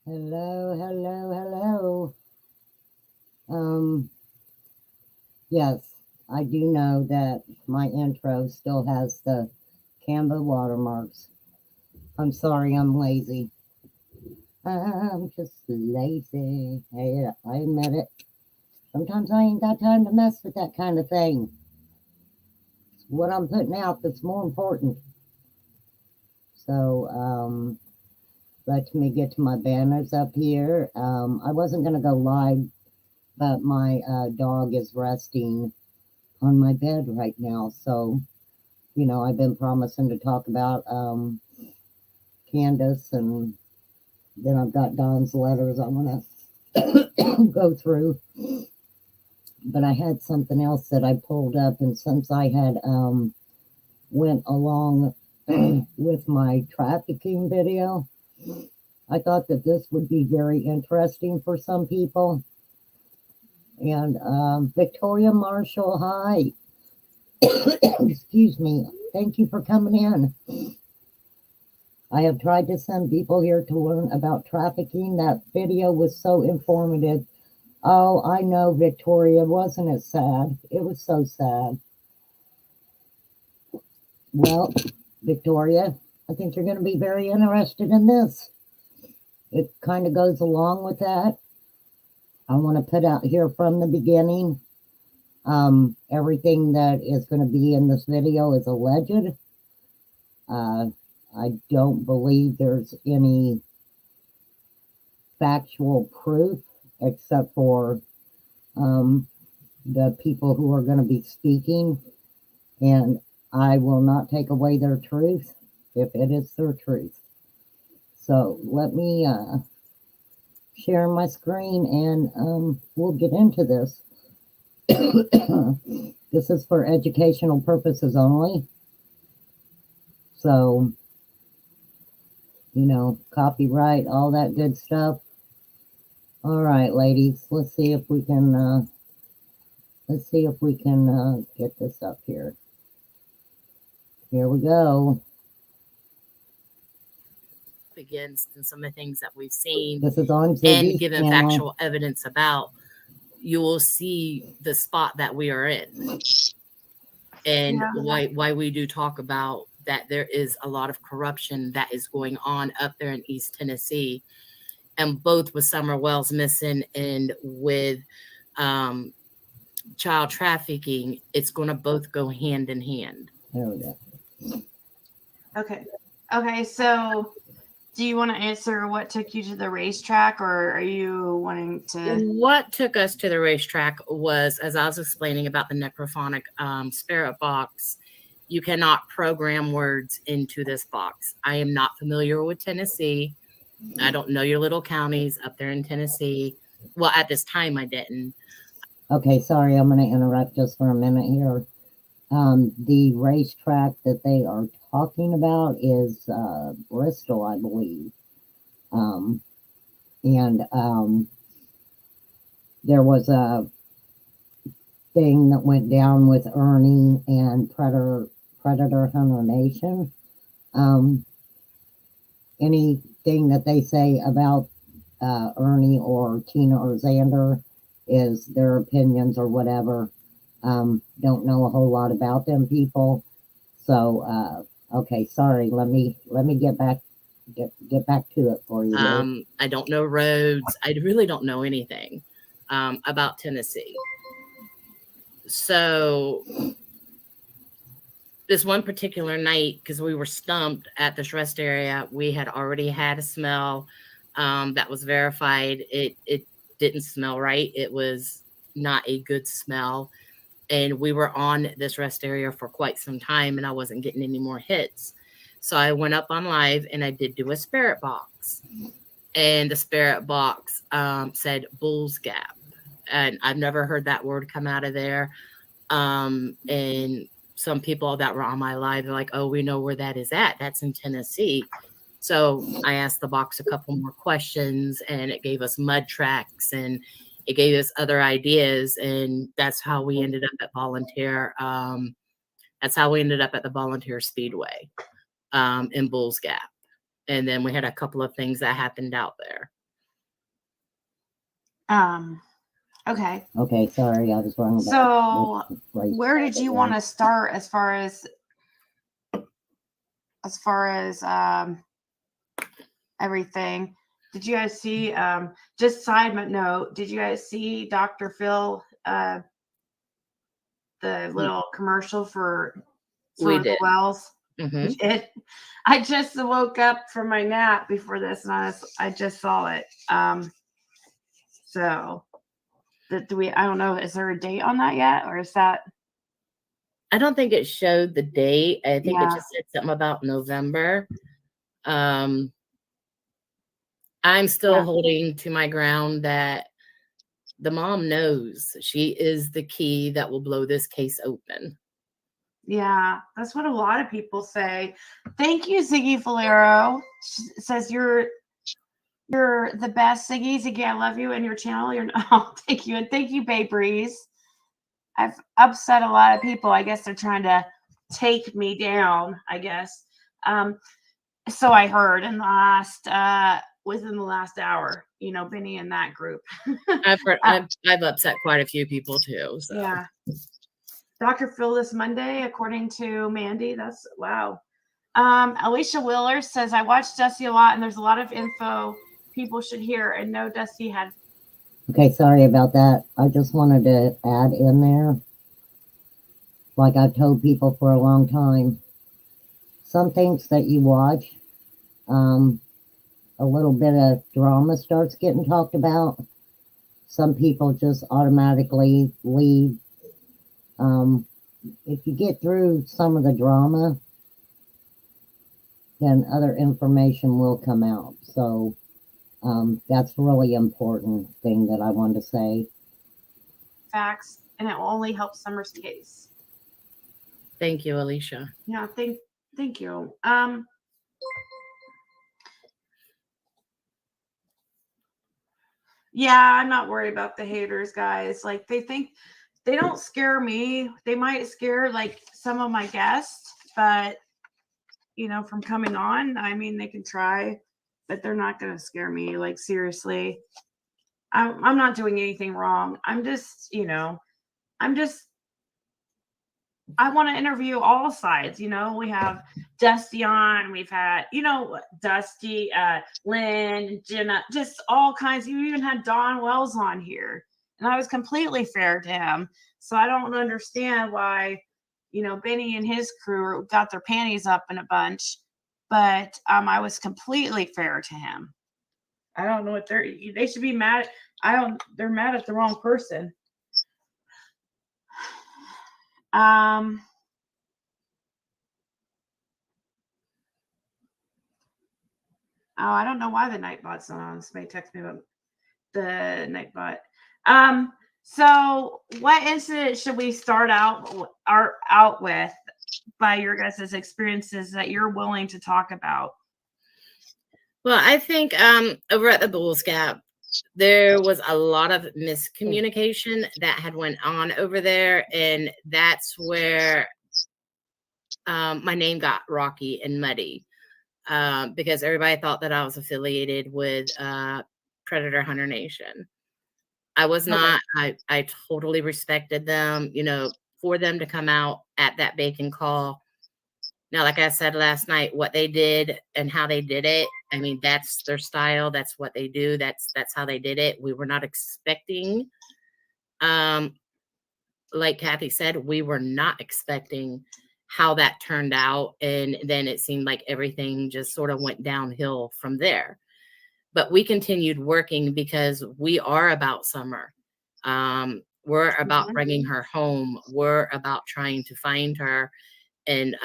Hello, hello, hello. Um, yes, I do know that my intro still has the Canva watermarks. I'm sorry, I'm lazy. I'm just lazy. Hey, I admit it. Sometimes I ain't got time to mess with that kind of thing. It's what I'm putting out that's more important. So, let me get to my banners up here. I wasn't going to go live, but my dog is resting on my bed right now. So, I've been promising to talk about Candace, and then I've got Don's letters I want to go through. But I had something else that I pulled up, and since I had went along with my trafficking video, I thought that this would be very interesting for some people. And Victoria Marshall, hi. Excuse me. Thank you for coming in. I have tried to send people here to learn about trafficking. That video was so informative. Oh, I know, Victoria. Wasn't it sad? It was so sad. Well, Victoria, I think you're going to be very interested in this. It kind of goes along with that. I want to put out here from the beginning. Everything that is going to be in this video is alleged. I don't believe there's any factual proof except for the people who are going to be speaking, and I will not take away their truth if it is their truth. So let me share my screen and we'll get into this. This is for educational purposes only. So, copyright, all that good stuff. All right, ladies, let's see if we can get this up here. Here we go. Against and some of the things that we've seen This is on Ziggy and given channel. factual evidence about, you will see the spot that we are in and why we do talk about that there is a lot of corruption that is going on up there in East Tennessee, and both with Summer Wells missing and with child trafficking, it's going to both go hand in hand. There we go. Okay, so do you want to answer what took you to the racetrack, or are you wanting to? What took us to the racetrack was, as I was explaining about the necrophonic spirit box, you cannot program words into this box. I am not familiar with Tennessee. I don't know your little counties up there in Tennessee. Well, at this time, I didn't. Okay, sorry, I'm going to interrupt just for a minute here. The racetrack that they are talking about is Bristol, I believe. There was a thing that went down with Ernie and Predator Hunter Nation. Anything that they say about Ernie or Tina or Xander is their opinions or whatever. Don't know a whole lot about them people. So okay, sorry. Let me get back to it for you. I don't know roads. I really don't know anything about Tennessee. So this one particular night, because we were stumped at this rest area, we had already had a smell that was verified. It didn't smell right. It was not a good smell. And we were on this rest area for quite some time, and I wasn't getting any more hits. So I went up on live, and I did do a spirit box. And the spirit box said Bull's Gap. And I've never heard that word come out of there. And some people that were on my live are like, oh, we know where that is at. That's in Tennessee. So I asked the box a couple more questions, and it gave us mud tracks, and it gave us other ideas. And that's how we ended up at Volunteer. That's how we ended up at the Volunteer Speedway in Bulls Gap. And then we had a couple of things that happened out there. Okay. Okay, sorry, I was wrong about So, race where track did you again. want to start as far as everything? Did you guys see? Just side note. Did you guys see Dr. Phil? The little commercial for We the did. wells. Hmm. I just woke up from my nap before this, and I just saw it. So do we? I don't know. Is there a date on that yet, or is that? I don't think it showed the date. I think it Yeah. just said something about November. I'm still Yeah. holding to my ground that the mom knows she is the key that will blow this case open. Yeah, that's what a lot of people say. Thank you, Ziggy Valero. Says you're the best, Ziggy. Ziggy, I love you and your channel. Oh, thank you, and thank you, Bay Breeze. I've upset a lot of people. I guess they're trying to take me down. I guess. So I heard in the last within the last hour. Benny in that group. I've upset quite a few people too. So. Yeah. Dr. Phil this Monday, according to Mandy. That's wow. Alicia Wheeler says, I watched Dusty a lot, and there's a lot of info people should hear and know Dusty had. Okay, sorry about that. I just wanted to add in there, like I've told people for a long time, some things that you watch, a little bit of drama starts getting talked about. Some people just automatically leave. If you get through some of the drama, then other information will come out. So that's a really important thing that I wanted to say. Facts, and it will only help Summer's case. Thank you, Alicia. Yeah, thank you. Yeah, I'm not worried about the haters, guys. Like they don't scare me. They might scare like some of my guests, but from coming on, I mean, they can try, but they're not going to scare me. Like seriously, I'm not doing anything wrong. I'm just, I want to interview all sides. We have Dusty on, we've had, Dusty, Lynn, Jenna, just all kinds. You even had Don Wells on here, and I was completely fair to him. So I don't understand why, Benny and his crew got their panties up in a bunch, but I was completely fair to him. I don't know what they should be mad at. They're mad at the wrong person. Oh, I don't know why the Nightbot's not on. Somebody text me about the Nightbot. So what incident should we start out with by your guys' experiences that you're willing to talk about? Well, I think over at the Bulls Gap, there was a lot of miscommunication that had went on over there, and that's where my name got rocky and muddy because everybody thought that I was affiliated with Predator Hunter Nation. I was not. I totally respected them, for them to come out at that bacon call. Now, like I said last night, what they did and how they did it, I mean, that's their style. That's what they do. That's how they did it. We were not expecting, like Kathy said, we were not expecting how that turned out. And then it seemed like everything just sort of went downhill from there. But we continued working because we are about Summer. We're about bringing her home. We're about trying to find her. And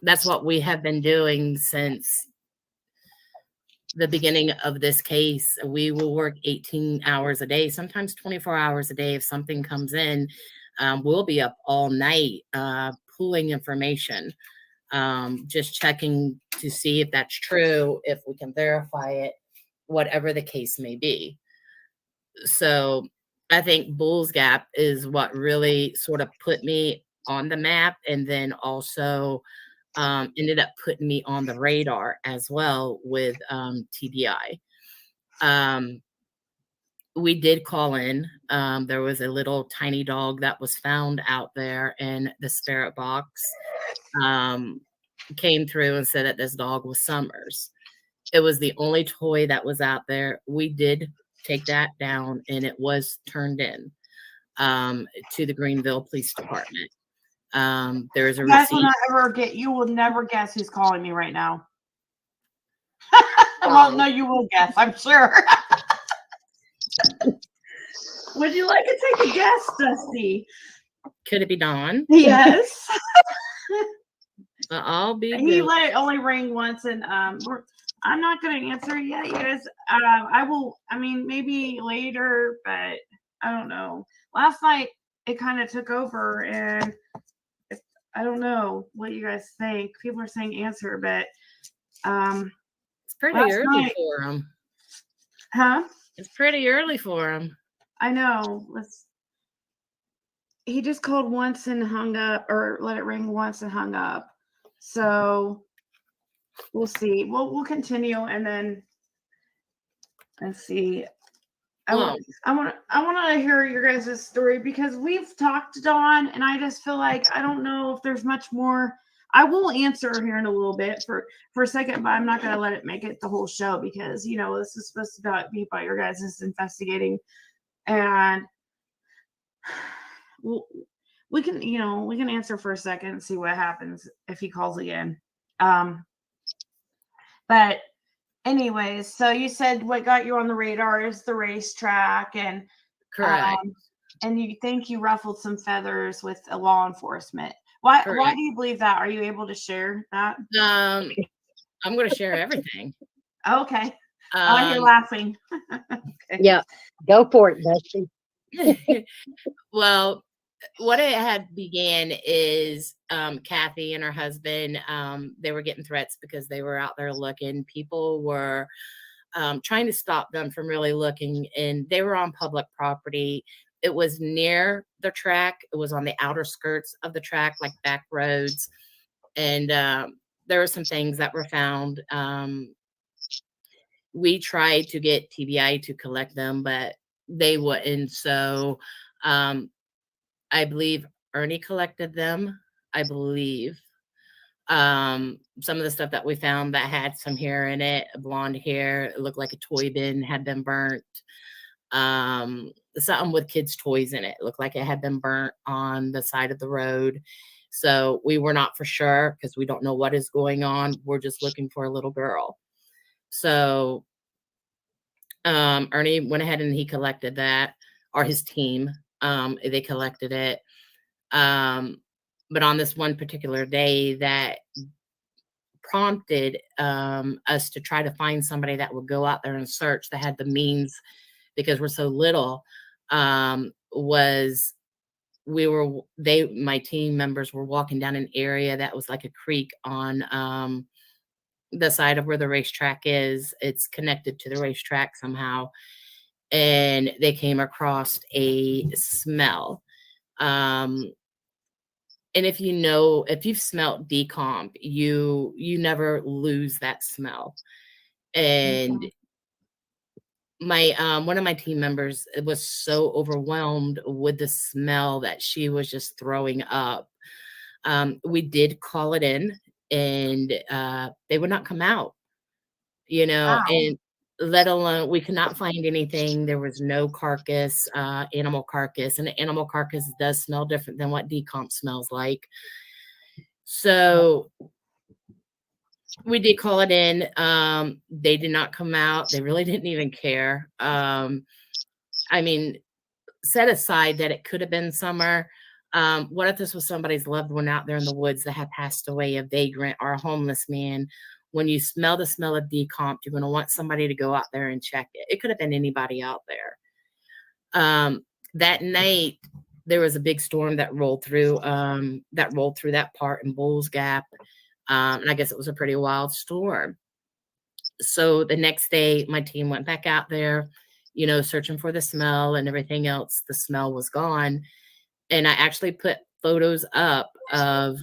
that's what we have been doing since the beginning of this case. We will work 18 hours a day, sometimes 24 hours a day. If something comes in, we'll be up all night pulling information, just checking to see if that's true, if we can verify it, whatever the case may be. So I think Bulls Gap is what really sort of put me on the map, and then also ended up putting me on the radar as well with TBI. we did call in. There was a little tiny dog that was found out there, and the spirit box came through and said that this dog was Summer's. It was the only toy that was out there. We did take that down, and it was turned in to the Greenville Police Department. There's a Guys will receipt. not ever get. You will never guess who's calling me right now. Well, no, you will guess. I'm sure. Would you like to take a guess, Dusty? Could it be Dawn? Yes. I'll be. He let it only ring once, and I'm not going to answer yet, you guys. I will. I mean, maybe later, but I don't know. Last night it kind of took over, and I don't know what you guys think. People are saying answer, but it's pretty early for him. Huh? It's pretty early for him. I know. He just called once and hung up, or let it ring once and hung up. So we'll see. We'll continue and then see. I want to hear your guys' story because we've talked to Dawn, and I just feel like I don't know if there's much more. I will answer here in a little bit for a second, but I'm not going to let it make it the whole show because this is supposed to be about your guys' investigating, and we can answer for a second and see what happens if he calls again. But anyways, so you said what got you on the radar is the racetrack, and correct. And you think you ruffled some feathers with a law enforcement. Why do you believe that? Are you able to share that? I'm going to share everything. Okay. I hear laughing. Okay. Yeah, go for it, Dusty. Well, what it had began is Kathy and her husband, they were getting threats because they were out there looking. People were trying to stop them from really looking, and they were on public property. It was near the track. It was on the outer skirts of the track, like back roads. And there were some things that were found. We tried to get TBI to collect them, but they wouldn't. So I believe Ernie collected them. I believe some of the stuff that we found that had some hair in it, blonde hair, it looked like a toy bin had been burnt. Something with kids' toys in it. It looked like it had been burnt on the side of the road. So we were not for sure because we don't know what is going on. We're just looking for a little girl. So Ernie went ahead and he collected that, or his team. They collected it. But on this one particular day that prompted us to try to find somebody that would go out there and search that had the means, because we're so little, was my team members were walking down an area that was like a creek on the side of where the racetrack is. It's connected to the racetrack somehow. And they came across a smell. And if you've smelt decomp, you never lose that smell. And my one of my team members was so overwhelmed with the smell that she was just throwing up. We did call it in, and they would not come out, Wow. and let alone we could not find anything. There was no carcass, animal carcass, and the animal carcass does smell different than what decomp smells like. So we did call it in. They did not come out. They really didn't even care. I mean, set aside that it could have been Summer. What if this was somebody's loved one out there in the woods that had passed away, a vagrant or a homeless man? When you smell the smell of decomp, you're going to want somebody to go out there and check it. It could have been anybody out there. That night, there was a big storm that rolled through that part in Bulls Gap. And I guess it was a pretty wild storm. So the next day, my team went back out there, searching for the smell and everything else. The smell was gone. And I actually put photos up of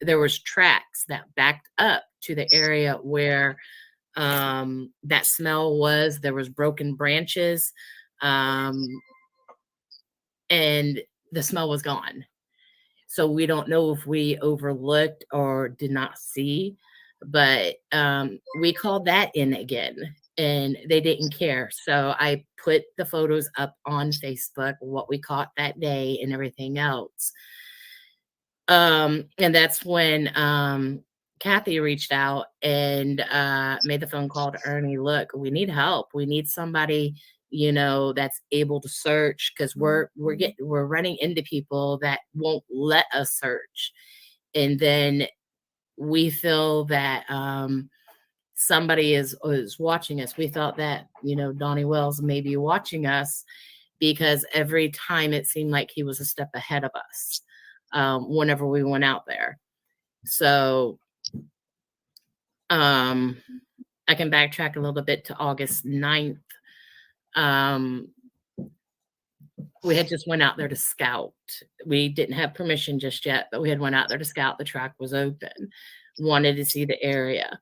there was tracks that backed up to the area where That smell was, there was broken branches, um, and the smell was gone. So we don't know if we overlooked or did not see, but we called that in again and they didn't care. So I put the photos up on Facebook, what we caught that day and everything else. And that's when Kathy reached out and made the phone call to Ernie. Look, we need help. We need somebody, that's able to search, because we're running into people that won't let us search. And then we feel that somebody is watching us. We felt that, Donnie Wells may be watching us, because every time it seemed like he was a step ahead of us whenever we went out there. So I can backtrack a little bit to August 9th. We had just went out there to scout. We didn't have permission just yet, but we had went out there to scout. The track was open, wanted to see the area.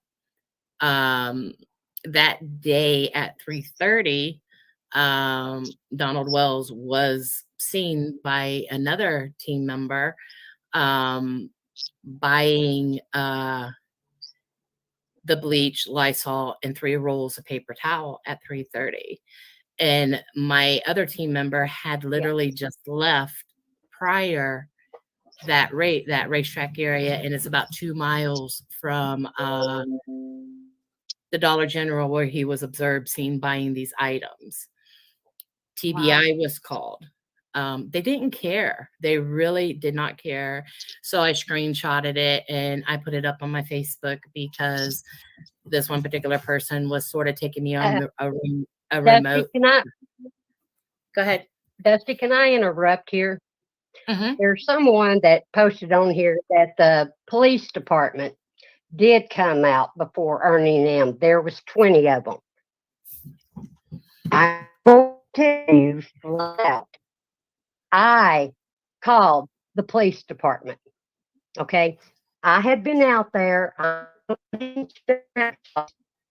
That day at 3:30, Donald Wells was seen by another team member buying the bleach, Lysol, and 3 rolls of paper towel at 3:30. And my other team member had literally just left prior that racetrack area, and it's about 2 miles from the Dollar General where he was observed seen buying these items. TBI was called. They didn't care. They really did not care. So I screenshotted it and I put it up on my Facebook, because this one particular person was sort of taking me on a Dusty, remote. Go ahead. Dusty, can I interrupt here? Mm-hmm. There's someone that posted on here that the police department did come out before Ernie and them. There was 20 of them. I will tell you flat, I called the police department. Okay. I had been out there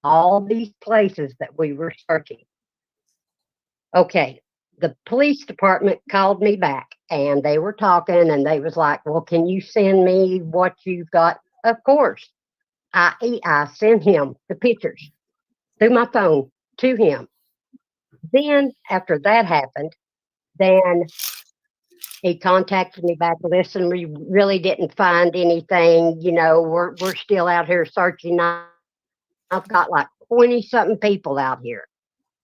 all these places that we were searching. Okay. The police department called me back and they were talking and they was like, well, can you send me what you've got? Of course. I sent him the pictures through my phone to him. Then after that happened, then he contacted me back. Listen, we really didn't find anything. We're still out here searching. I've got like 20 something people out here.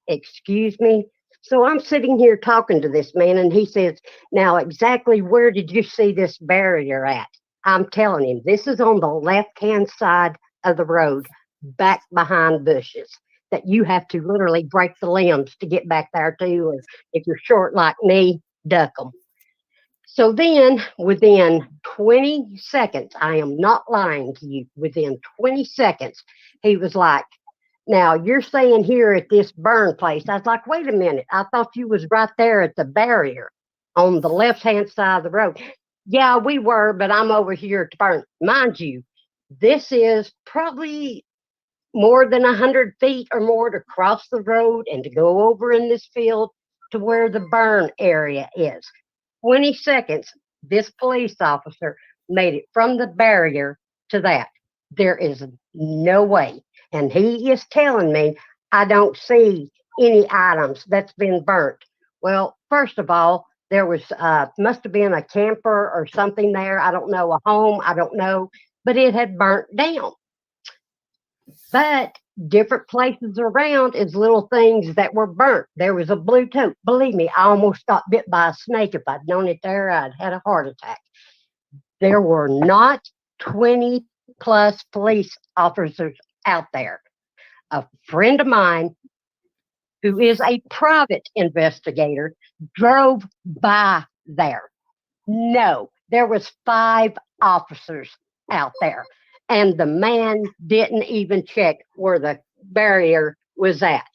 Excuse me. So I'm sitting here talking to this man, and he says, now exactly where did you see this barrier at? I'm telling him, this is on the left-hand side of the road, back behind bushes, that you have to literally break the limbs to get back there too. Or if you're short like me, duck them. So then within 20 seconds, I am not lying to you, within 20 seconds, he was like, now you're saying here at this burn place. I was like, wait a minute. I thought you was right there at the barrier on the left-hand side of the road. Yeah, we were, but I'm over here at the burn. Mind you, this is probably more than 100 feet or more to cross the road and to go over in this field to where the burn area is. 20 seconds, this police officer made it from the barrier to that. There is no way. And he is telling me I don't see any items that's been burnt. Well, first of all, there was must have been a camper or something there. I don't know, a home, I don't know, but it had burnt down. But different places around is little things that were burnt. There was a blue tote. Believe me, I almost got bit by a snake. If I'd known it there, I'd had a heart attack. There were not 20 plus police officers out there. A friend of mine who is a private investigator drove by there. No, there was 5 officers out there, and the man didn't even check where the barrier was at.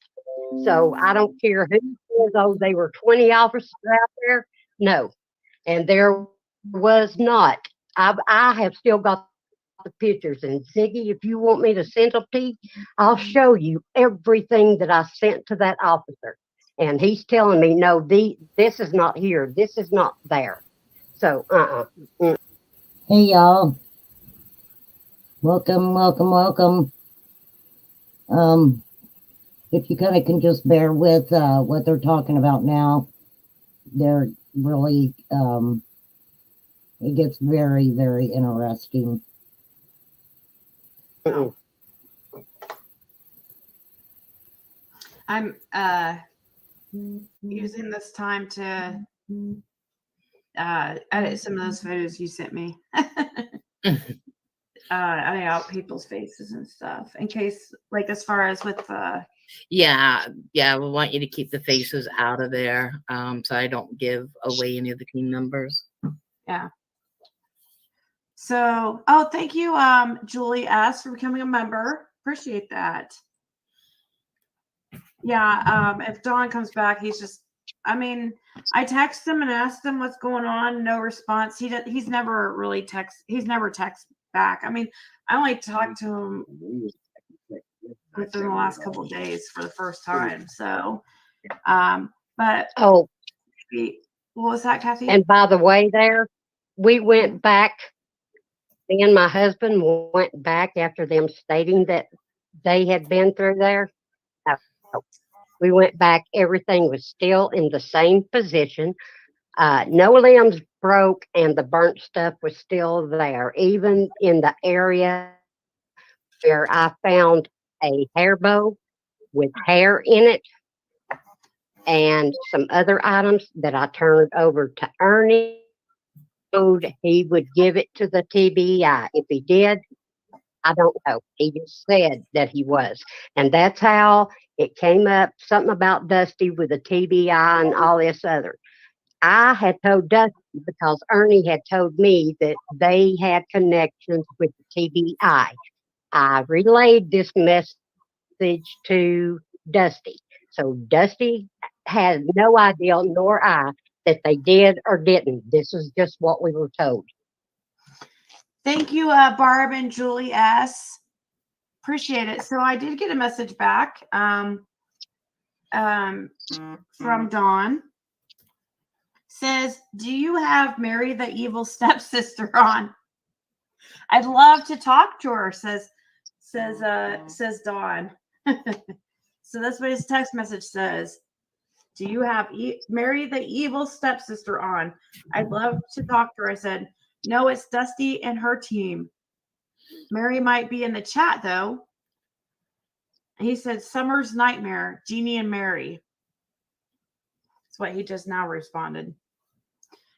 So I don't care who says, oh, they were 20 officers out there. No, and there was not. I have still got the pictures. And Ziggy, if you want me to send them to you, I'll show you everything that I sent to that officer. And he's telling me, no, this is not here. This is not there. So, Hey, y'all. Welcome, welcome, welcome. If you kind of can just bear with what they're talking about now, they're really, it gets very, very interesting. I'm using this time to edit some of those photos you sent me. Edit out people's faces and stuff in case, like, as far as with Yeah, we want you to keep the faces out of there, so I don't give away any of the team members. yeah. So, thank you, Julie S, for becoming a member. Appreciate that. Yeah, if Don comes back, he's just, I mean, I text him and asked him what's going on. No response. He's never really he's never text back. I mean, I only talked to him within the last couple of days for the first time. So, but oh, what was that, Kathy? and by the way, we went back. Me and my husband went back after them stating that they had been through there. No, we went back. Everything was still in the same position. No limbs broke, and the burnt stuff was still there. Even in the area where I found a hair bow with hair in it and some other items that I turned over to Ernie, he would give it to the TBI. If he did, I don't know. He just said that he was. And that's how it came up, something about Dusty with the TBI and all this other. I had told Dusty because Ernie had told me that they had connections with the TBI. I relayed this message to Dusty. So Dusty had no idea, nor I, that they did or didn't. This is just what we were told. Thank you, Barb and Julie S. Appreciate it. So I did get a message back from Dawn. Says, do you have Mary the Evil Stepsister on? I'd love to talk to her, says Dawn. So that's what his text message says. Do you have Mary the Evil Stepsister on? I'd love to talk to her. I said, no, it's Dusty and her team. Mary might be in the chat, though. He said, Summer's Nightmare, Jeannie and Mary. That's what he just now responded.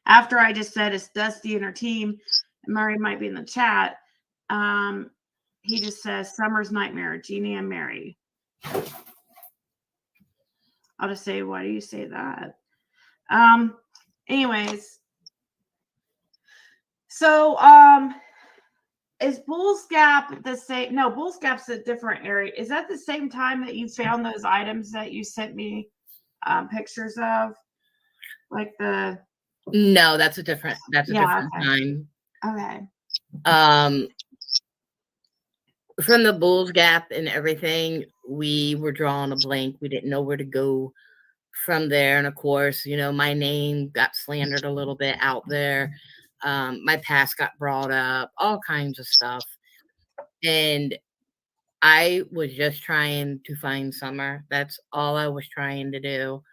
After I just said it's Dusty and her team, and Mary might be in the chat, he just says, Summer's Nightmare, Jeannie and Mary. I'll just say, why do you say that? Anyways. So, is Bull's Gap the same? No, Bull's Gap's a different area. Is that the same time that you found those items that you sent me pictures of? Like the... No, that's a different time. Okay. From the Bull's Gap and everything, we were drawing a blank. We didn't know where to go from there. And of course, you know, my name got slandered a little bit out there. My past got brought up, all kinds of stuff. And I was just trying to find Summer. That's all I was trying to do.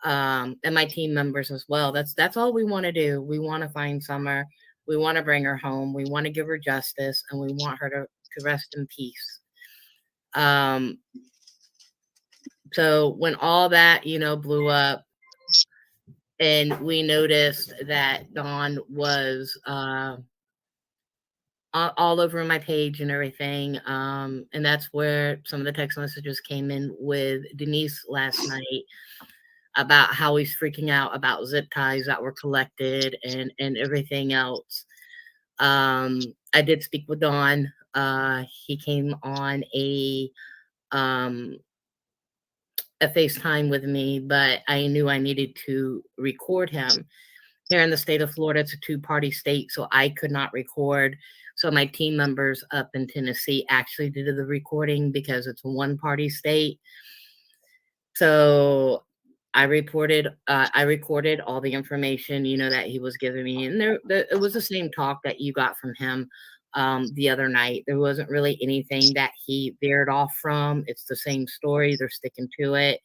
And my team members as well. That's all we want to do. We want to find Summer. We want to bring her home. We want to give her justice, and we want her to rest in peace. So when all that, you know, blew up, and we noticed that Dawn was all over my page and everything, and that's where some of the text messages came in with Denise last night about how he's freaking out about zip ties that were collected and everything else. I did speak with Dawn. He came on a FaceTime with me, but I knew I needed to record him. here in the state of Florida, it's a two-party state, so I could not record. So my team members up in Tennessee actually did the recording because it's a one-party state. So I recorded all the information, that he was giving me, and it was the same talk that you got from him the other night. There wasn't really anything that he veered off from. It's the same story. They're sticking to it.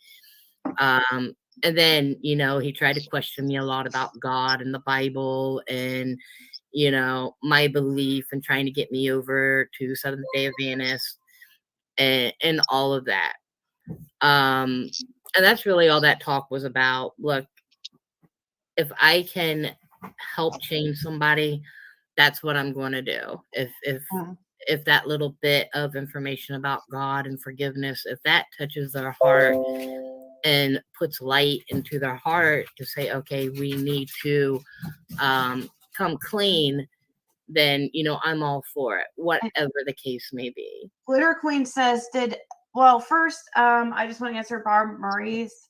And then, he tried to question me a lot about God and the Bible and, my belief and trying to get me over to Seventh-day Adventist and all of that. And that's really all that talk was about. Look, if I can help change somebody, that's what I'm going to do. If that little bit of information about God and forgiveness, if that touches their heart and puts light into their heart to say, okay, we need to come clean, then, I'm all for it, whatever the case may be. Glitter Queen says, first, I just want to answer Barb Murray's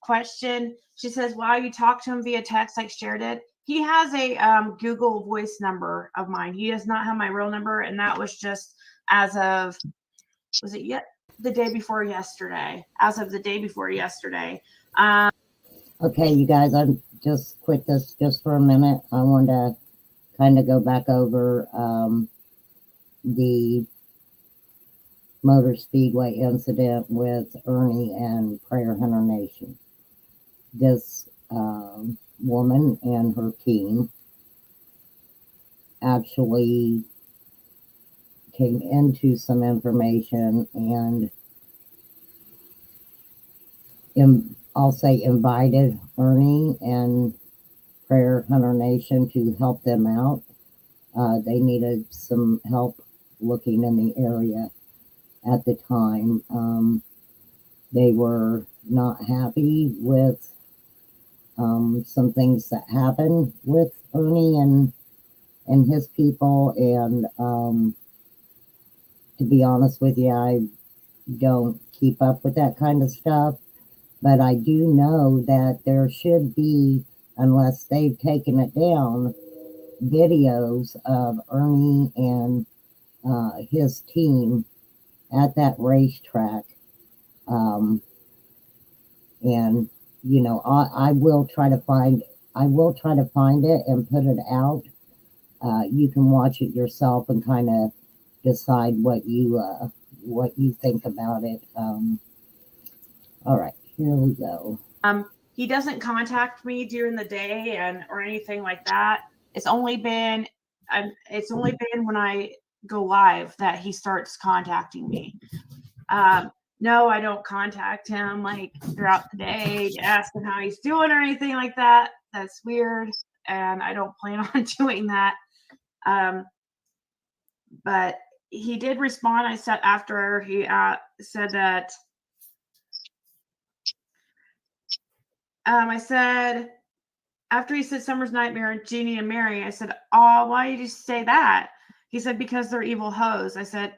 question. She says, wow, you talked to him via text like Cher did. He has a Google Voice number of mine. He does not have my real number, and that was just as of, was it yet? The day before yesterday, as of the day before yesterday. Okay, you guys, I'm just quit this just for a minute. I want to kind of go back over the Motor Speedway incident with Ernie and Prayer Hunter Nation. This woman and her team actually came into some information and I'll say invited Ernie and Prayer Hunter Nation to help them out. They needed some help looking in the area at the time. They were not happy with some things that happened with Ernie and his people, and to be honest with you, I don't keep up with that kind of stuff, but I do know that there should be, unless they've taken it down, videos of Ernie and his team at that racetrack. And I will try to find it and put it out. You can watch it yourself and kind of decide what you think about it. All right, here we go. He doesn't contact me during the day or anything like that. It's only been when I go live that he starts contacting me. No, I don't contact him like throughout the day to ask him how he's doing or anything like that. That's weird, and I don't plan on doing that. But he did respond. I said after he said that. I said after he said Summer's Nightmare, Jeannie and Mary, I said, oh, why did you say that? He said, because they're evil hoes. I said,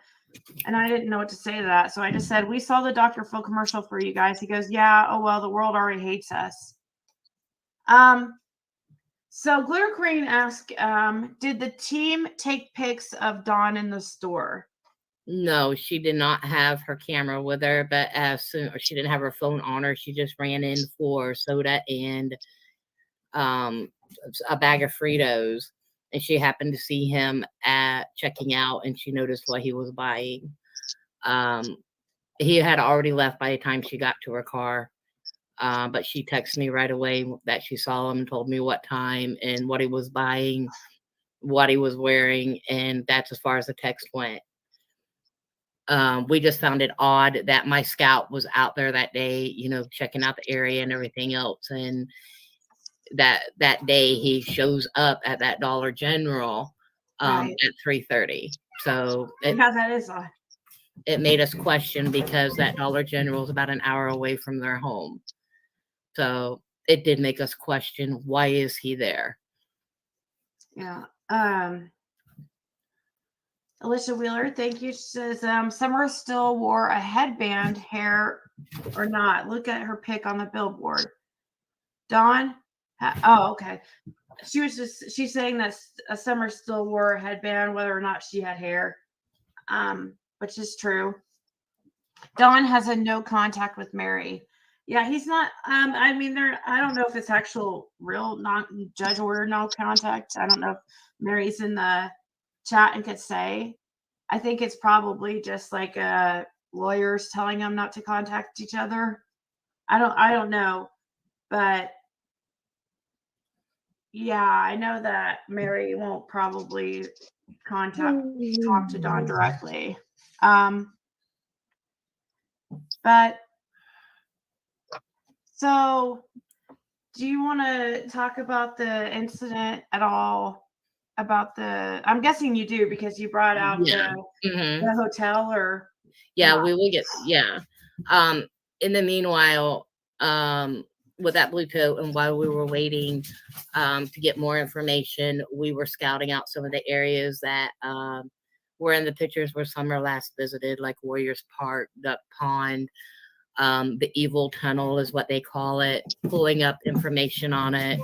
and I didn't know what to say to that. So I just said, we saw the Dr. Phil commercial for you guys. He goes, yeah, oh, well, the world already hates us. So Glitter Queen asked, did the team take pics of Dawn in the store? No, she did not have her camera with her, but she didn't have her phone on her. She just ran in for soda and a bag of Fritos, and she happened to see him at checking out, and she noticed what he was buying. He had already left by the time she got to her car, but she texted me right away that she saw him and told me what time and what he was buying, what he was wearing, and that's as far as the text went. We just found it odd that my scout was out there that day, checking out the area and everything else. And that day he shows up at that Dollar General Right. at 3:30. So that is odd. It made us question because that Dollar General is about an hour away from their home. So it did make us question, why is he there? Yeah. Alicia Wheeler, thank you. She says, Summer still wore a headband, hair or not. Look at her pic on the billboard. Dawn, Oh, okay. She's saying that Summer still wore a headband, whether or not she had hair, which is true. Don has a no contact with Mary. Yeah, he's not. I mean, I don't know if it's actual real non judge order no contact. I don't know if Mary's in the chat and could say. I think it's probably just like lawyers telling them not to contact each other. I don't know, but yeah, I know that Mary won't probably talk to Don directly. But so do you want to talk about the incident at all? About I'm guessing you do because you brought out the hotel or yeah, we will get in the meanwhile, with that blue coat and while we were waiting to get more information, we were scouting out some of the areas that were in the pictures where Summer last visited, like Warriors Park, Duck Pond, the Evil Tunnel is what they call it, pulling up information on it,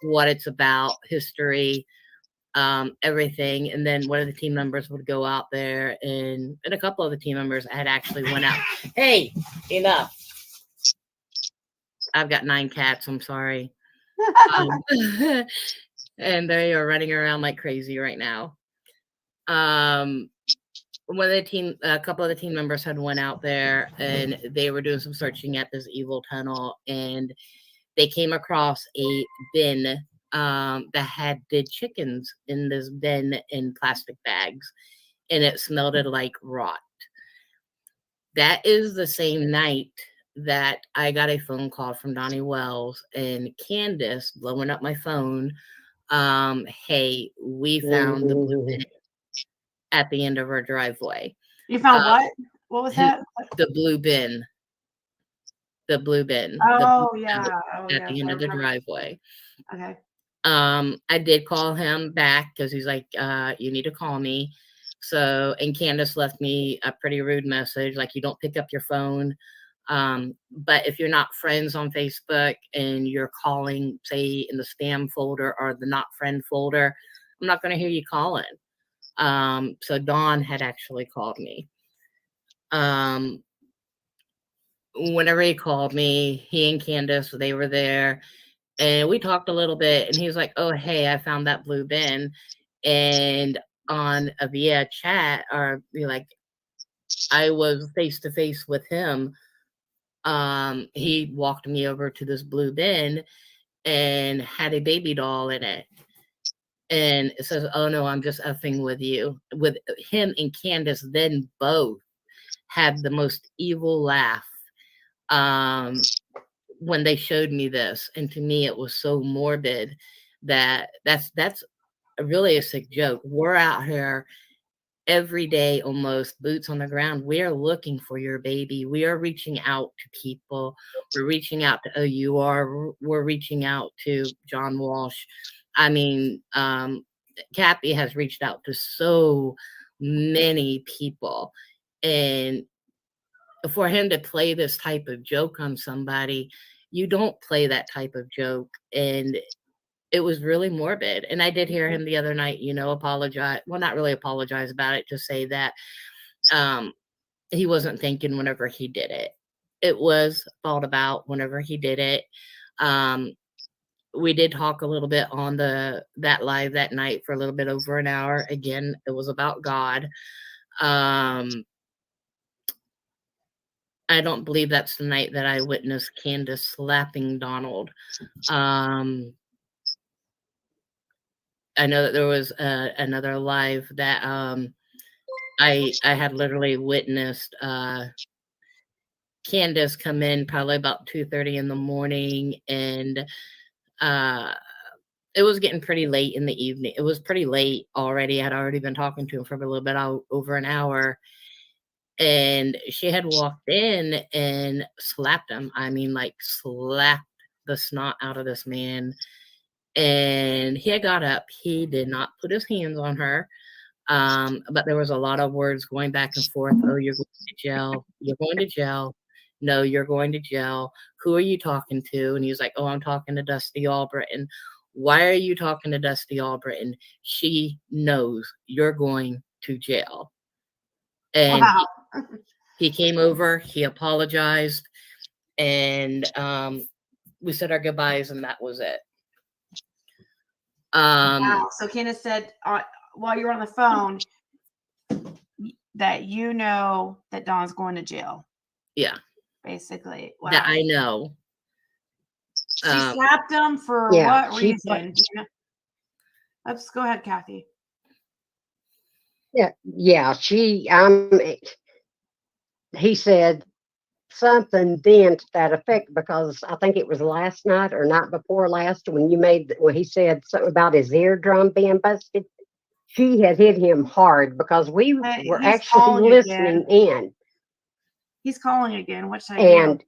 what it's about, history, everything. And then one of the team members would go out there, and a couple of the team members had actually went out. Hey, enough. I've got 9 cats. I'm sorry. And they are running around like crazy right now. One of the team, a couple of the team members had went out there and they were doing some searching at this evil tunnel, and they came across a bin that had dead chickens in this bin in plastic bags, and it smelled like rot. That is the same night that I got a phone call from Donnie Wells and Candace blowing up my phone. Hey, we found the blue bin at the end of our driveway. You found what? What was that? The blue bin. The blue bin. Oh, the yeah. At the end of the driveway. Okay. I did call him back because he's like, you need to call me. So, and Candace left me a pretty rude message, like, you don't pick up your phone. But if you're not friends on Facebook and you're calling, say, in the spam folder or the not friend folder, I'm not going to hear you calling. So Dawn had actually called me. Whenever he called me, he and Candace, they were there, and we talked a little bit, and he was like, oh, hey, I found that blue bin. And on a via chat, or like, I was face to face with him. He walked me over to this blue bin and had a baby doll in it. And it says, oh no, I'm just effing with you. With him and Candace then both had the most evil laugh when they showed me this. And to me, it was so morbid that that's really a sick joke. We're out here every day, almost boots on the ground. We are looking for your baby. We are reaching out to people. We're reaching out to OUR. We're reaching out to John Walsh. I mean, Cappy has reached out to so many people, and for him to play this type of joke on somebody, you don't play that type of joke. And it was really morbid. And I did hear him the other night, apologize. Well, not really apologize about it, just say that he wasn't thinking whenever he did it. It was thought about whenever he did it. We did talk a little bit on that live that night for a little bit over an hour. Again, it was about God. I don't believe that's the night that I witnessed Candace slapping Donald. I know that there was another live that I had literally witnessed Candace come in probably about 2:30 in the morning, and it was getting pretty late in the evening. It was pretty late already. I'd already been talking to him for a little bit over an hour. And she had walked in and slapped him. I mean, like, slapped the snot out of this man. And he had got up. He did not put his hands on her. But there was a lot of words going back and forth. Oh, you're going to jail. You're going to jail. no, you're going to jail. Who are you talking to? And he was like, oh, I'm talking to Dusty Albreit. And why are you talking to Dusty Albreit? And she knows you're going to jail. And Wow. he came over, he apologized, and we said our goodbyes, and that was it. Wow. So Candace said while you were on the phone that you know that Don's going to jail. Yeah. Basically. Wow. That I know. She slapped him for Yeah, what she reason? Let's go ahead, Kathy. Yeah, he said something then to that effect, because I think it was last night or night before last when he said something about his eardrum being busted. She had hit him hard because we were He's actually calling listening in. He's calling again. What should I do?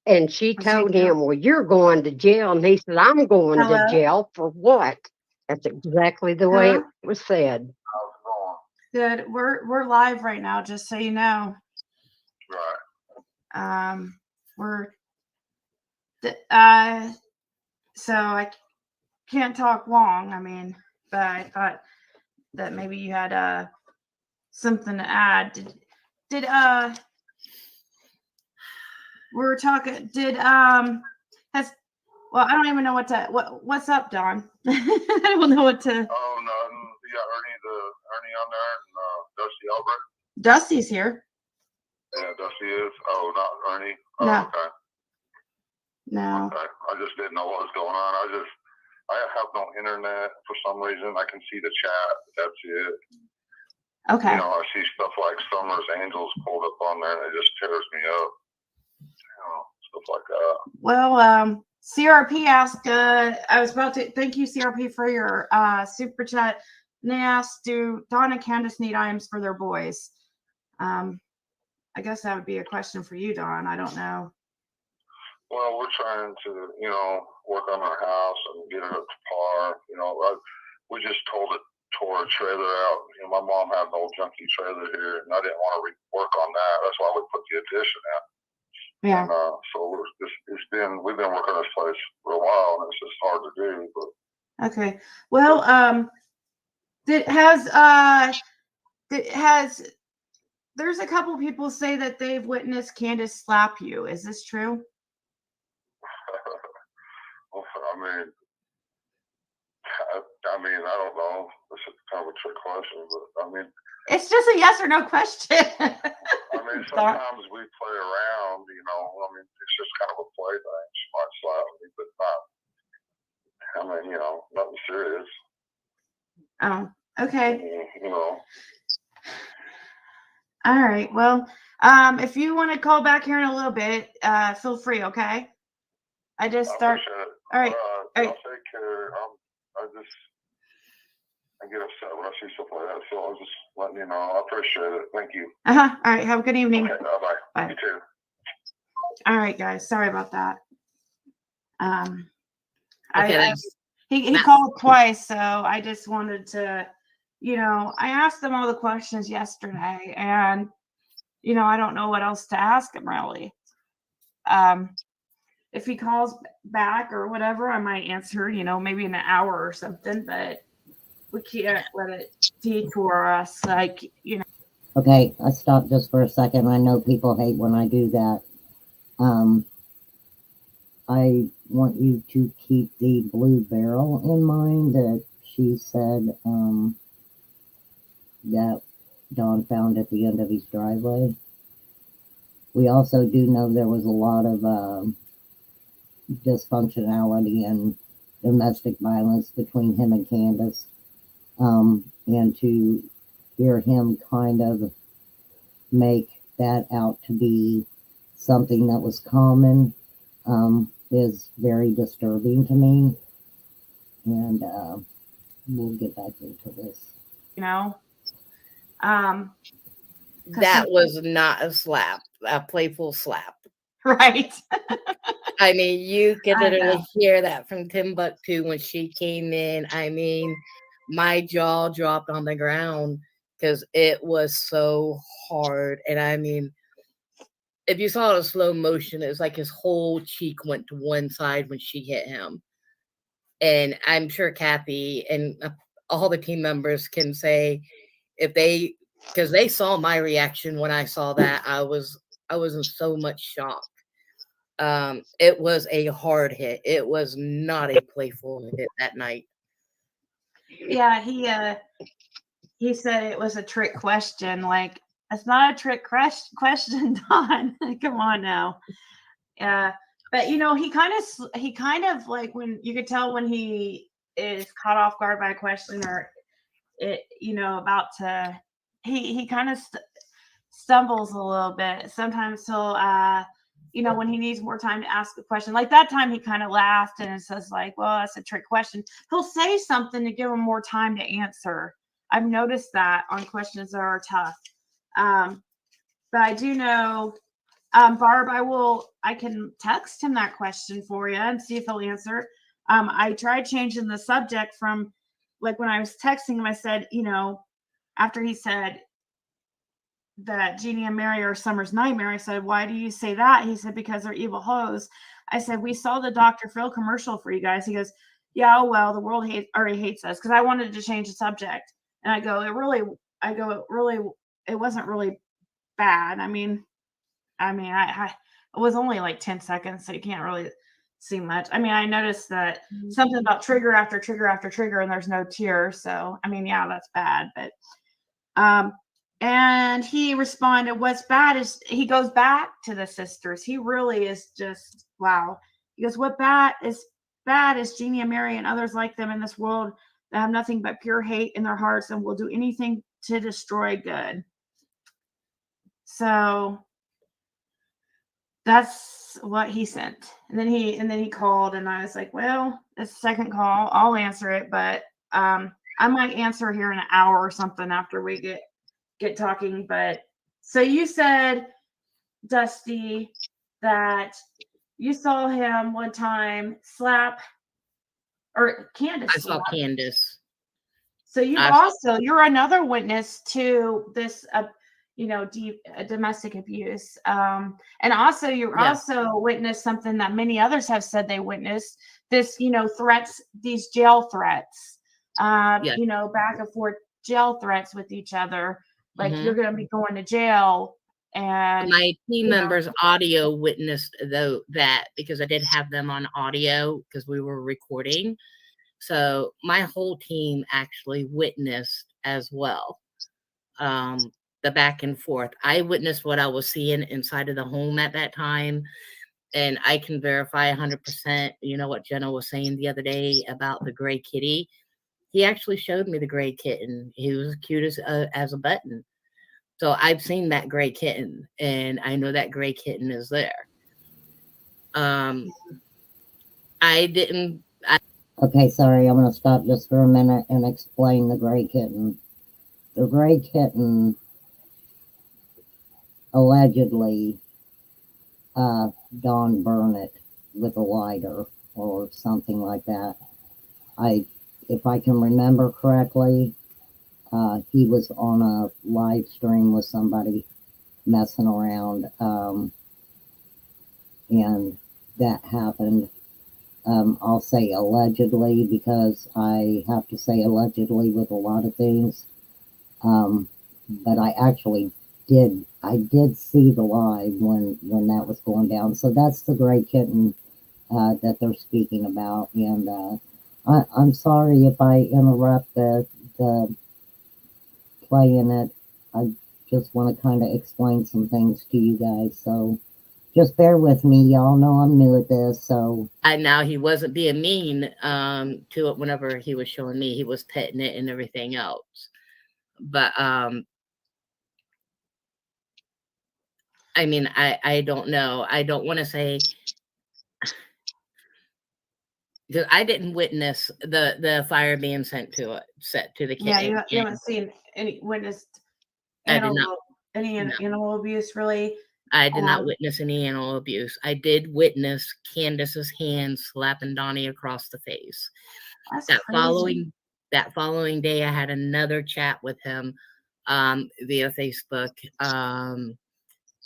And she told him, well, you're going to jail. And he said, I'm going to jail for what? That's exactly the way it was said. Good. We're live right now, just so you know. Right. So I can't talk long. I mean, but I thought that maybe you had something to add. Did we were talking? Well, I don't even know what's up, Don. I don't know what to. Oh no, you got Ernie on there, and Dusty Albreit. Dusty's here. Yeah, Dusty is. Oh, not Ernie. Oh, No. okay. No. Okay. I just didn't know what was going on. I have no internet for some reason. I can see the chat. That's it. Okay. You know, I see stuff like Summer's Angels pulled up on there, and it just tears me up. You know, stuff like that. Well, CRP asked, I was about to thank you, CRP, for your super chat. And they asked, do Don and Candace need items for their boys? I guess that would be a question for you, Don. I don't know. Well, we're trying to, you know, work on our house and get it up to par. You know, we just tore a trailer out. You know, my mom had an old junky trailer here, and I didn't want to work on that. That's why we put the addition in. Yeah. And so we've been working on this place for a while, and it's just hard to do. But okay. Well, there's a couple people say that they've witnessed Candace slap you. Is this true? I mean, I don't know. This is kind of a trick question, but I mean, it's just a yes or no question. I mean, sometimes we play around, you know. I mean, it's just kind of a play thing. She might slap me, but not. I mean, you know, nothing serious. Oh, okay. You know. All right. Well, if you want to call back here in a little bit, feel free. Okay. I just start. All right. All right. I'll take care. I get upset when I see stuff like that, so I was just letting you know. I appreciate it. Thank you. All right. Have a good evening. Okay, bye. Bye. You too. All right, guys. Sorry about that. Okay, he called twice, so I just wanted to, you know, I asked him all the questions yesterday, and you know, I don't know what else to ask him really. If he calls back or whatever, I might answer, you know, maybe in an hour or something, but we can't let it detour us, like, you know. Okay, I stopped just for a second. I know people hate when I do that. I want you to keep the blue barrel in mind that she said that Don found at the end of his driveway. We also do know there was a lot of dysfunctionality and domestic violence between him and Candace. And to hear him kind of make that out to be something that was common is very disturbing to me. And we'll get back into this. You know, that was not a slap, a playful slap. Right. I mean, you could literally hear that from Timbuktu when she came in. I mean, my jaw dropped on the ground because it was so hard. And I mean, if you saw it in slow motion, it was like his whole cheek went to one side when she hit him. And I'm sure Kathy and all the team members can say because they saw my reaction when I saw that. I was in so much shock. It was a hard hit. It was not a playful hit that night. Yeah, he said it was a trick question. Like, it's not a trick question, Don. Come on now. But he kind of like, when you could tell when he is caught off guard by a question, or about to, he kind of stumbles a little bit. Sometimes he'll when he needs more time to ask a question, like that time he kind of laughed and it says like, well, that's a trick question. He'll say something to give him more time to answer. I've noticed that on questions that are tough. But I do know, Barb, I can text him that question for you and see if he'll answer. I tried changing the subject from, like, when I was texting him, I said, after he said that Jeannie and Mary are Summer's nightmare, I said, why do you say that? He said, because they're evil hoes. I said, we saw the Dr. Phil commercial for you guys. He goes, yeah, well, the world already hates us, because I wanted to change the subject. And I go, it wasn't really bad. I mean, it was only like 10 seconds, so you can't really see much. I mean, I noticed that something about trigger after trigger after trigger, and there's no tear. So, I mean, yeah, that's bad. But, and he responded, what's bad is, he goes back to the sisters. He really is just, wow. He goes, what bad is Jeannie and Mary and others like them in this world that have nothing but pure hate in their hearts and will do anything to destroy good. So that's what he sent. And then he called, and I was like, well, it's the second call. I'll answer it, but I might answer here in an hour or something after we get talking. But so you said, Dusty, that you saw him one time slap, or Candace. I saw Candace. So you're another witness to this domestic abuse. And also you also witnessed something that many others have said they witnessed, this, threats, these jail threats, back and forth jail threats with each other. Like, you're going to be going to jail. And my team members audio witnessed that, because I did have them on audio because we were recording. So my whole team actually witnessed as well. The back and forth. I witnessed what I was seeing inside of the home at that time. And I can verify 100%, what Jenna was saying the other day about the gray kitty. He actually showed me the gray kitten. He was cute as a button. So I've seen that gray kitten, and I know that gray kitten is there. Okay, sorry, I'm going to stop just for a minute and explain the gray kitten. The gray kitten allegedly Dawn burned it with a lighter or something like that. If I can remember correctly, he was on a live stream with somebody messing around, and that happened. I'll say allegedly, because I have to say allegedly with a lot of things. But I actually did see the live when that was going down. So that's the gray kitten that they're speaking about. And I'm sorry if I interrupt the playing it. I just want to kind of explain some things to you guys. So just bear with me. Y'all know I'm new at this. So now he wasn't being mean to it whenever he was showing me. He was petting it and everything else. But I mean, I don't know. I don't want to say, because I didn't witness the fire being set to the kitten. Yeah, you haven't seen any witnessed animal abuse, really. I did not witness any animal abuse. I did witness Candace's hand slapping Donnie across the face. That following day, I had another chat with him via Facebook.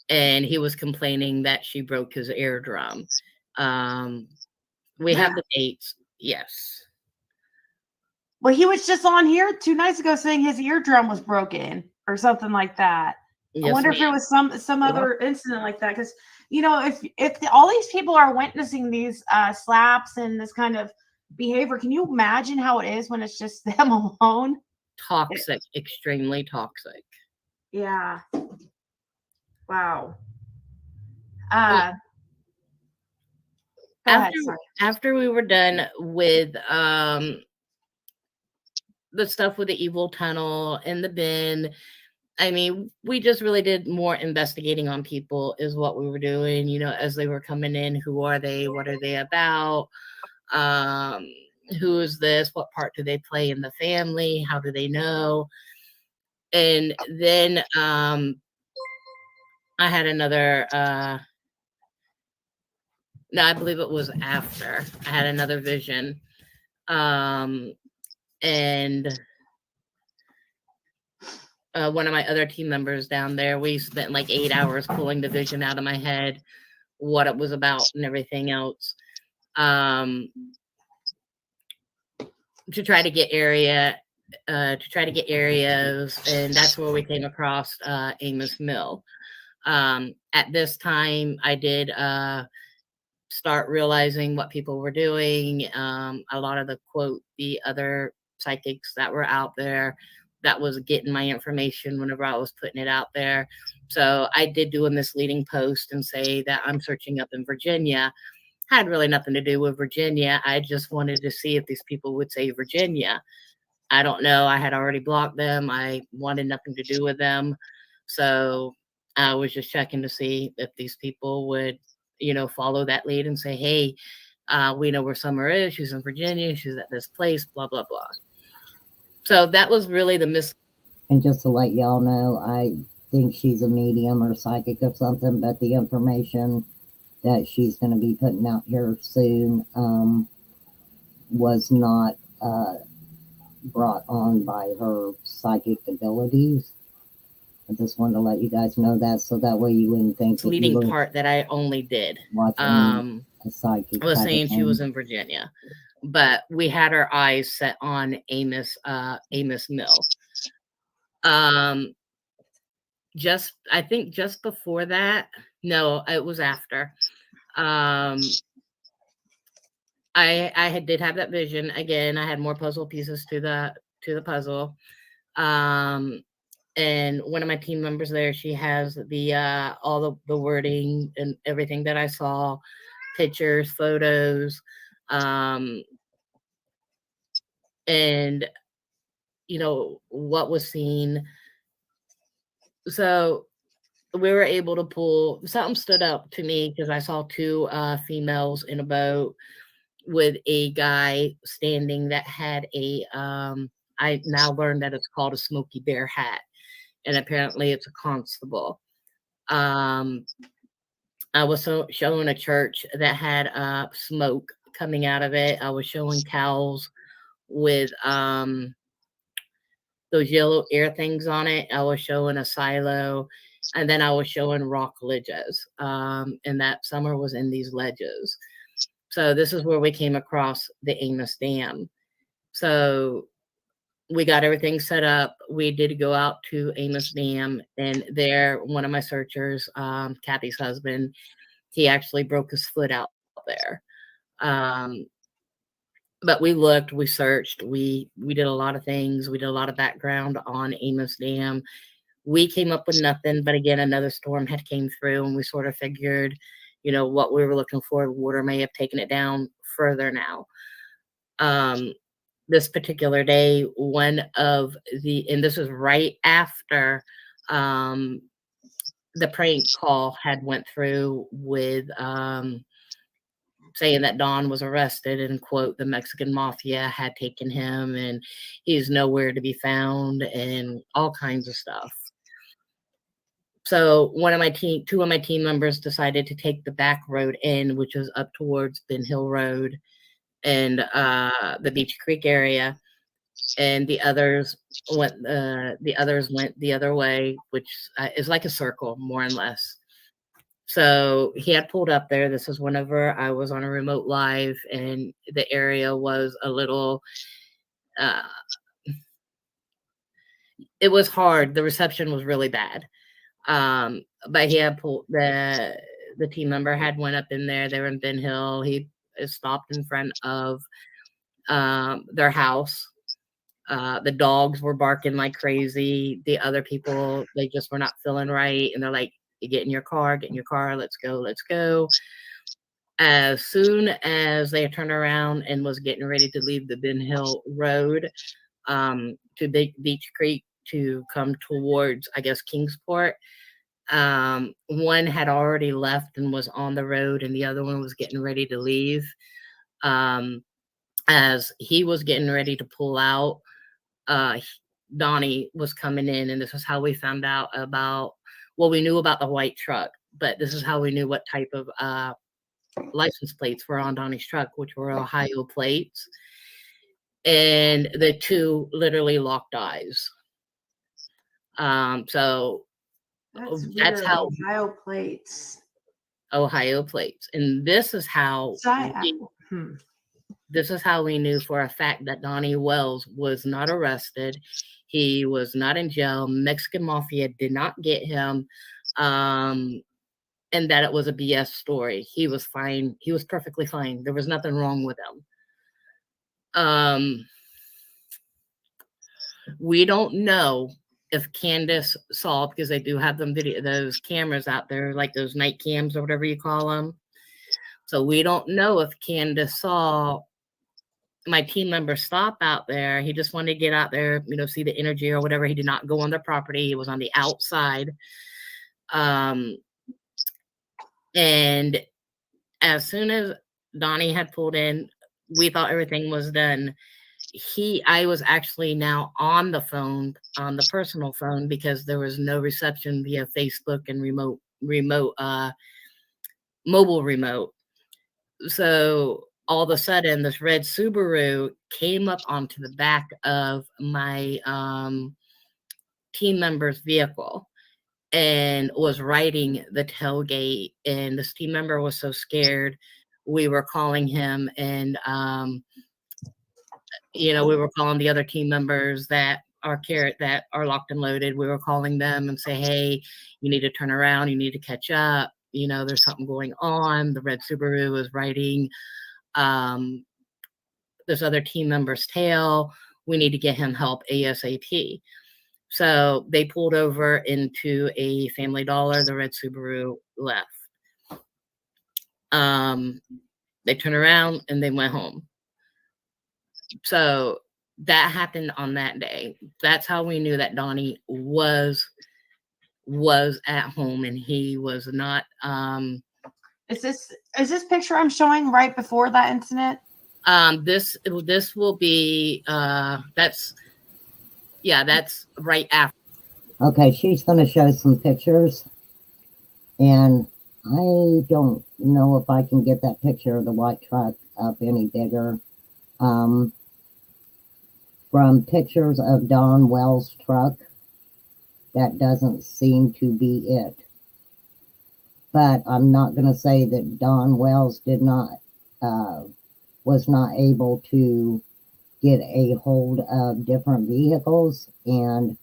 and he was complaining that she broke his eardrum. We have the dates. Yes. Well, he was just on here 2 nights ago saying his eardrum was broken or something like that. I Yes, wonder if it ma'am. was some other incident like that, because if all these people are witnessing these slaps and this kind of behavior, can you imagine how it is when it's just them alone? Toxic, extremely toxic. Yeah. Wow. Well, Go ahead. Sorry. after we were done with the stuff with the evil tunnel and the bin, I mean, we just really did more investigating on people is what we were doing, you know, as they were coming in. Who are they? What are they about? Who is this? What part do they play in the family? How do they know? And then I had another no, I believe it was after I had another vision. And one of my other team members down there, we spent like 8 hours pulling the vision out of my head, what it was about and everything else, to try to get areas. And that's where we came across Amos Mill. At this time, I did start realizing what people were doing. A lot of the other psychics that were out there, that was getting my information whenever I was putting it out there. So I did do a misleading post and say that I'm searching up in Virginia. Had really nothing to do with Virginia. I just wanted to see if these people would say Virginia. I don't know. I had already blocked them. I wanted nothing to do with them. So I was just checking to see if these people would, you know, follow that lead and say, hey, we know where Summer is. She's in Virginia. She's at this place, blah, blah, blah. So that was really the And just to let y'all know, I think she's a medium or psychic or something, but the information that she's going to be putting out here soon was not brought on by her psychic abilities. I just wanted to let you guys know that, so that way you wouldn't think that leading you were part that I only did. watching a psychic. I was type of saying she thing. was in Virginia, but we had our eyes set on Amos Mill. I think just before that, no, it was after. I did have that vision again. I had more puzzle pieces to the puzzle. And one of my team members there, she has the all the wording and everything that I saw, pictures, photos, and you know what was seen. So we were able to pull something. Stood up to me because I saw 2 females in a boat with a guy standing that had a I now learned that it's called a Smokey Bear hat, and apparently it's a constable. I was showing a church that had smoke coming out of it. I was showing cows with those yellow air things on it. I was showing a silo, and then I was showing rock ledges. And that Summer was in these ledges. So this is where we came across the Amos Dam. So we got everything set up. We did go out to Amos Dam, and there, one of my searchers, Kathy's husband, he actually broke his foot out there. But we looked, we searched, we did a lot of things. We did a lot of background on Amos Dam. We came up with nothing, but again, another storm had came through, and we sort of figured, you know, what we were looking for, water may have taken it down further now. This particular day, and this was right after the prank call had went through with saying that Don was arrested and, quote, the Mexican mafia had taken him and he's nowhere to be found and all kinds of stuff. So two of my team members decided to take the back road in, which was up towards Ben Hill Road and the Beach Creek area. And the others went the other way, which is like a circle, more or less. So he had pulled up there. This was whenever I was on a remote live, and the area was a little, uh, it was hard. The reception was really bad. But he had pulled the team member had went up in there. They were in Ben Hill. He stopped in front of their house. The dogs were barking like crazy. The other people, they just were not feeling right, and they're like, get in your car, let's go, let's go. As soon as they turned around and was getting ready to leave the Ben Hill Road to Beach Creek to come towards, I guess, Kingsport, one had already left and was on the road, and the other one was getting ready to leave. As he was getting ready to pull out, Donnie was coming in, and this is how we found out about, well, we knew about the white truck, but this is how we knew what type of license plates were on Donnie's truck, which were Ohio plates. And the two literally locked eyes. So that's how Ohio plates. Ohio plates. And this is how this is how we knew for a fact that Donnie Wells was not arrested. He was not in jail. Mexican Mafia did not get him. And that it was a BS story. He was fine. He was perfectly fine. There was nothing wrong with him. We don't know if Candace saw, because they do have them those cameras out there, like those night cams or whatever you call them. So we don't know if Candace saw my team member stop out there. He just wanted to get out there, see the energy or whatever. He did not go on the property. He was on the outside. And as soon as Donnie had pulled in, we thought everything was done. I was actually now on the phone, on the personal phone, because there was no reception via Facebook and mobile remote. So all of a sudden, this red Subaru came up onto the back of my team member's vehicle and was riding the tailgate. And this team member was so scared. We were calling him, and we were calling the other team members that are locked and loaded. We were calling them and say, hey, you need to turn around. You need to catch up. There's something going on. The red Subaru is riding this other team member's tail. We need to get him help ASAP. So they pulled over into a Family Dollar. The red Subaru left. They turned around and they went home. So that happened on that day. That's how we knew that Donnie was at home and he was not. Is this picture I'm showing right before that incident? This will be that's right after. Okay, she's going to show some pictures, and I don't know if I can get that picture of the white truck up any bigger. From pictures of Don Wells' truck, that doesn't seem to be it. But I'm not going to say that Don Wells was not able to get a hold of different vehicles, and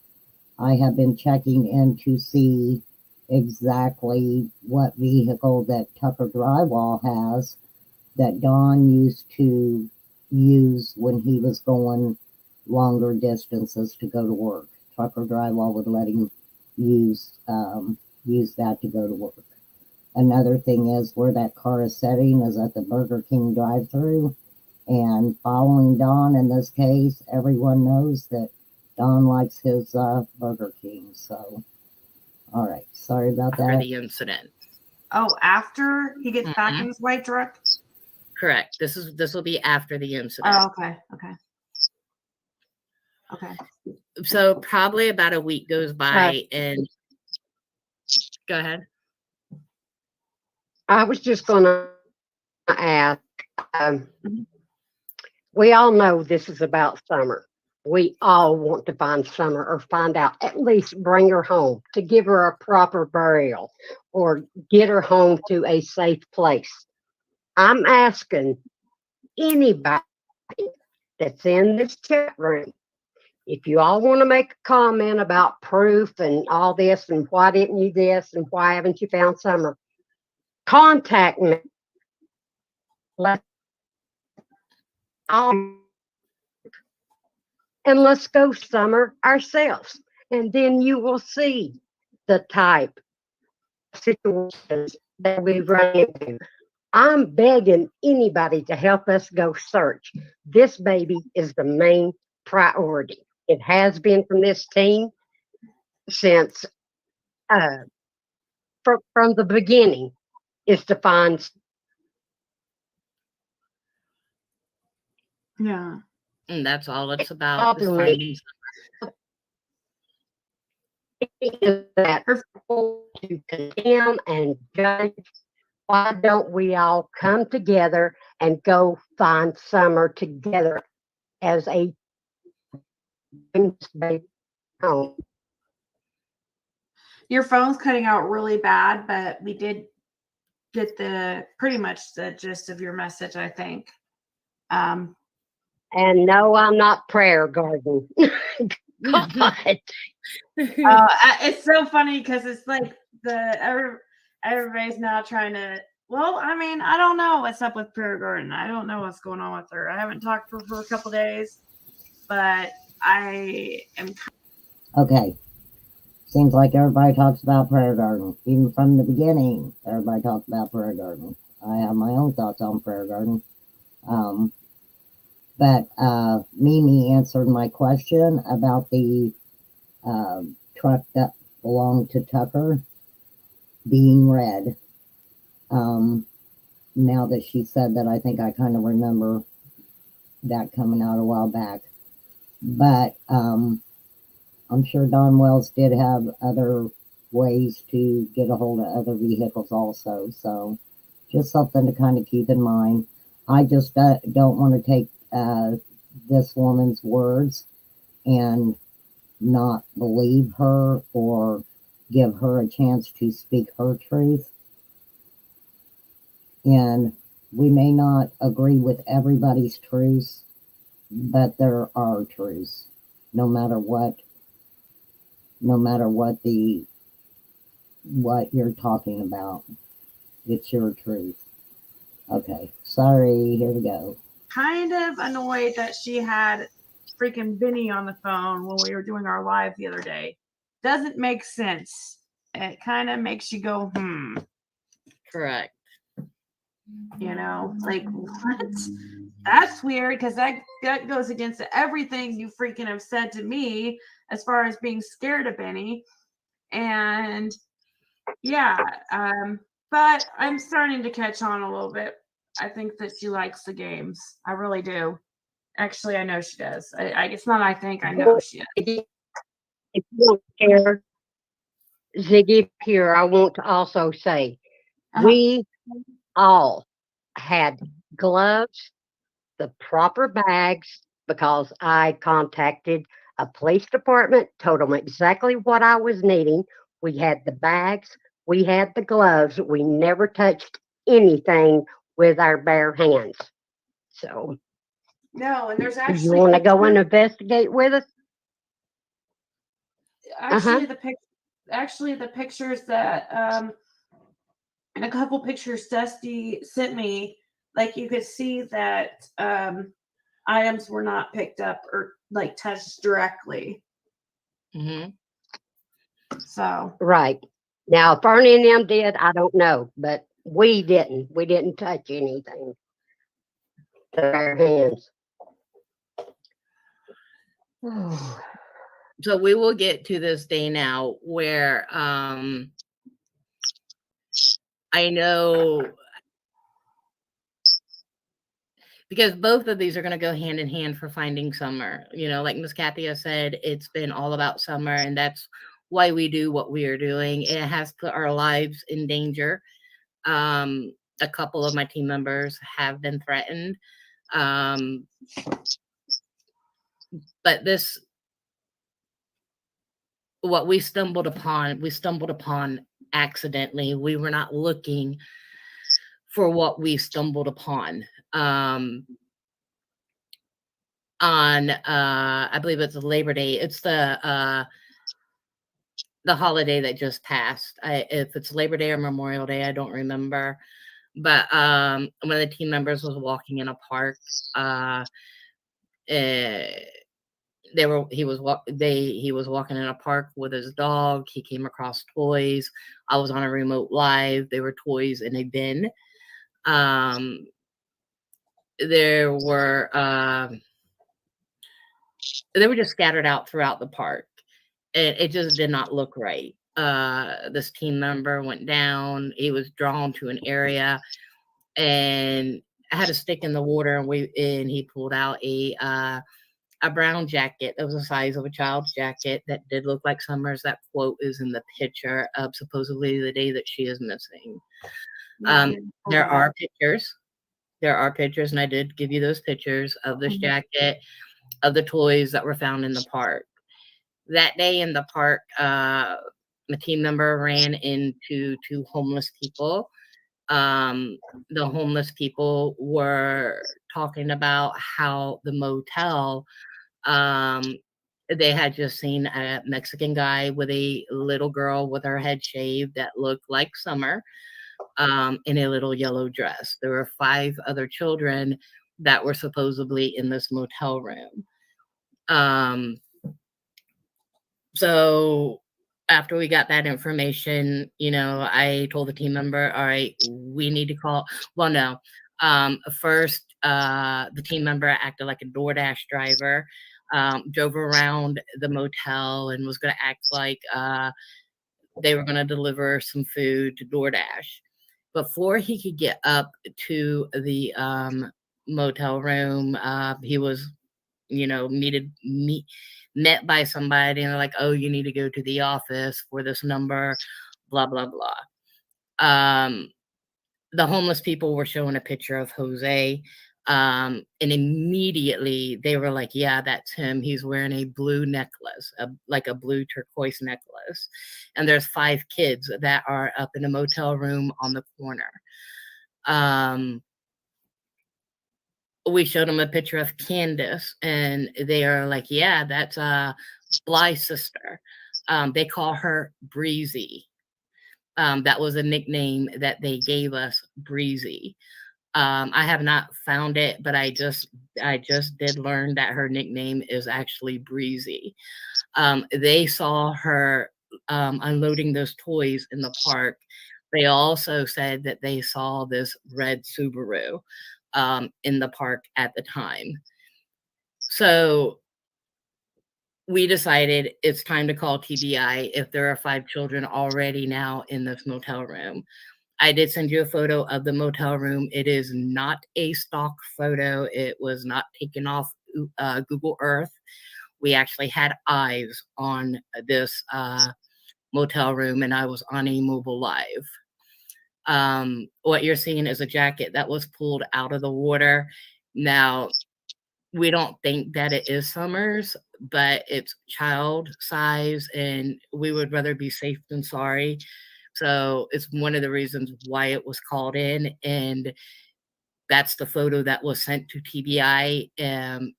I have been checking in to see exactly what vehicle that Tucker Drywall has that Don used to use when he was going longer distances to go to work. Tucker Drywall would let him use that to go to work. Another thing is where that car is sitting is at the Burger King drive-thru, and following Don in this case, everyone knows that Don likes his Burger King. So, all right, sorry about that. After the incident. Oh, after he gets back in his white truck? Correct. This will be after the incident. Oh, okay. So probably about a week goes by, and go ahead. I was just going to ask. We all know this is about summer, we all want to find Summer or find out, at least bring her home to give her a proper burial or get her home to a safe place. I'm asking anybody that's in this chat room, if you all want to make a comment about proof and all this and why didn't you this and why haven't you found Summer, contact me. Let's all and let's go Summer ourselves. And then you will see the type of situations that we run into. I'm begging anybody to help us go search. This baby is the main priority. It has been from this team since uh, from the beginning, is to find. Yeah. And that's all it's about, is Problem finding. is that to condemn and judge. Why don't we all come together and go find Summer together as a home? Your phone's cutting out really bad, but we did get the pretty much the gist of your message, I think. And no, I'm not prayer garden. God. It's so funny because it's like everybody's now trying to. Well, I mean, I don't know what's up with Prayer Garden. I don't know what's going on with her. I haven't talked to her for a couple days, but I am. Okay. Seems like everybody talks about Prayer Garden. Even from the beginning, everybody talks about Prayer Garden. I have my own thoughts on Prayer Garden. But Mimi answered my question about the truck that belonged to Tucker being red. Now that she said that, I think I kind of remember that coming out a while back. But I'm sure Don Wells did have other ways to get a hold of other vehicles also. So just something to kind of keep in mind. I just don't want to take this woman's words and not believe her or give her a chance to speak her truth. And we may not agree with everybody's truths, but there are truths, no matter what what you're talking about. It's your truth. Okay, sorry, here we go. Kind of annoyed that she had freaking Vinny on the phone when we were doing our live the other day. Doesn't make sense. It kind of makes you go, Correct. you know, like what? That's weird because that goes against everything you freaking have said to me as far as being scared of Benny. And yeah, but I'm starting to catch on a little bit. I think that she likes the games. I really do. Actually, I know she does. It's not I think, I know she does. If you don't care, Ziggy, here, I want to also say we all had gloves, the proper bags, because I contacted a police department, told them exactly what I was needing. We had the bags, we had the gloves. We never touched anything with our bare hands. So, No, and there's you actually want to go and investigate with us? actually the pictures that and a couple pictures Dusty sent me, like you could see that items were not picked up or like touched directly. Mm-hmm. So Right. Now, if Ernie and them did, I don't know, but we didn't. We didn't touch anything with our hands. So we will get to this day now where I know, because both of these are going to go hand in hand for finding Summer. You know, like Miss Kathy has said, it's been all about Summer, and that's why we do what we are doing. It has put our lives in danger. A couple of my team members have been threatened. But what we stumbled upon accidentally. We were not looking for what we stumbled upon. On I believe it's Labor Day. It's the holiday that just passed. If it's Labor Day or Memorial Day, I don't remember. But one of the team members was walking in a park. He was walking in a park with his dog. He came across toys. I was on a remote live. There were toys in a bin. There were they were just scattered out throughout the park. It just did not look right. This team member went down. He was drawn to an area, and I had a stick in the water, and he pulled out a brown jacket that was the size of a child's jacket that did look like Summer's. That quote is in the picture of supposedly the day that she is missing. There are pictures. There are pictures, and I did give you those pictures of this jacket, of the toys that were found in the park. That day in the park, the team member ran into two homeless people. The homeless people were talking about how the motel, they had just seen a Mexican guy with a little girl with her head shaved that looked like Summer, in a little yellow dress. There were 5 other children that were supposedly in this motel room. So after we got that information, I told the team member, all right, we need to call. Well, no. First, the team member acted like a DoorDash driver, drove around the motel and was going to act like they were going to deliver some food to DoorDash. Before he could get up to the motel room, he was, met by somebody, and they're like, oh, you need to go to the office for this number, blah, blah, blah. The homeless people were showing a picture of Jose, and immediately they were like, yeah, that's him. He's wearing a blue necklace, like a blue turquoise necklace. And there's 5 kids that are up in a motel room on the corner. We showed them a picture of Candace, and they are like, yeah, that's Bly's sister. They call her Breezy. That was a nickname that they gave us, Breezy. I have not found it, but I just did learn that her nickname is actually Breezy. They saw her unloading those toys in the park. They also said that they saw this red Subaru in the park at the time. So we decided it's time to call TBI if there are 5 children already now in this motel room. I did send you a photo of the motel room. It is not a stock photo. It was not taken off Google Earth. We actually had eyes on this motel room, and I was on a mobile live. What you're seeing is a jacket that was pulled out of the water. Now, we don't think that it is Summer's, but it's child size, and we would rather be safe than sorry. So it's one of the reasons why it was called in, and that's the photo that was sent to TBI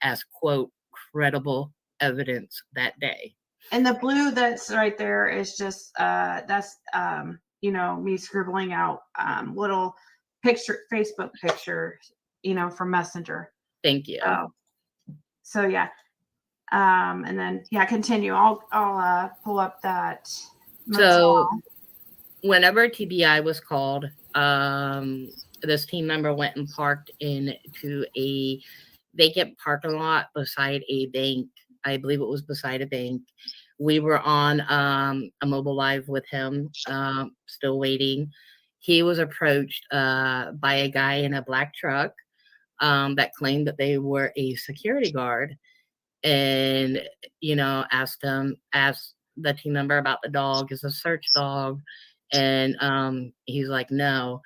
as, quote, credible evidence that day. And the blue that's right there is just that's me scribbling out little Facebook picture, from Messenger. Thank you. So yeah. And then continue. I'll pull up that. So whenever TBI was called, this team member went and parked into a vacant parking lot beside a bank. I believe it was beside a bank. We were on a mobile live with him, still waiting. He was approached by a guy in a black truck that claimed that they were a security guard, and asked the team member about the dog. Is a search dog? And he's like, no,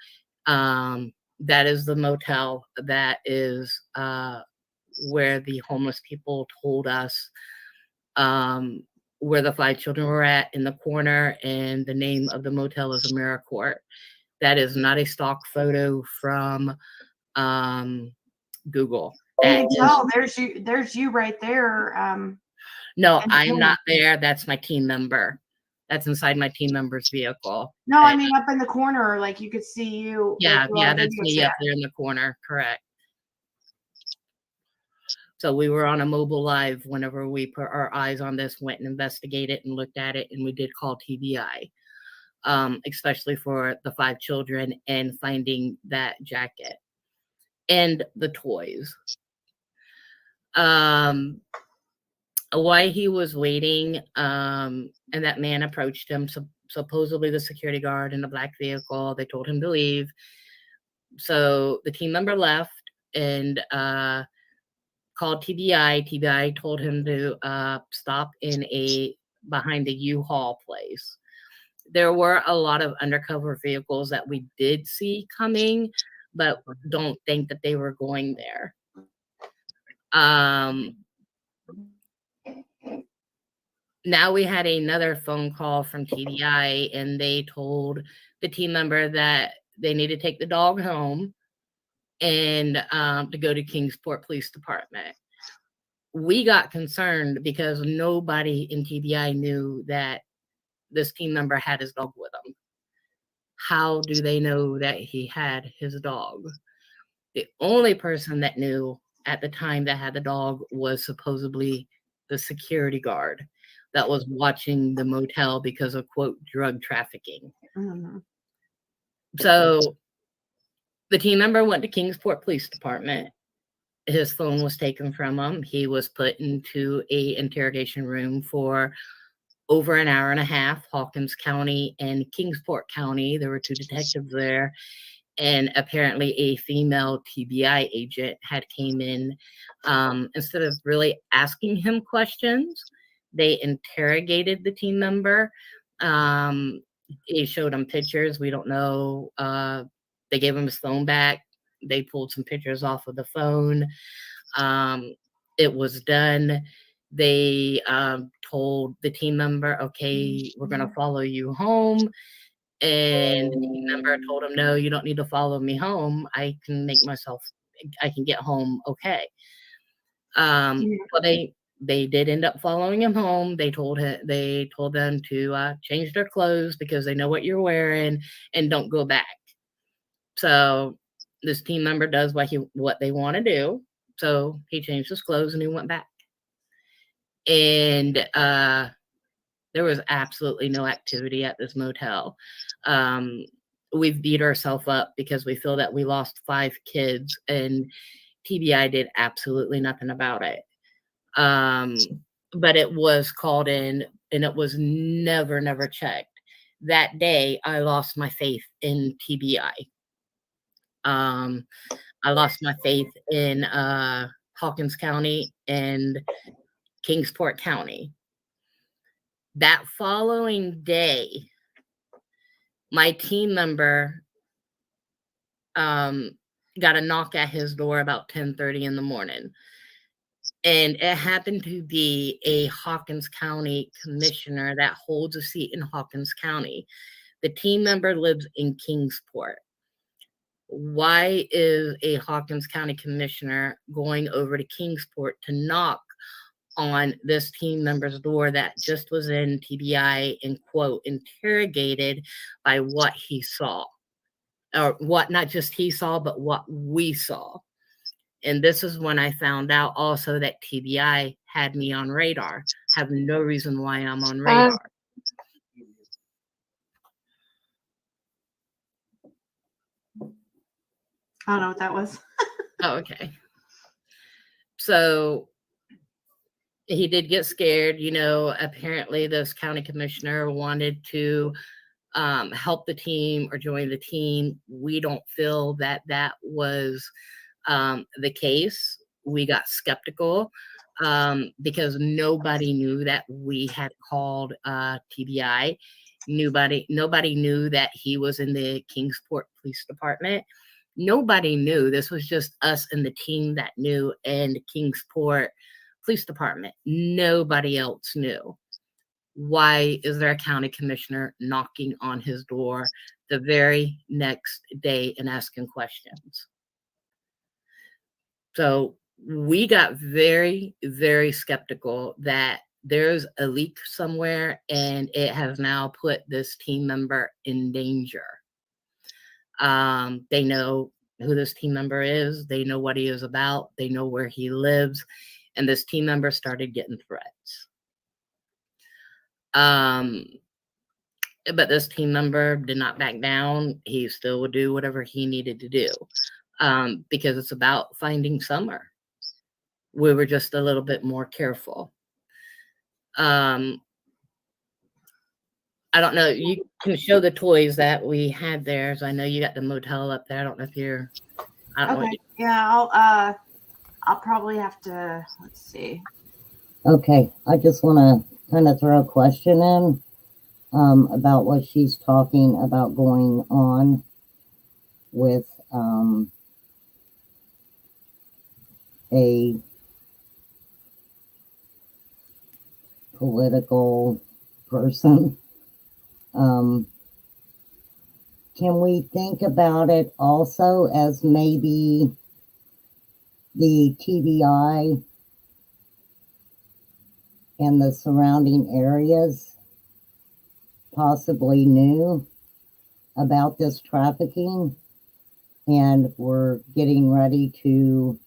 that is the motel that is where the homeless people told us where the 5 children were at in the corner, and the name of the motel is AmeriCorps. That is not a stock photo from Google. You That can is, tell there's you right there. no, in the I'm corner. not there. That's my team member. That's inside my team member's vehicle. No, I mean up in the corner, like you could see you. Yeah, like, you're yeah, on that's video me chat. up there in the corner. Correct. So we were on a mobile live whenever we put our eyes on this, went and investigated and looked at it, and we did call TBI, especially for the 5 children and finding that jacket and the toys. While he was waiting, and that man approached him, supposedly the security guard in the black vehicle. They told him to leave. So the team member left and called TBI. TBI told him to stop behind the U-Haul place. There were a lot of undercover vehicles that we did see coming, but don't think that they were going there. Now we had another phone call from TBI, and they told the team member that they need to take the dog home and to go to Kingsport Police Department. We got concerned because nobody in TBI knew that this team member had his dog with him. How do they know that he had his dog? The only person that knew at the time that had the dog was supposedly the security guard that was watching the motel because of, quote, drug trafficking. Mm-hmm. So the team member went to Kingsport Police Department. His phone was taken from him. He was put into a interrogation room for over an hour and a half. Hawkins County and Kingsport County, there were 2 detectives there, and apparently a female TBI agent had came in. Instead of really asking him questions, they interrogated the team member. He showed him pictures. We don't know. They gave him his phone back. They pulled some pictures off of the phone. It was done. They told the team member, okay, we're going to follow you home. And the team member told him, no, you don't need to follow me home. I can get home okay. Well, they did end up following him home. They told them to change their clothes because they know what you're wearing and don't go back. So this team member does what they want to do. So he changed his clothes and he went back. And there was absolutely no activity at this motel. We've beat ourselves up because we feel that we lost 5 kids and TBI did absolutely nothing about it. But it was called in and it was never checked. That day, I lost my faith in TBI. I lost my faith in Hawkins County and Kingsport County. That following day, my team member got a knock at his door about 10:30 in the morning. And it happened to be a Hawkins County commissioner that holds a seat in Hawkins County. The team member lives in Kingsport. Why is a Hawkins County commissioner going over to Kingsport to knock on this team member's door that just was in TBI and, quote, interrogated by what he saw? Or what not just he saw, but what we saw. And this is when I found out also that TBI had me on radar. Have no reason why I'm on radar. I don't know what that was. Oh, okay. So he did get scared. Apparently this county commissioner wanted to help the team or join the team. We don't feel that was the case. We got skeptical because nobody knew that we had called TBI. Nobody knew that he was in the Kingsport Police Department. Nobody knew. This was just us and the team that knew, and Kingsport Police Department. Nobody else knew. Why is there a county commissioner knocking on his door the very next day and asking questions? So we got very, very skeptical that there's a leak somewhere and it has now put this team member in danger. They know who this team member is. They know what he is about. They know where he lives. And this team member started getting threats. But this team member did not back down. He still would do whatever he needed to do, because it's about finding Summer. We were just a little bit more careful. I don't know. You can show the toys that we had there. So I know you got the motel up there. I don't know if you're. I don't know. Okay. Yeah, I'll probably have to. Let's see. Okay, I just want to kind of throw a question in about what she's talking about going on with a political person. Can we think about it also as maybe the TBI and the surrounding areas possibly knew about this trafficking and were getting ready to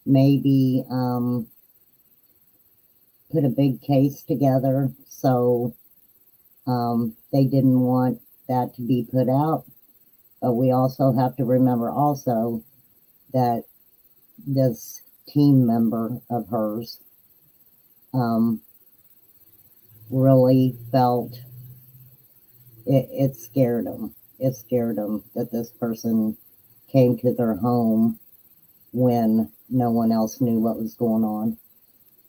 maybe put a big case together, so they didn't want that to be put out. But we also have to remember also that this team member of hers really felt it scared them. It scared them that this person came to their home when no one else knew what was going on.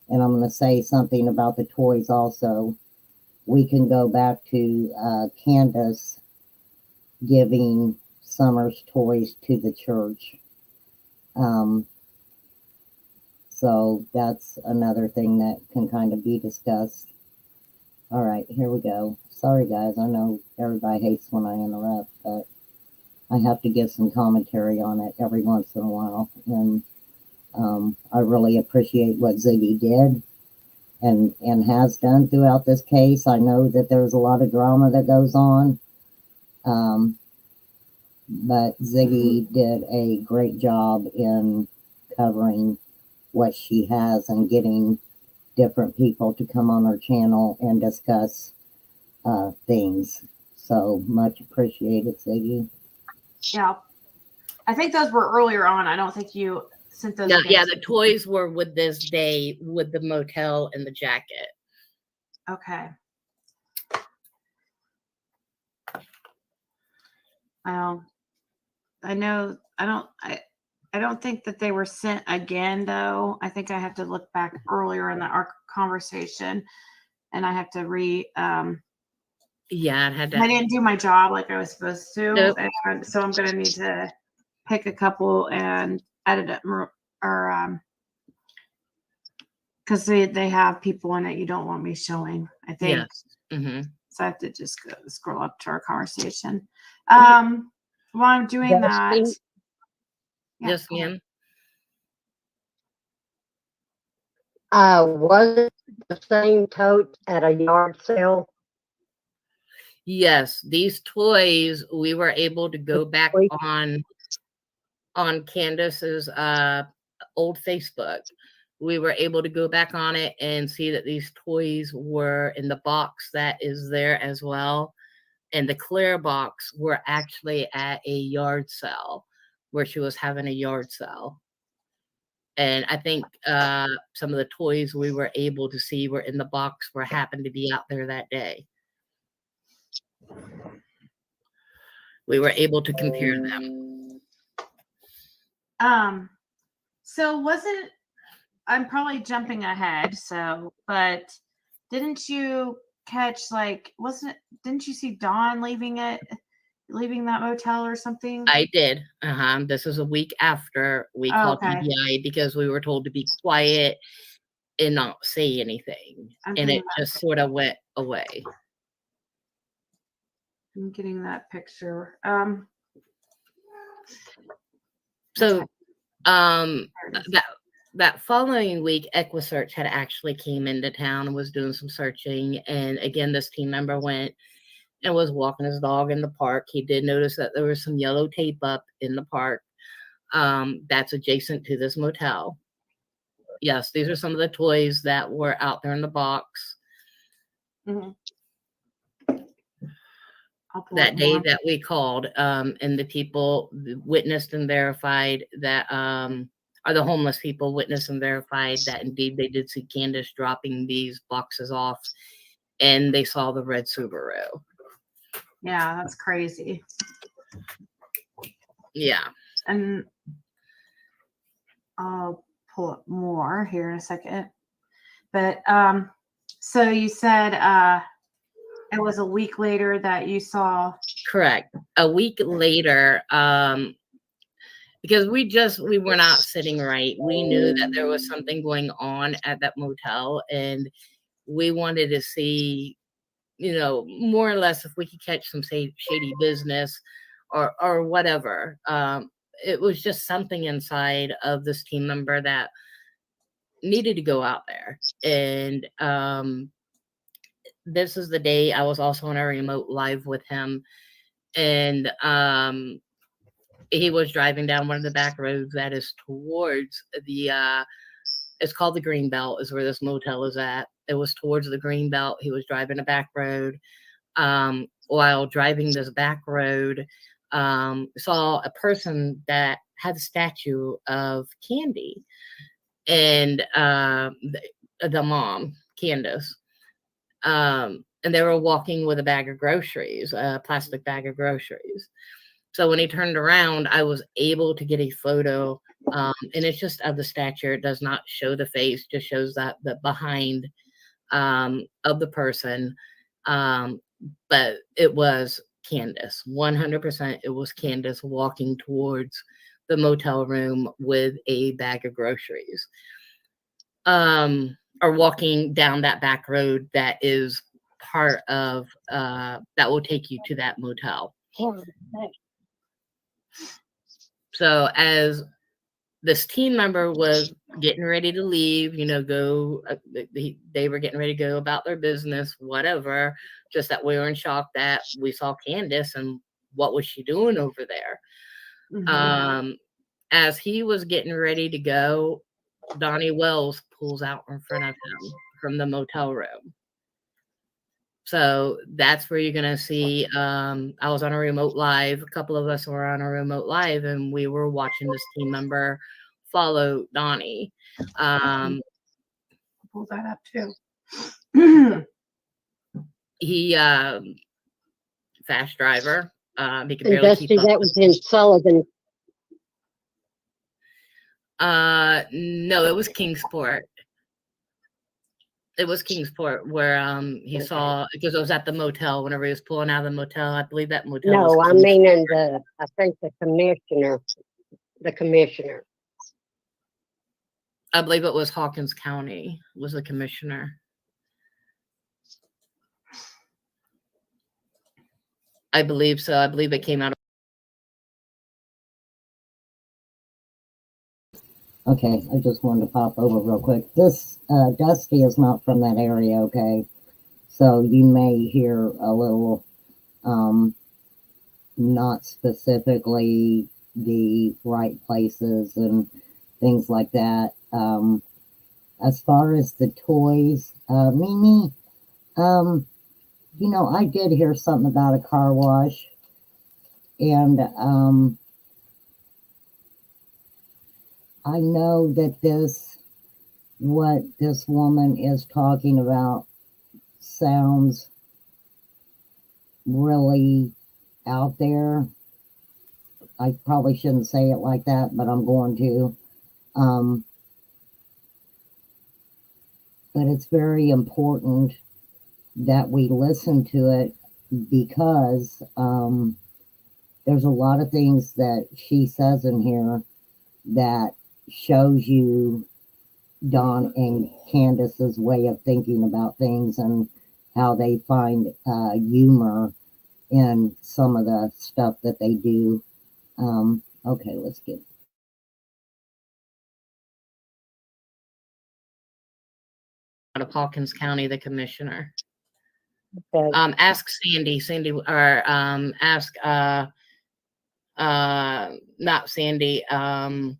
And I'm going to say something about the toys also. We can go back to Candace giving Summer's toys to the church. So that's another thing that can kind of be discussed. All right, here we go. Sorry, guys. I know everybody hates when I interrupt, but I have to give some commentary on it every once in a while. And I really appreciate what Ziggy did and has done throughout this case. I know that there's a lot of drama that goes on, but Ziggy did a great job in covering what she has and getting different people to come on her channel and discuss things. So much appreciated, Ziggy. Yeah, I think those were earlier on. I don't think you sent those. No, yeah, the toys were with this day with the motel and the jacket. Okay. I know. I don't think that they were sent again, though. I think I have to look back earlier in our conversation, and I have to Yeah, I didn't do my job like I was supposed to, Nope. and so I'm going to need to pick a couple and edit it, or because they have people in it you don't want me showing. I think. Yes. Mm-hmm. So I have to just go scroll up to our conversation. While I'm doing that, Yes, ma'am. Was it the same tote at a yard sale? Yes, these toys we were able to go back on Candace's old Facebook. We were able to go back on it and see that these toys were in the box that is there as well. And the clear box were actually at a yard sale where she was having a yard sale. And I think some of the toys we were able to see were in the box where happened to be out there that day. We were able to compare them. So wasn't, I'm probably jumping ahead, but didn't you catch, didn't you see Dawn leaving it leaving that motel or something? I did. This was a week after we called Okay. EDI because we were told to be quiet and not say anything. I'm And getting it just sort of went away. I'm getting that picture. So There it is. that following week, EquiSearch had actually came into town and was doing some searching. And again, this team member went and was walking his dog in the park. He did notice that there was some yellow tape up in the park that's adjacent to this motel. Yes, these are some of the toys that were out there in the box. Mhm. I'll pull That up day more. that we called, and the people witnessed and verified that, or the homeless people witnessed and verified that indeed they did see Candace dropping these boxes off, and they saw the red Subaru. Yeah, that's crazy. Yeah. And I'll pull up more here in a second. But so you said it was a week later that you saw. Correct. A week later, because we were not sitting right. We knew that there was something going on at that motel, and we wanted to see, more or less if we could catch some shady business or whatever. It was just something inside of this team member that needed to go out there. And this is the day I was also on a remote live with him. And he was driving down one of the back roads that is towards the it's called the Green Belt, is where this motel is at. It was towards the Green Belt. He was driving a back road. While driving this back road, saw a person that had a statue of Candy and the mom, Candace. And they were walking with a bag of groceries, a plastic bag of groceries. So when he turned around, I was able to get a photo, and it's just of the stature. It does not show the face, just shows that the behind of the person. But it was Candace, 100%. It was Candace walking towards the motel room with a bag of groceries, or walking down that back road that is part of that will take you to that motel. So as this team member was getting ready to leave, go, they were getting ready to go about their business, whatever, just that we were in shock that we saw Candace and what was she doing over there. Mhm. As he was getting ready to go, Donnie Wells pulls out in front of him from the motel room. So that's where you're going to see, I was on a remote live. A couple of us were on a remote live, and we were watching this team member follow Donnie. Pull that up too. He, fast driver. He could And barely Dusty, keep up. that was in Sullivan. No, it was Kingsport. It was Kingsport where he saw, because it was at the motel whenever he was pulling out of the motel. I believe that motel No, was I mean I think the commissioner. I believe it was Hawkins County was the commissioner. I believe so. I believe it came out. Okay, I just wanted to pop over real quick. This Dusty is not from that area, okay? So you may hear a little not specifically the right places and things like that. As far as the toys, Mimi, I did hear something about a car wash, and I know that what this woman is talking about sounds really out there. I probably shouldn't say it like that, but I'm going to. But it's very important that we listen to it because there's a lot of things that she says in here that shows you Dawn and Candace's way of thinking about things and how they find humor in some of the stuff that they do. Okay, let's get out of Hawkins County, the commissioner. Okay. Ask Sandy, or ask not Sandy. You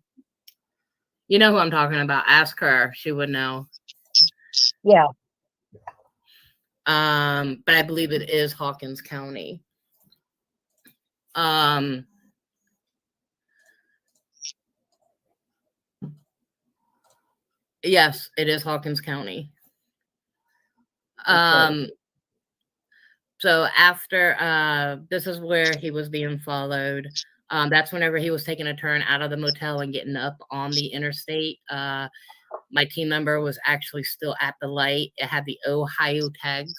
know who I'm talking about. Ask her. She would know. Yeah. But I believe it is Hawkins County. Yes, it is Hawkins County. Okay. So after this is where he was being followed. That's whenever he was taking a turn out of the motel and getting up on the interstate. My team member was actually still at the light. It had the Ohio tags,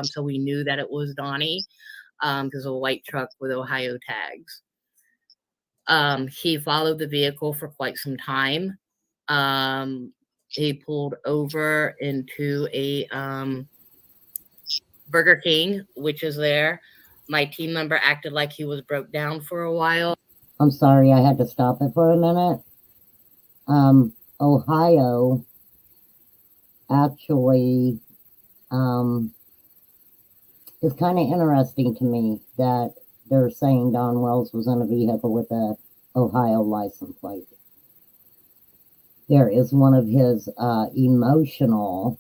so we knew that it was Donnie, because of a white truck with Ohio tags. He followed the vehicle for quite some time. He pulled over into a Burger King, which is there. My team member acted like he was broke down for a while. I'm sorry, I had to stop it for a minute. Ohio actually is kind of interesting to me that they're saying Don Wells was in a vehicle with a Ohio license plate. There is one of his emotional,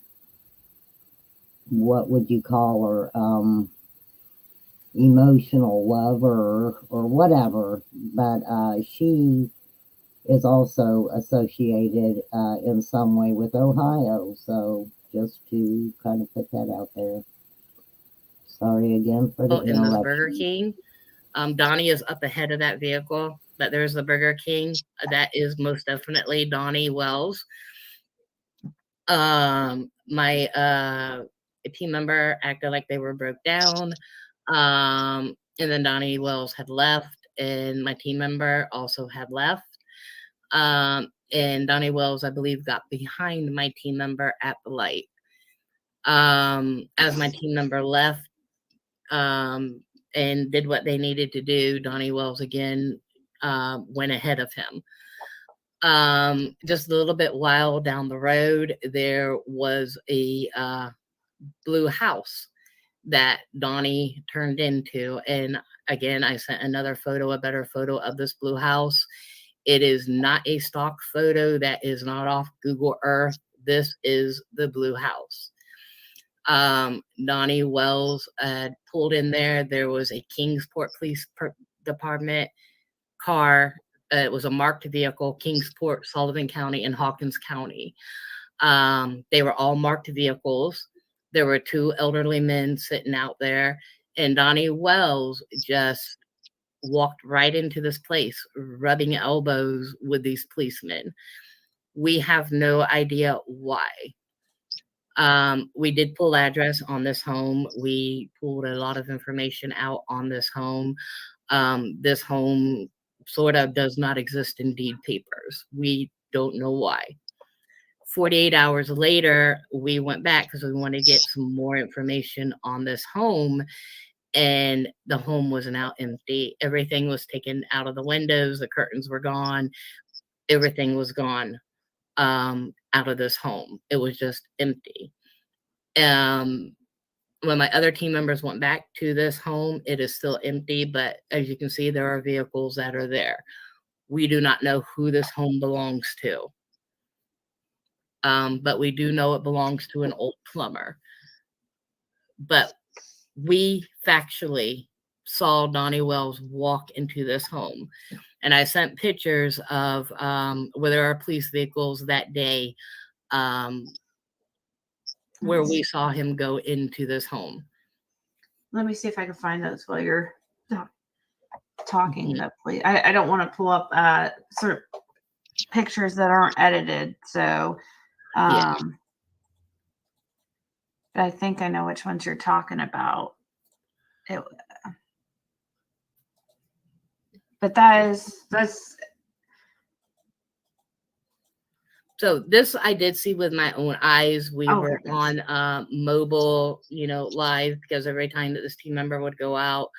what would you call her, emotional lover or whatever, but she is also associated in some way with Ohio. So just to kind of put that out there. Sorry again for the in this interruption. Burger King. Donnie is up ahead of that vehicle, but there's the Burger King. That is most definitely Donnie Wells. My team member acted like they were broke down. And then Donnie Wells had left, and my team member also had left. And Donnie Wells, I believe, got behind my team member at the light. As my team member left, and did what they needed to do, Donnie Wells again went ahead of him. Just a little bit while down the road, there was a blue house that Donnie turned into. And again, I sent another photo, a better photo of this blue house. It is not a stock photo. That is not off Google Earth. This is the blue house. Donnie Wells pulled in there. There was a Kingsport Police Department car. It was a marked vehicle, Kingsport, Sullivan County, and Hawkins County. They were all marked vehicles. There were two elderly men sitting out there, and Donnie Wells just walked right into this place, rubbing elbows with these policemen. We have no idea why. We did pull address on this home. We pulled a lot of information out on this home. This home sort of does not exist in deed papers. We don't know why. 48 hours later, we went back because we wanted to get some more information on this home, and the home was now empty. Everything was taken out of the windows. The curtains were gone. Everything was gone out of this home. It was just empty. When my other team members went back to this home, it is still empty, but as you can see, there are vehicles that are there. We do not know who this home belongs to. But we do know it belongs to an old plumber. But we factually saw Donnie Wells walk into this home. And I sent pictures of where there are police vehicles that day where we saw him go into this home. Let me see if I can find those while you're talking. Please. I don't want to pull up sort of pictures that aren't edited. So Yeah. I think I know which ones you're talking about. But that's So this I did see with my own eyes. We Oh, were there it is. on mobile, live, because every time that this team member would go out,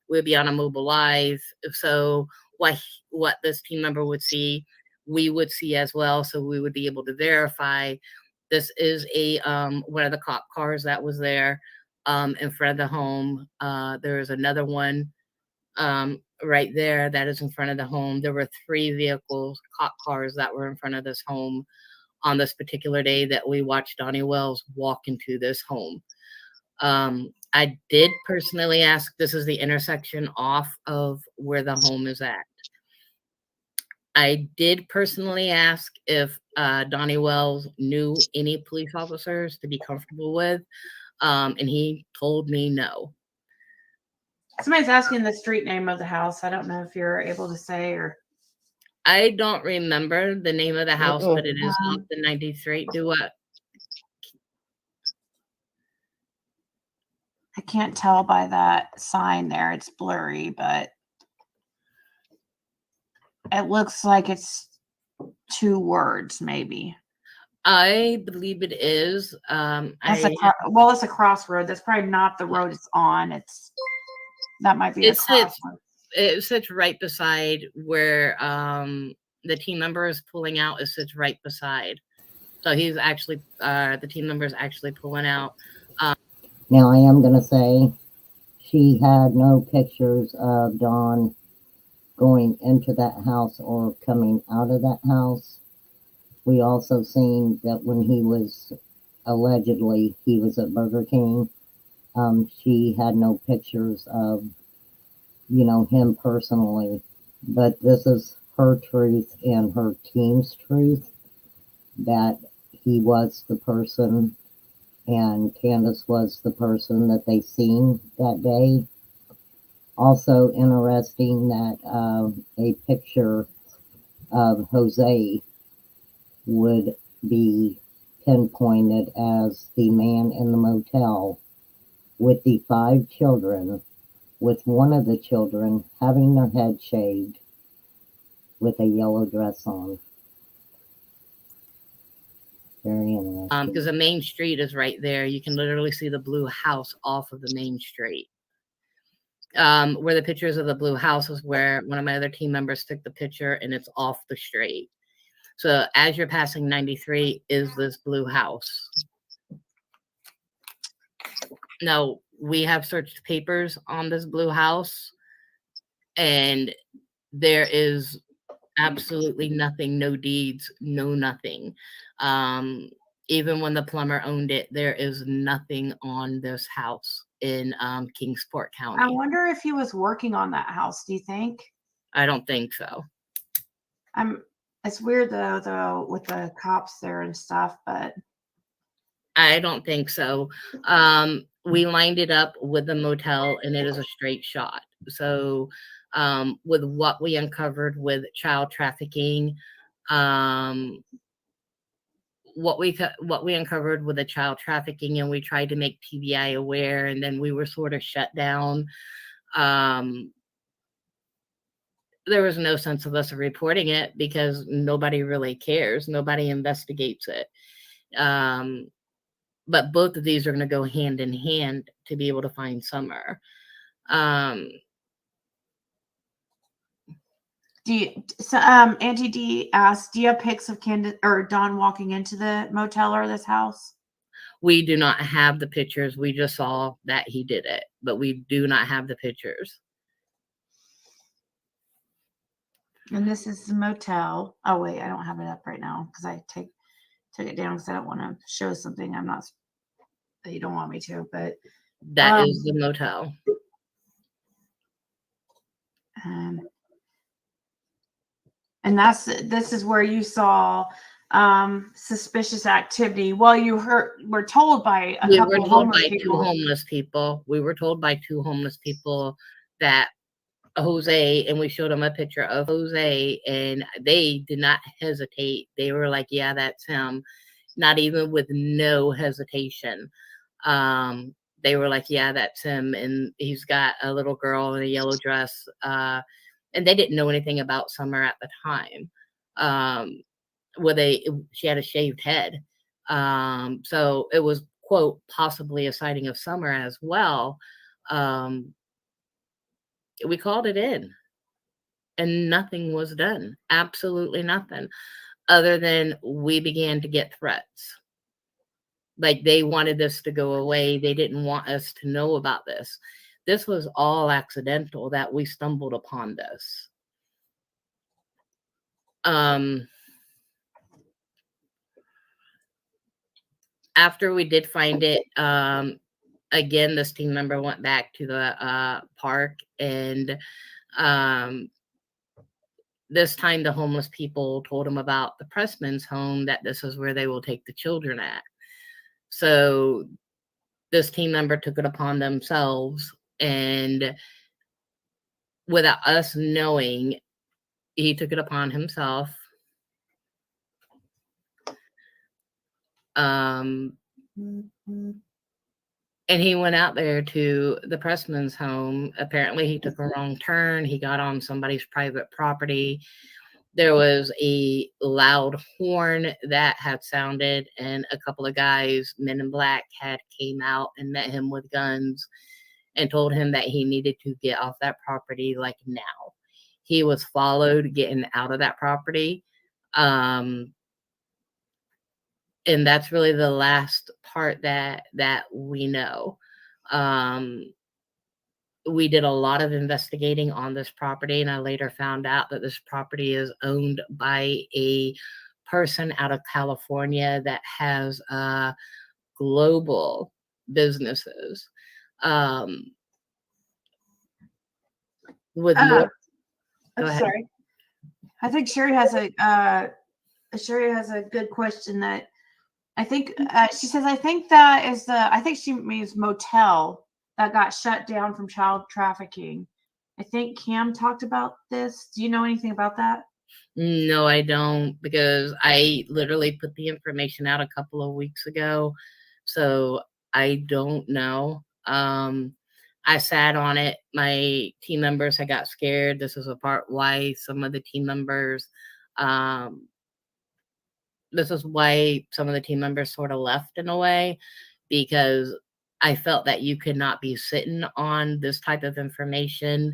we'd be on a mobile live. So what this team member would see, we would see as well. So we would be able to verify. This is a one of the cop cars that was there in front of the home. There is another one right there that is in front of the home. There were 3 vehicles, cop cars, that were in front of this home on this particular day that we watched Donnie Wells walk into this home. I did personally ask, this is the intersection off of where the home is at. I did personally ask if Donnie Wells knew any police officers to be comfortable with, and he told me no. Somebody's asking the street name of the house. I don't know if you're able to say or. I don't remember the name of the house, but it is off the 93. Do what? I can't tell by that sign there. It's blurry, but it looks like it's 2 words, maybe. I believe it is. It's a crossroad. That's probably not the road it's on. That might be a crossroad. It sits right beside where the team member is pulling out. It sits right beside. So he's actually the team member is actually pulling out. Now I am going to say she had no pictures of Don going into that house or coming out of that house. We also seen that when he was allegedly he was at Burger King. She had no pictures of him personally, but this is her truth and her team's truth that he was the person and Candace was the person that they seen that day. Also interesting that a picture of Jose would be pinpointed as the man in the motel with the 5 children, with one of the children having their head shaved with a yellow dress on. Very interesting. Because the main street is right there. You can literally see the blue house off of the main street. Where the pictures of the blue house is where one of my other team members took the picture, and it's off the street. So as you're passing 93 is this blue house. Now, we have searched papers on this blue house, and there is absolutely nothing, no deeds, no nothing. Even when the plumber owned it, there is nothing on this house in Kingsport County. I wonder if he was working on that house. Do you think? I don't think so. It's weird though, with the cops there and stuff, but I don't think so. We lined it up with the motel, and it is a straight shot. So with what we uncovered with child trafficking, what we uncovered with the child trafficking, and we tried to make TBI aware, and then we were sort of shut down. There was no sense of us reporting it because nobody really cares. Nobody investigates it. But both of these are going to go hand in hand to be able to find Summer. Auntie D asked, do you have pics of Candace or Don walking into the motel or this house? We do not have the pictures. We just saw that he did it, but we do not have the pictures. And this is the motel. Oh wait, I don't have it up right now because I took it down because I don't want to show something that you don't want me to. But that is the motel. And this is where you saw suspicious activity. Well, were told by two homeless people. We were told by 2 homeless people that Jose, and we showed them a picture of Jose, and they did not hesitate. They were like, yeah, that's him. Not even with no hesitation. They were like, yeah, that's him. And he's got a little girl in a yellow dress. and they didn't know anything about Summer at the time. She had a shaved head. So it was, quote, possibly a sighting of Summer as well. We called it in and nothing was done. Absolutely nothing, other than we began to get threats. Like, they wanted this to go away. They didn't want us to know about this. This was all accidental that we stumbled upon this. After we did find it, again, this team member went back to the park, and this time the homeless people told him about the Pressman's home, that this is where they will take the children at. So this team member took it upon themselves, and without us knowing, he took it upon himself. And he went out there to the Pressman's home. Apparently, he took a wrong turn. He got on somebody's private property. There was a loud horn that had sounded, and a couple of guys, men in black, had came out and met him with guns and told him that he needed to get off that property like now. He was followed getting out of that property. And that's really the last part that we know. We did a lot of investigating on this property, and I later found out that this property is owned by a person out of California that has global businesses. With more, I'm go ahead. sorry. I think Sherry has a good question that I think she says, I think that is I think she means motel that got shut down from child trafficking. I think Cam talked about this. Do you know anything about that? No, I don't, because I literally put the information out a couple of weeks ago. So I don't know. I sat on it. My team members had got scared. This is a part why some of the team members, this is why some of the team members sort of left in a way, because I felt that you could not be sitting on this type of information,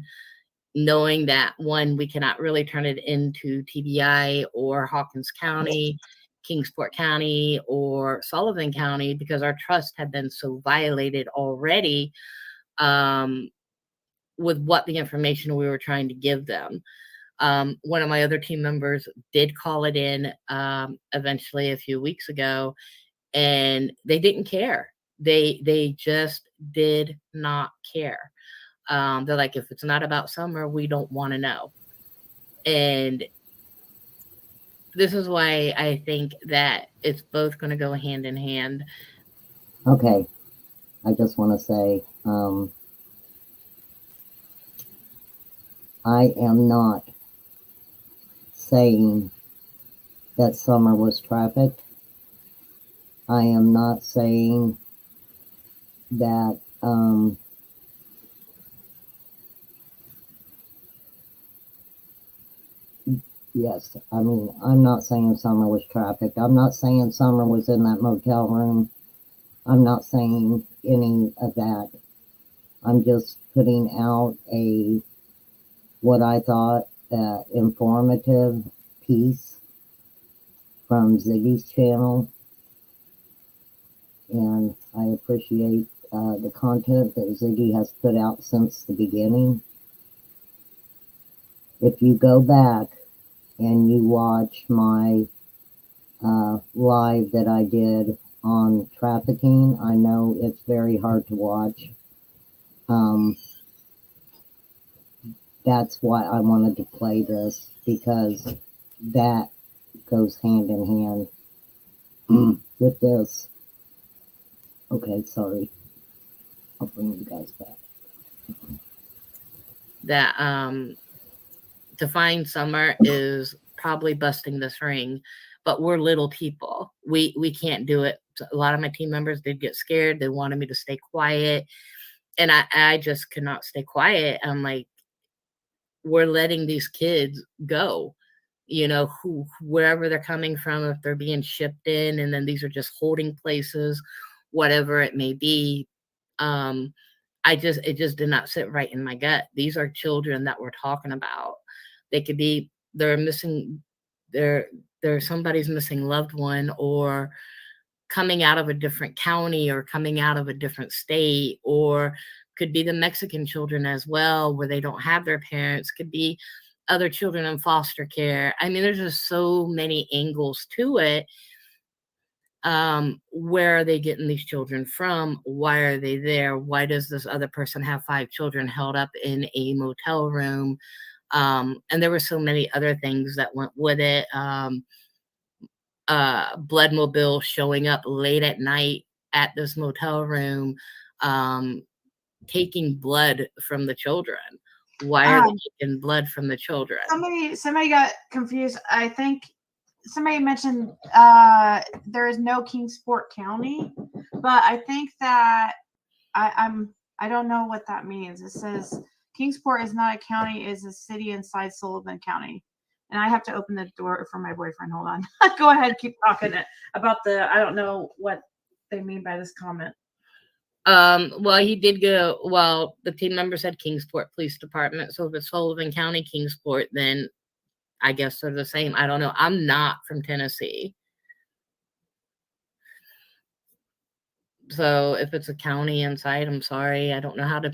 knowing that, one, we cannot really turn it into TBI or Hawkins County, Kingsport County, or Sullivan County, because our trust had been so violated already with what the information we were trying to give them. One of my other team members did call it in eventually a few weeks ago, and they didn't care. They just did not care. They're like, if it's not about Summer, we don't want to know. And this is why I think that it's both going to go hand in hand. Okay. I just want to say, I am not saying that Summer was trafficked. I am not saying that yes, I mean, I'm not saying Summer was trafficked. I'm not saying Summer was in that motel room. I'm not saying any of that. I'm just putting out what I thought informative piece from Ziggy's channel, and I appreciate the content that Ziggy has put out since the beginning. If you go back and you watch my live that I did on trafficking, I know it's very hard to watch. That's why I wanted to play this, because that goes hand in hand with this. Okay, sorry. I'll bring you guys back. That to find Summer is probably busting this ring, but we're little people. We can't do it. A lot of my team members did get scared. They wanted me to stay quiet, and I just could not stay quiet. I'm like, we're letting these kids go, wherever they're coming from, if they're being shipped in, and then these are just holding places, whatever it may be. It just did not sit right in my gut. These are children that we're talking about. They're missing, they're somebody's missing loved one, or coming out of a different county, or coming out of a different state, or could be the Mexican children as well, where they don't have their parents, could be other children in foster care. I mean, there's just so many angles to it. Where are they getting these children from? Why are they there? Why does this other person have 5 children held up in a motel room? And there were so many other things that went with it. Blood mobile showing up late at night at this motel room, taking blood from the children. Why are they taking blood from the children? Somebody got confused. I think somebody mentioned there is no Kingsport County, but I think that I don't know what that means. It says Kingsport is not a county, is a city inside Sullivan County. And I have to open the door for my boyfriend. Hold on. Go ahead, keep talking about I don't know what they mean by this comment. Well, he did go, the team member said Kingsport Police Department. So if it's Sullivan County, Kingsport, then I guess they're the same. I don't know. I'm not from Tennessee. So if it's a county inside, I'm sorry. I don't know how to,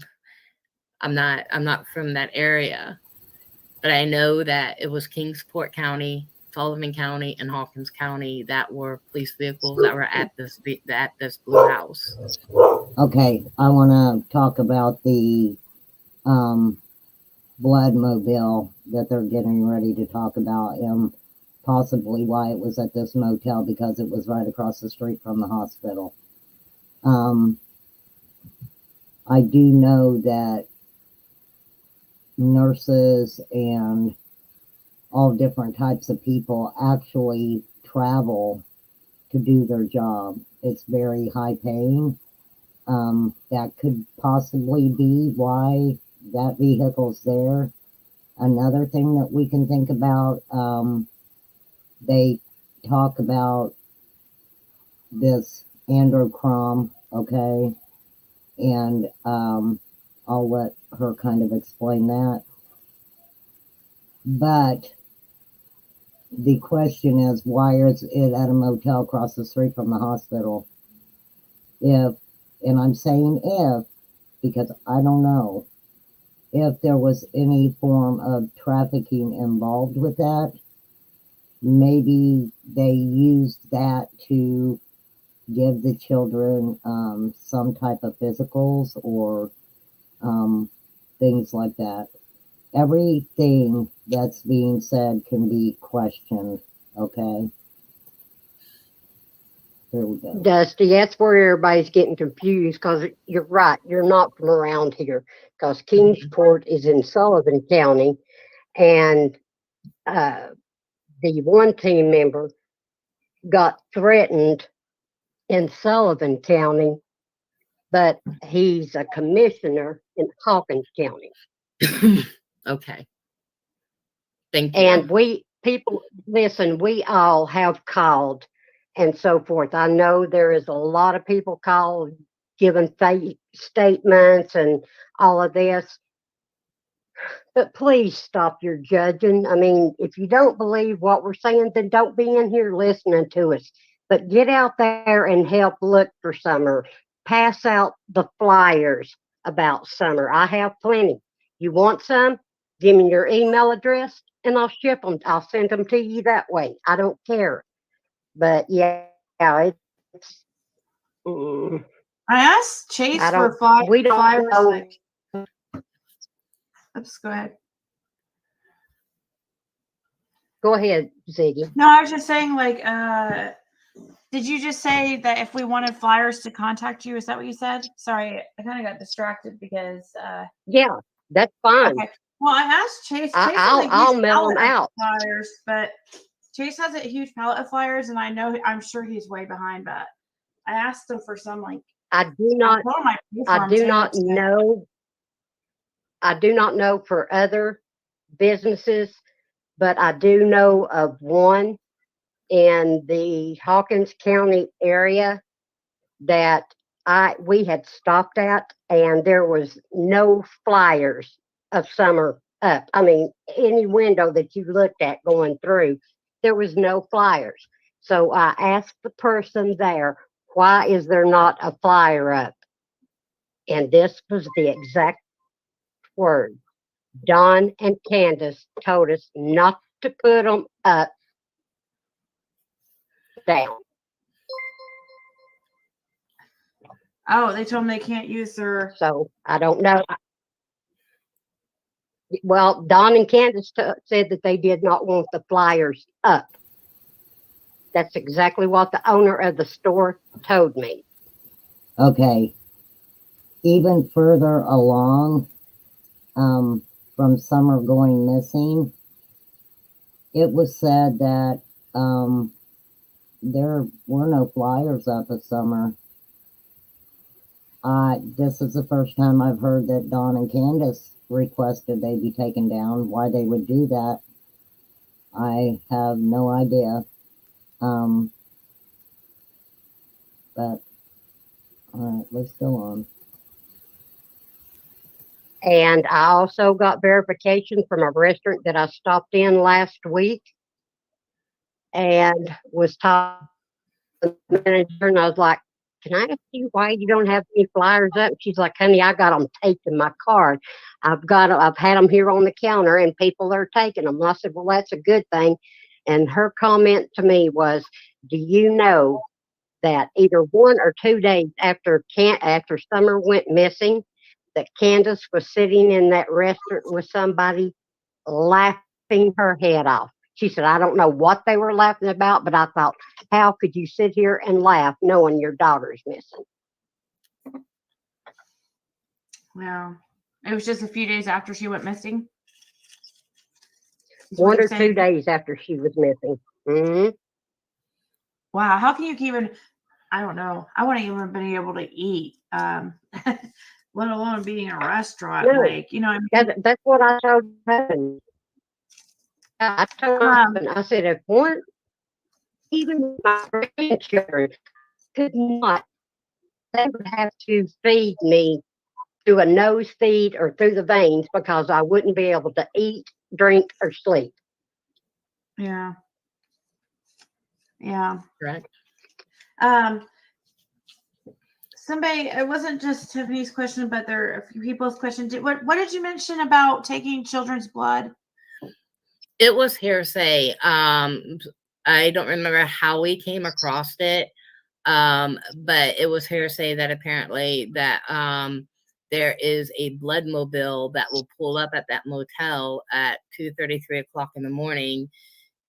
I'm not from that area. But I know that it was Kingsport County, Sullivan County, and Hawkins County that were police vehicles that were at this blue house. Okay, I want to talk about the blood mobile that they're getting ready to talk about, and possibly why it was at this motel, because it was right across the street from the hospital. I do know that nurses and all different types of people actually travel to do their job. It's very high paying. That could possibly be why that vehicle's there. Another thing that we can think about, they talk about this androchrome, okay? And I'll let her kind of explain that. But the question is, why is it at a motel across the street from the hospital? And I'm saying if, because I don't know, if there was any form of trafficking involved with that, maybe they used that to give the children some type of physicals or things like that. Everything that's being said can be questioned, okay? Here we go. Dusty, that's where everybody's getting confused, because you're right, you're not from around here, because Kingsport is in Sullivan County, and the one team member got threatened in Sullivan County, but he's a commissioner in Hawkins County. Okay. Thank you. And we all have called and so forth. I know there is a lot of people called giving fake statements and all of this. But please stop your judging. I mean, if you don't believe what we're saying, then don't be in here listening to us. But get out there and help look for summer. Pass out the flyers about summer. I have plenty. You want some? Give me your email address and I'll ship them. I'll send them to you that way. I don't care. But yeah, it's. I asked Chase for we don't flyers. know. Oops, go ahead. Go ahead, Ziggy. No, I was just saying, did you just say that if we wanted flyers to contact you? Is that what you said? Sorry, I kind of got distracted because. Yeah, that's fine. Okay. Well, I asked Chase. I'll mail them out. Flyers, but Chase has a huge pallet of flyers, and I'm sure he's way behind. But I asked him for some. I do not know. I do not know for other businesses, but I do know of one in the Hawkins County area that we had stopped at, and there was no flyers of summer up. I mean, any window that you looked at going through, there was no flyers. So I asked the person there, why is there not a flyer up? And this was the exact word. Don and Candace told us not to put them up, down. Oh, they told them they can't use their. So I don't know. Well, Don and Candace said that they did not want the flyers up. That's exactly what the owner of the store told me. Okay. Even further along, from summer going missing, it was said that there were no flyers up of summer. This is the first time I've heard that Dawn and Candace requested they be taken down. Why they would do that, I have no idea. But all right, let's go on. And I also got verification from a restaurant that I stopped in last week and was talking to the manager, and I was like, can I ask you why you don't have any flyers up? She's like, honey, I got them taped in my car. I've had them here on the counter and people are taking them. I said, well, that's a good thing. And her comment to me was, do you know that either 1 or 2 days after Summer went missing, that Candace was sitting in that restaurant with somebody laughing her head off? She said, I don't know what they were laughing about, but I thought, how could you sit here and laugh knowing your daughter's missing? Well, it was just a few days after she went missing. 1 or 2 days after she was missing. Mm-hmm. Wow, how can you even? I don't know. I wouldn't even been able to eat, let alone being in a restaurant. No. Like, you know, I mean, That's what I told her. I told my husband, I said, if one, even my grandchildren could not, they would have to feed me through a nose feed or through the veins because I wouldn't be able to eat, drink, or sleep. yeah. Yeah. Correct. Somebody, it wasn't just Tiffany's question, but there are a few people's questions. What did you mention about taking children's blood? It was hearsay. I don't remember how we came across it. But it was hearsay that apparently that there is a blood mobile that will pull up at that motel at 2:30, 3 o'clock in the morning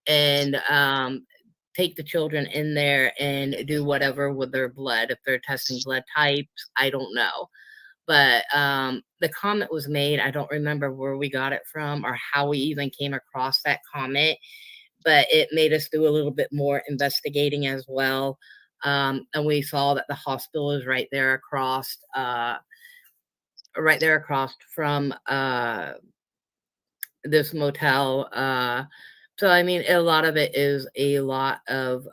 and take the children in there and do whatever with their blood. If they're testing blood types, I don't know. But the comment was made. I don't remember where we got it from or how we even came across that comment, but it made us do a little bit more investigating as well. And we saw that the hospital is right there across from this motel. So I mean, a lot of it is a lot of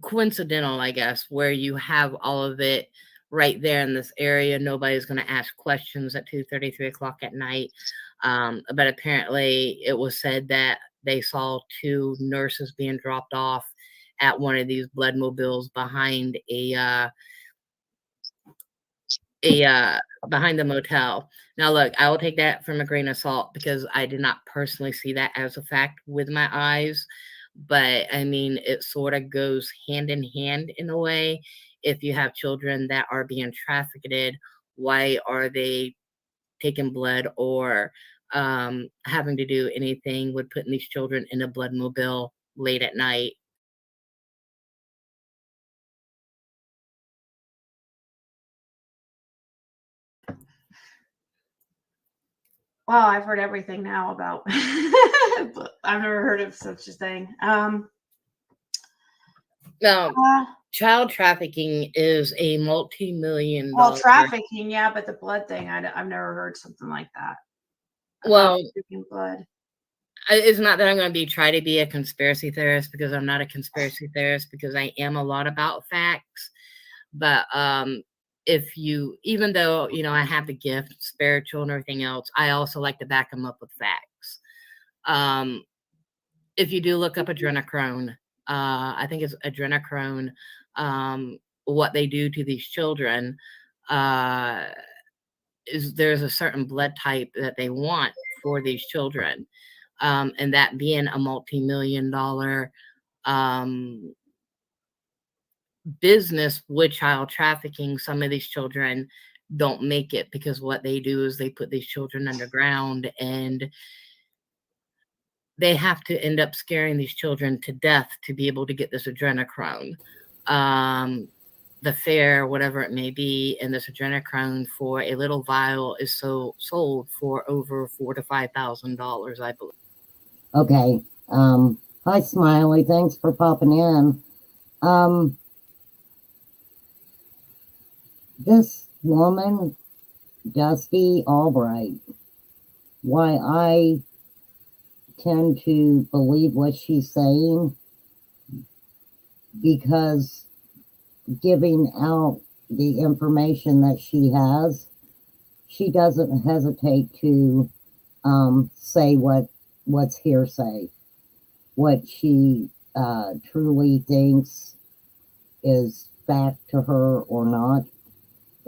coincidental, I guess, where you have all of it right there in this area. Nobody's going to ask questions at 2:30, 3 o'clock at night. But apparently it was said that they saw 2 nurses being dropped off at one of these blood mobiles behind behind the motel. Now, look, I will take that from a grain of salt because I did not personally see that as a fact with my eyes. But I mean, it sort of goes hand in hand in a way. If you have children that are being trafficked, why are they taking blood or having to do anything with putting these children in a blood mobile late at night? Well, I've heard everything now about, but I've never heard of such a thing. Now, Uh, child trafficking is a multi-million well, dollar. trafficking, yeah, but the blood thing, I've never heard something like that. Well, Drinking blood. it's not that I'm going to try to be a conspiracy theorist, because I'm not a conspiracy theorist, because I am a lot about facts. But if you, even though, you know, I have the gift, spiritual and everything else, I also like to back them up with facts. If you do look up adrenochrome, I think it's adrenochrome, what they do to these children, is there's a certain blood type that they want for these children. And that being a multi-million dollar business with child trafficking, some of these children don't make it, because what they do is they put these children underground, and they have to end up scaring these children to death to be able to get this adrenochrome. The fare, whatever it may be, and this adrenochrome for a little vial is sold for over $4,000 to $5,000, I believe. Okay. Hi, Smiley. Thanks for popping in. This woman, Dusty Albreit, why I tend to believe what she's saying, because giving out the information that she has, she doesn't hesitate to say what's hearsay, what she truly thinks is fact to her or not.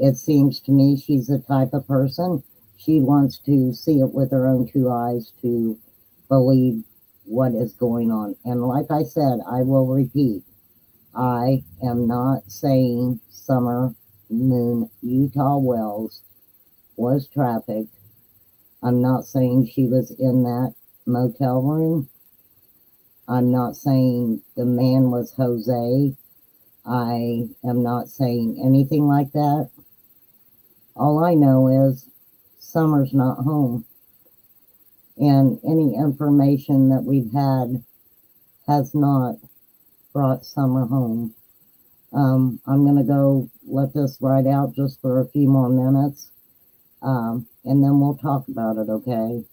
It seems to me she's the type of person, she wants to see it with her own two eyes to believe what is going on. And like I said, I will repeat, I am not saying Summer Moon Utah Wells was trafficked. I'm not saying she was in that motel room. I'm not saying the man was Jose. I am not saying anything like that. All I know is Summer's not home. And any information that we've had has not brought Summer home. I'm going to go let this ride out just for a few more minutes. And then we'll talk about it, okay?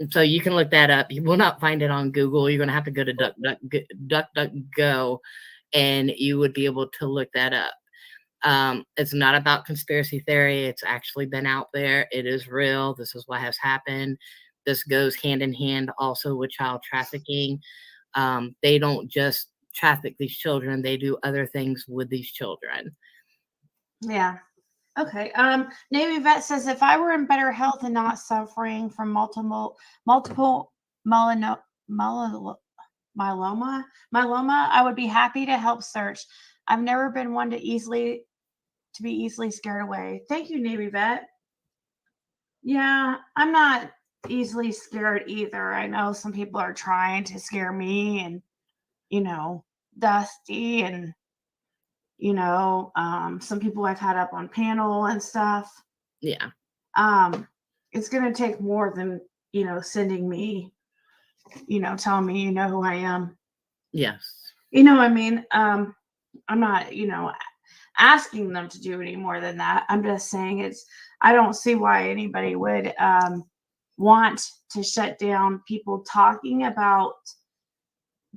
So you can look that up. You will not find it on Google. You're going to have to go to DuckDuckGo, and you would be able to look that up. It's not about conspiracy theory. It's actually been out there. It is real. This is what has happened. This goes hand in hand also with child trafficking. They don't just traffic these children. They do other things with these children. Yeah. Okay. Navy Vet says, if I were in better health and not suffering from multiple myeloma, I would be happy to help search. I've never been one to be easily scared away. Thank you, Navy Vet. Yeah, I'm not easily scared either. I know some people are trying to scare me, and Dusty, and some people I've had up on panel and stuff. Yeah. It's gonna take more than sending me, telling me who I am. Yes. I mean, I'm not asking them to do any more than that. I'm just saying I don't see why anybody would want to shut down people talking about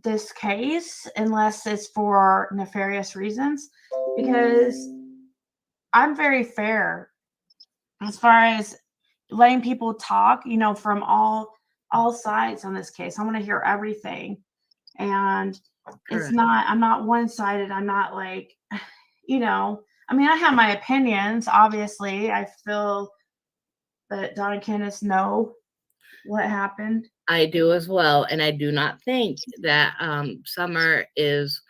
this case unless it's for nefarious reasons, because I'm very fair as far as letting people talk, from all sides on this case. I want to hear everything. And Correct. I'm not one-sided. I'm not like, I mean, I have my opinions, obviously. I feel that Don and Candace know what happened. I do as well. And I do not think that Summer is,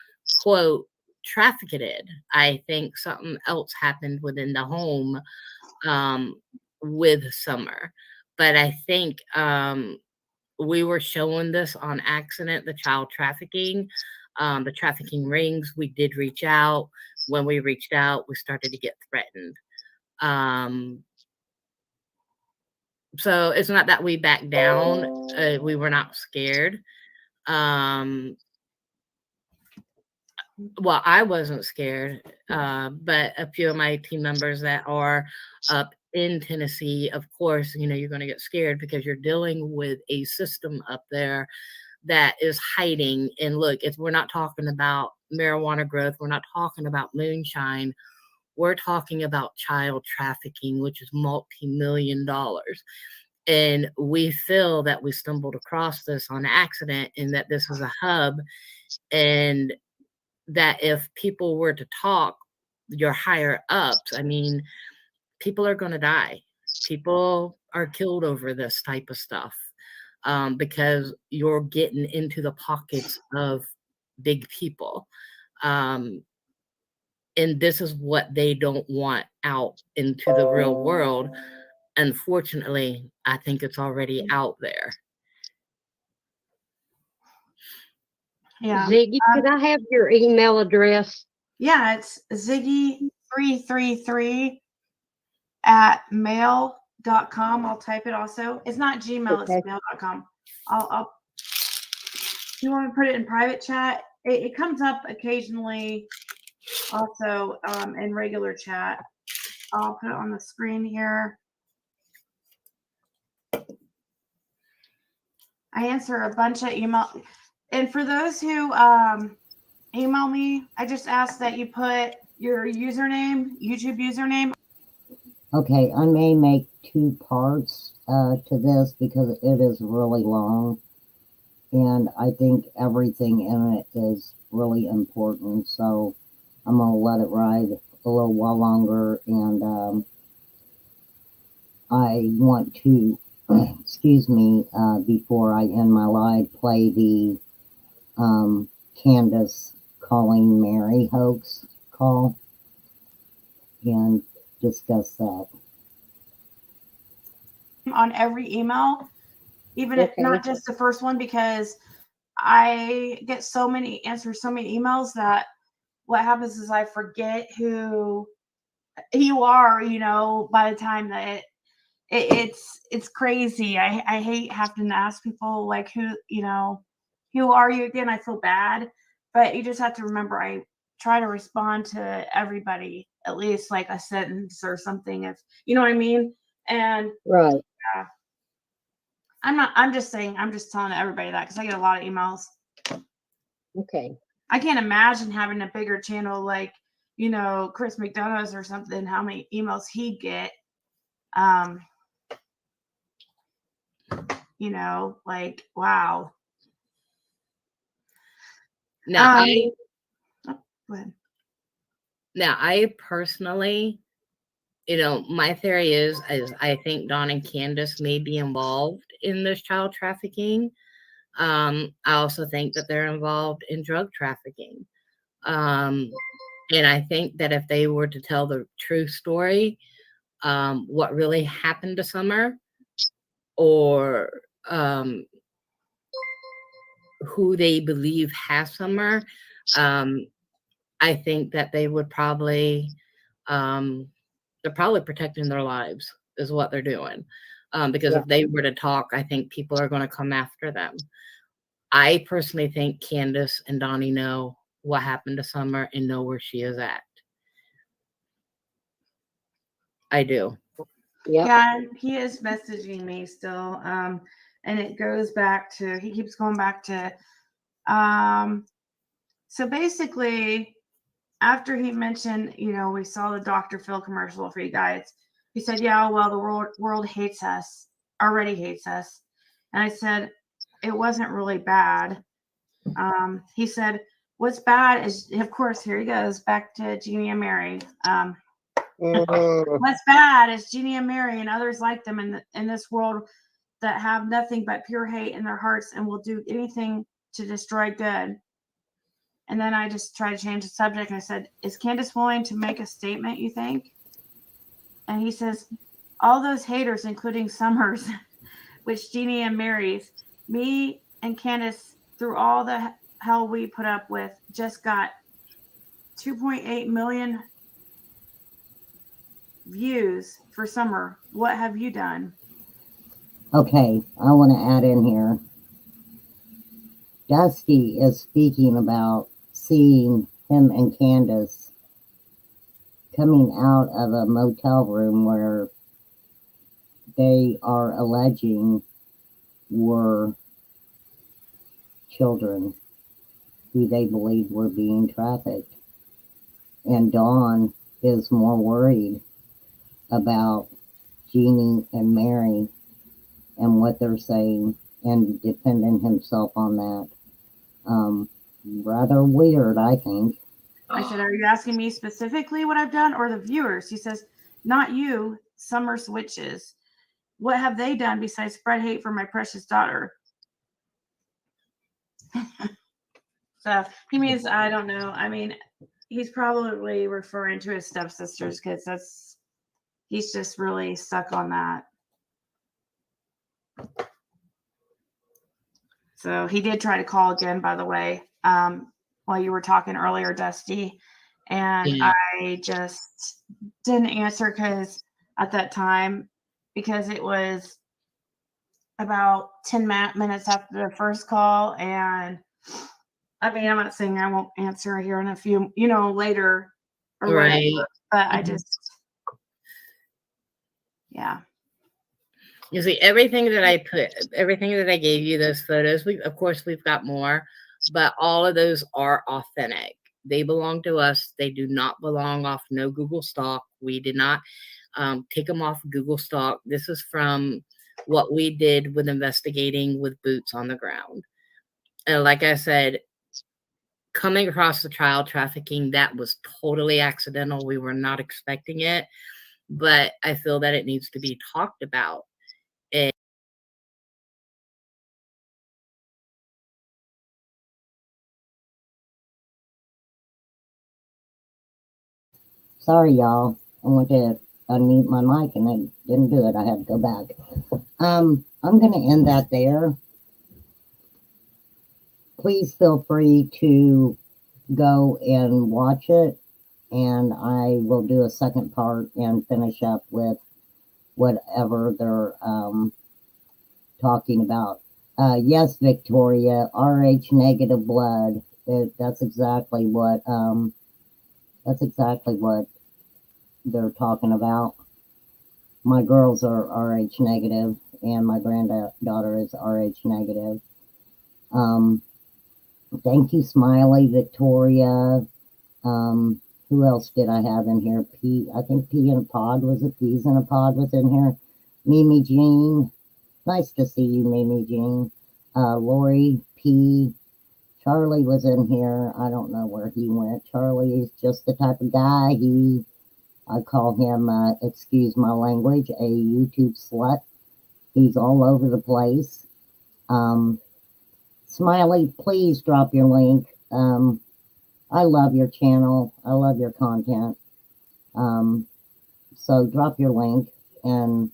quote, trafficked. I think something else happened within the home with Summer. But I think we were showing this on accident, the child trafficking, the trafficking rings. We did reach out. When we reached out, we started to get threatened. So it's not that we backed down. We were not scared. Well, I wasn't scared, but a few of my team members that are up in Tennessee, of course, you're going to get scared because you're dealing with a system up there that is hiding. And look, if we're not talking about marijuana growth, we're not talking about moonshine, we're talking about child trafficking, which is multi-million dollars. And we feel that we stumbled across this on accident and that this is a hub, and that if people were to talk, your higher ups, I mean, people are going to die. People are killed over this type of stuff, because you're getting into the pockets of big people. And this is what they don't want out into the real world. Unfortunately, I think it's already out there. Yeah. Ziggy, could I have your email address? Yeah, it's Ziggy333 at mail.com. I'll type it also. It's not Gmail, Okay. it's mail.com. I'll you want to put it in private chat? It comes up occasionally also in regular chat. I'll put it on the screen here. I answer a bunch of email. And for those who email me, I just ask that you put your username, YouTube username. Okay, I may make 2 parts to this because it is really long. And I think everything in it is really important. So I'm going to let it ride a little while longer. And I want to, excuse me, before I end my live, play the Candace calling Mary hoax call and discuss that. On every email, even if not just the first one, because I get so many emails that what happens is I forget who you are, by the time that it's crazy. I hate having to ask people like who are you again? I feel bad, but you just have to remember I try to respond to everybody at least like a sentence or something, if you know what I mean. And right. Yeah. I'm just telling everybody that because I get a lot of emails. Okay. I can't imagine having a bigger channel like, Chris McDonough's or something, how many emails he'd get. Like, wow. Now, go ahead. Now, I personally, my theory is I think Dawn and Candace may be involved in this child trafficking. I also think that they're involved in drug trafficking. And I think that if they were to tell the true story, what really happened to Summer, or who they believe has Summer, I think that they would probably, they're probably protecting their lives is what they're doing. Because if they were to talk, I think people are going to come after them. I personally think Candace and Donnie know what happened to Summer and know where she is at. I do. Yep. Yeah, he is messaging me still. And it goes back to, he keeps going back to, so basically, after he mentioned, we saw the Dr. Phil commercial for you guys, he said, yeah, well, the world hates us, already hates us. And I said, it wasn't really bad. He said, what's bad is, of course, here he goes back to Jeannie and Mary. What's bad is Jeannie and Mary and others like them in this world that have nothing but pure hate in their hearts and will do anything to destroy good. And then I just tried to change the subject and I said, is Candace willing to make a statement, you think? And he says, all those haters, including Summers, which Jeannie and Mary's, me and Candace, through all the hell we put up with, just got 2.8 million views for Summer. What have you done? Okay, I want to add in here. Dusty is speaking about seeing him and Candace coming out of a motel room where they are alleging were children who they believed were being trafficked. And Dawn is more worried about Jeannie and Mary and what they're saying and defending himself on that. Rather weird, I think. I said, are you asking me specifically what I've done or the viewers? He says, not you, summer switches. What have they done besides spread hate for my precious daughter? So he means, I don't know. I mean, he's probably referring to his stepsisters because he's just really stuck on that. So he did try to call again, by the way, while you were talking earlier, Dusty. And Yeah. I just didn't answer because at that time, because it was about 10 minutes after the first call. And I mean, I'm not saying I won't answer here in a few, later or Right. whatever, but I just, yeah. You see, everything that I gave you, those photos, of course, we've got more, but all of those are authentic. They belong to us. They do not belong off no Google Stock. We did not take them off Google Stock. This is from what we did with investigating with boots on the ground. And like I said, coming across the child trafficking, that was totally accidental. We were not expecting it, but I feel that it needs to be talked about. Sorry, y'all. I went to unmute my mic and I didn't do it. I had to go back. I'm going to end that there. Please feel free to go and watch it, and I will do a second part and finish up with whatever they're talking about. Yes, Victoria, RH negative blood. That's exactly what they're talking about. My girls are RH negative, and my granddaughter is RH negative. Thank you, Smiley, Victoria. Who else did I have in here? I think P in a Pod, was it? Peas in a Pod was in here. Mimi Jean. Nice to see you, Mimi Jean. Lori P. Charlie was in here. I don't know where he went. Charlie is just the type of guy. I call him, excuse my language, a YouTube slut. He's all over the place. Smiley, please drop your link. I love your channel. I love your content. So drop your link and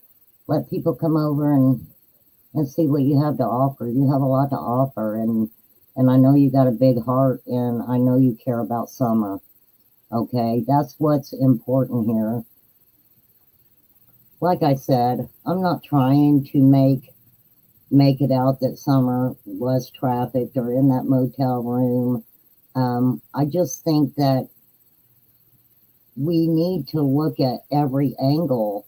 let people come over and see what you have to offer. You have a lot to offer, and I know you got a big heart, and I know you care about Summer. Okay, that's what's important here. Like I said, I'm not trying to make it out that Summer was trafficked or in that motel room. I just think that we need to look at every angle.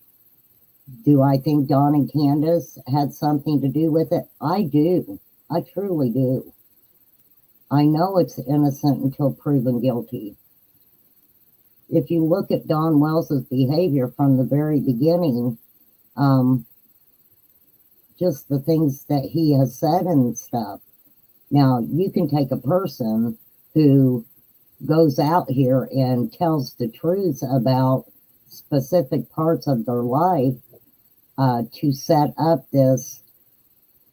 Do I think Dawn and Candace had something to do with it? I do. I truly do. I know it's innocent until proven guilty. If you look at Don Wells's behavior from the very beginning, just the things that he has said and stuff. Now, you can take a person who goes out here and tells the truth about specific parts of their life to set up this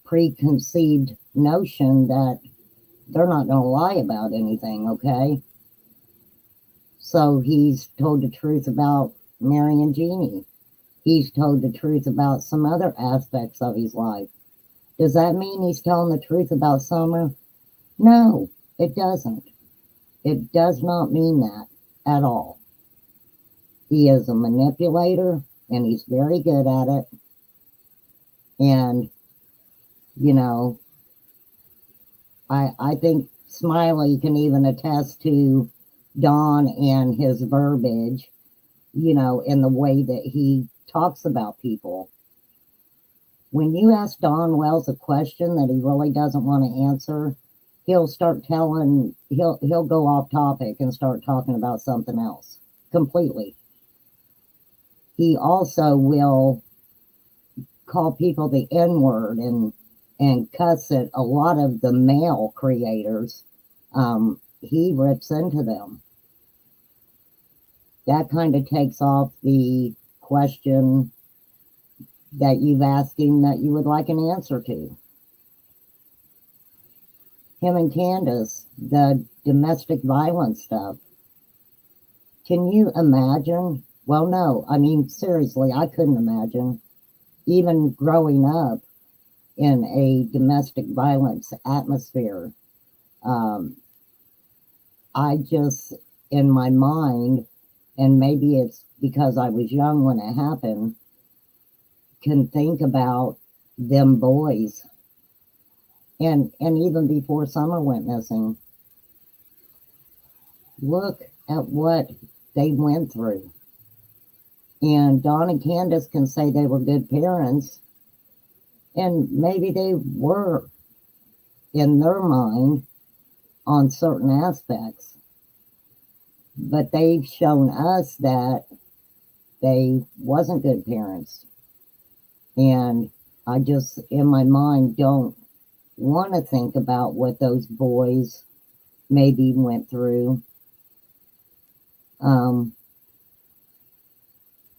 preconceived notion that they're not going to lie about anything, okay? So he's told the truth about Mary and Jeannie. He's told the truth about some other aspects of his life. Does that mean he's telling the truth about Summer? No, it doesn't. It does not mean that at all. He is a manipulator, and he's very good at it. And, I think Smiley can even attest to Don and his verbiage, you know, in the way that he talks about people. When you ask Don Wells a question that he really doesn't want to answer, he'll go off topic and start talking about something else completely. He also will call people the N-word and cuss at a lot of the male creators. He rips into them. That kind of takes off the question that you've asked him that you would like an answer to. Him and Candace, the domestic violence stuff. Can you imagine? Well, no, I mean, seriously, I couldn't imagine even growing up in a domestic violence atmosphere. I just, in my mind, and maybe it's because I was young when it happened, can think about them boys. And even before Summer went missing, look at what they went through. And Don and Candace can say they were good parents, and maybe they were in their mind on certain aspects. But they've shown us that they wasn't good parents. And I just, in my mind, don't want to think about what those boys maybe went through.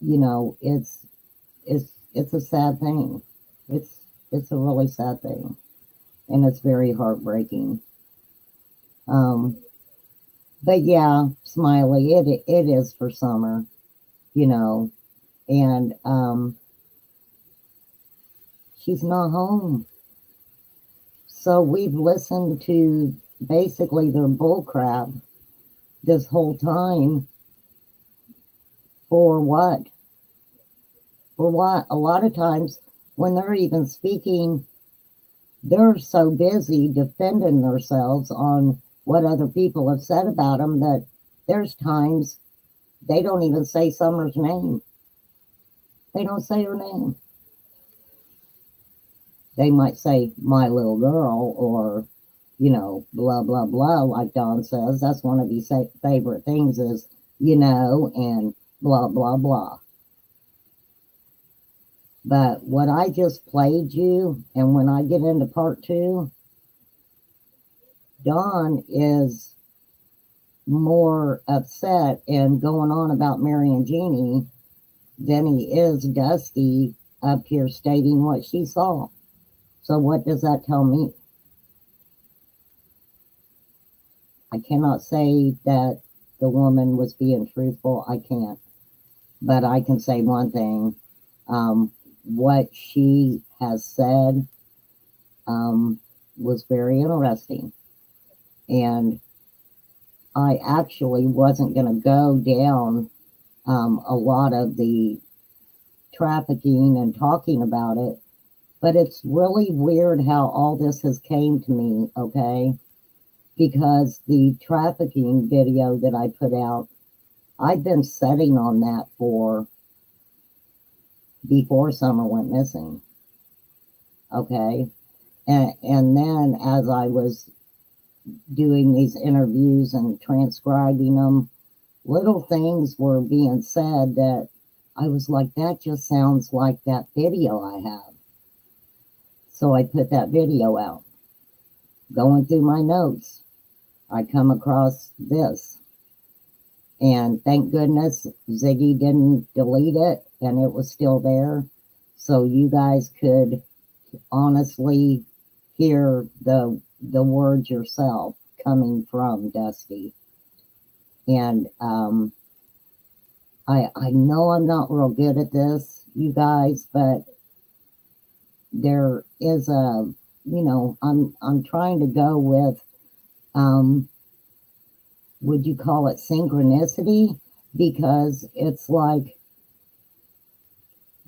You know, it's a sad thing. It's a really sad thing, and it's very heartbreaking. But yeah, Smiley, it is for Summer, you know, and she's not home. So we've listened to basically their bullcrap this whole time. For what? For what? A lot of times when they're even speaking, they're so busy defending themselves on what other people have said about them that there's times they don't even say Summer's name. They don't say her name. They might say my little girl or, you know, blah, blah, blah, like Don says. That's one of his favorite things is, you know, and blah, blah, blah. But what I just played you, and when I get into part 2, Don is more upset and going on about Mary and Jeannie than he is Dusty up here stating what she saw. So what does that tell me? I cannot say that the woman was being truthful. I can't. But I can say one thing. What she has said was very interesting. And I actually wasn't going to go down a lot of the trafficking and talking about it. But it's really weird how all this has came to me, okay? Because the trafficking video that I put out, I've been setting on that for before Summer went missing, okay? And then as I was doing these interviews and transcribing them, little things were being said that I was like, that just sounds like that video I have. So I put that video out. Going through my notes, I come across this. And thank goodness Ziggy didn't delete it and it was still there. So you guys could honestly hear the words yourself coming from Dusty. And I know I'm not real good at this, you guys, but there is a, you know, I'm trying to go with, would you call it synchronicity? Because it's like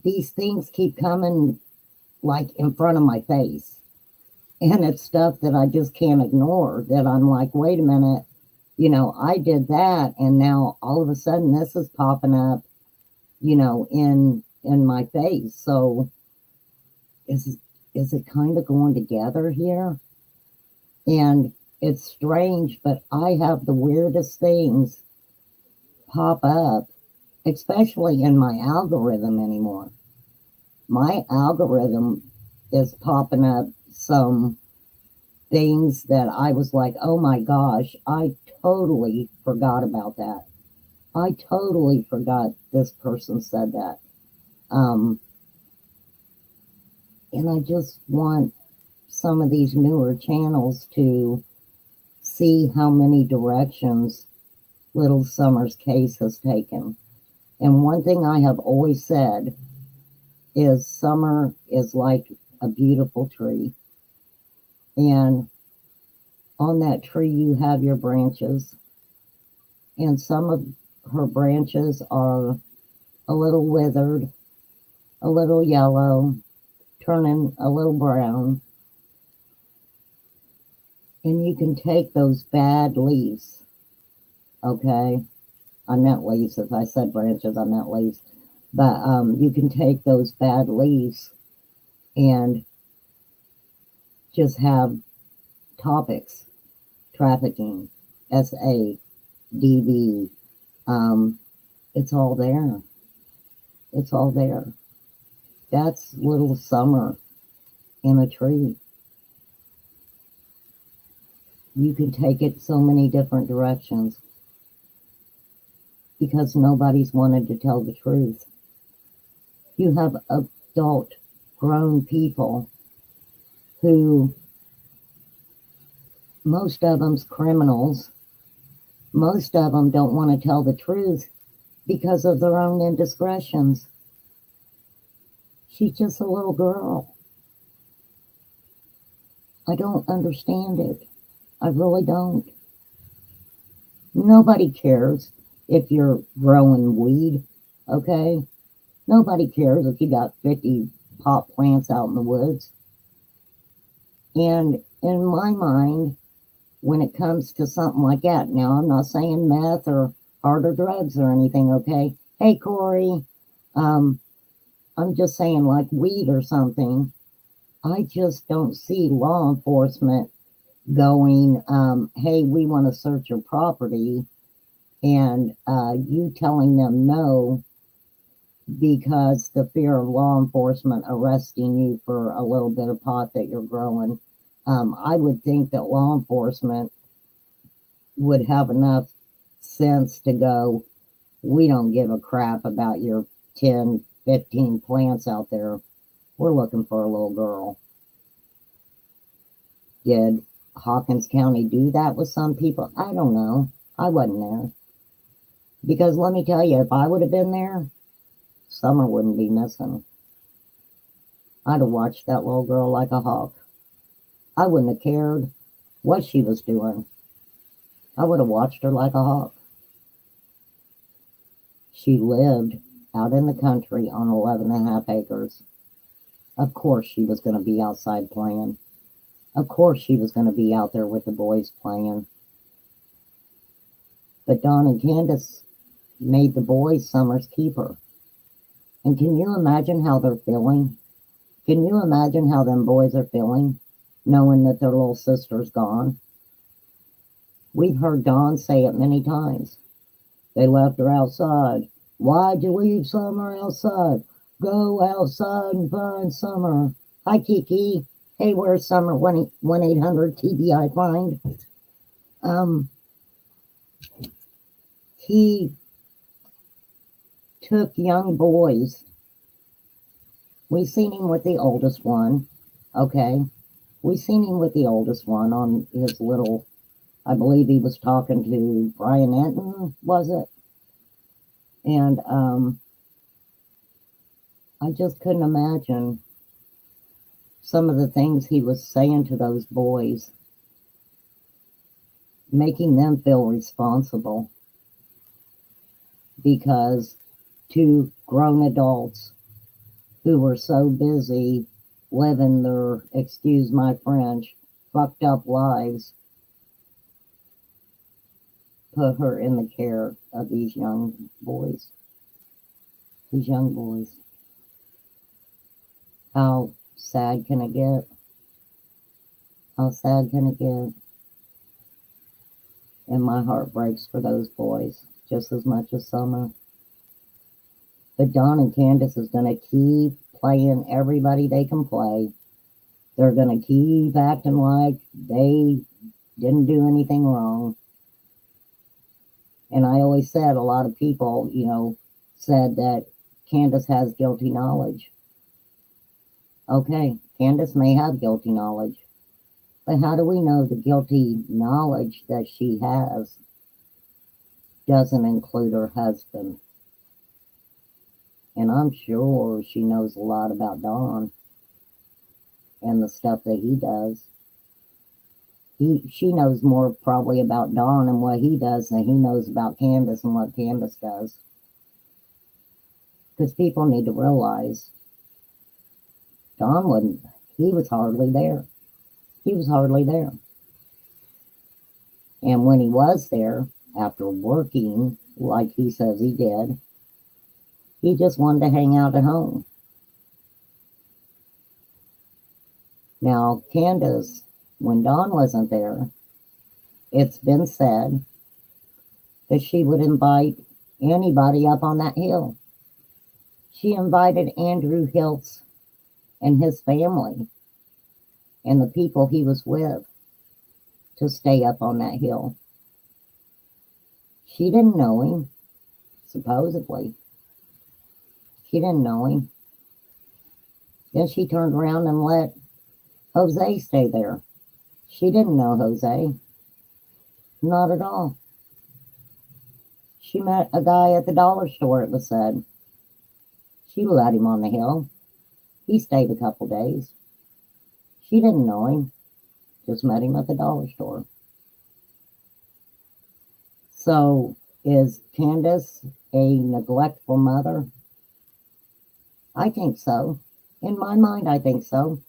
these things keep coming like in front of my face. And it's stuff that I just can't ignore, that I'm like, wait a minute, I did that, and now all of a sudden this is popping up, in my face. So is it kind of going together here? And it's strange, but I have the weirdest things pop up, especially in my algorithm anymore. My algorithm is popping up some things that I was like, oh my gosh, I totally forgot about that. I totally forgot this person said that. And I just want some of these newer channels to see how many directions Little Summer's case has taken. And one thing I have always said is Summer is like a beautiful tree. And on that tree, you have your branches. And some of her branches are a little withered, a little yellow, turning a little brown. And you can take those bad leaves, okay? I meant leaves. If I said branches, I meant leaves. But you can take those bad leaves and just have topics: trafficking, SADV. It's all there. It's all there. That's Little Summer in a tree. You can take it so many different directions because nobody's wanted to tell the truth. You have adult, grown people who, most of them's criminals. Most of them don't want to tell the truth because of their own indiscretions. She's just a little girl. I don't understand it. I really don't. Nobody cares if you're growing weed, okay? Nobody cares if you got 50 pot plants out in the woods. And in my mind, when it comes to something like that, now I'm not saying meth or harder drugs or anything, okay? Hey, Corey, I'm just saying like weed or something. I just don't see law enforcement going, hey, we want to search your property, and you telling them no because the fear of law enforcement arresting you for a little bit of pot that you're growing. I would think that law enforcement would have enough sense to go, we don't give a crap about your 10, 15 plants out there. We're looking for a little girl. Did Hawkins County do that with some people? I don't know. I wasn't there. Because let me tell you, if I would have been there, Summer wouldn't be missing. I'd have watched that little girl like a hawk. I wouldn't have cared what she was doing. I would have watched her like a hawk. She lived out in the country on 11.5 acres. Of course she was going to be outside playing. Of course she was going to be out there with the boys playing. But Don and Candace made the boys Summer's keeper. And can you imagine how they're feeling? Can you imagine how them boys are feeling, knowing that their little sister's gone? We've heard Don say it many times. They left her outside. Why'd you leave Summer outside? Go outside and find Summer. Hi, Kiki. Hey, where's Summer? 1-800-TBI find. He took young boys. We seen him with the oldest one. Okay. We seen him with the oldest one on his little, I believe he was talking to Brian Enton, was it? And I just couldn't imagine some of the things he was saying to those boys, making them feel responsible. Because two grown adults who were so busy living their, excuse my French, fucked up lives, put her in the care of these young boys. These young boys. How sad can it get? How sad can it get? And my heart breaks for those boys just as much as Summer. But Dawn and Candace is going to keep playing everybody they can play. They're going to keep acting like they didn't do anything wrong. And I always said, a lot of people, said that Candace has guilty knowledge. Okay, Candace may have guilty knowledge. But how do we know the guilty knowledge that she has doesn't include her husband? And I'm sure she knows a lot about Don and the stuff that he does. She knows more probably about Don and what he does than he knows about Candace and what Candace does. Because people need to realize Don he was hardly there. He was hardly there. And when he was there, after working like he says he did, he just wanted to hang out at home. Now, Candace, when Dawn wasn't there, it's been said that she would invite anybody up on that hill. She invited Andrew Hiltz and his family and the people he was with to stay up on that hill. She didn't know him, supposedly. She didn't know him. Then she turned around and let Jose stay there. She didn't know Jose. Not at all. She met a guy at the dollar store, it was said. She let him on the hill. He stayed a couple days. She didn't know him. Just met him at the dollar store. So, is Candace a neglectful mother? I think so. In my mind, I think so.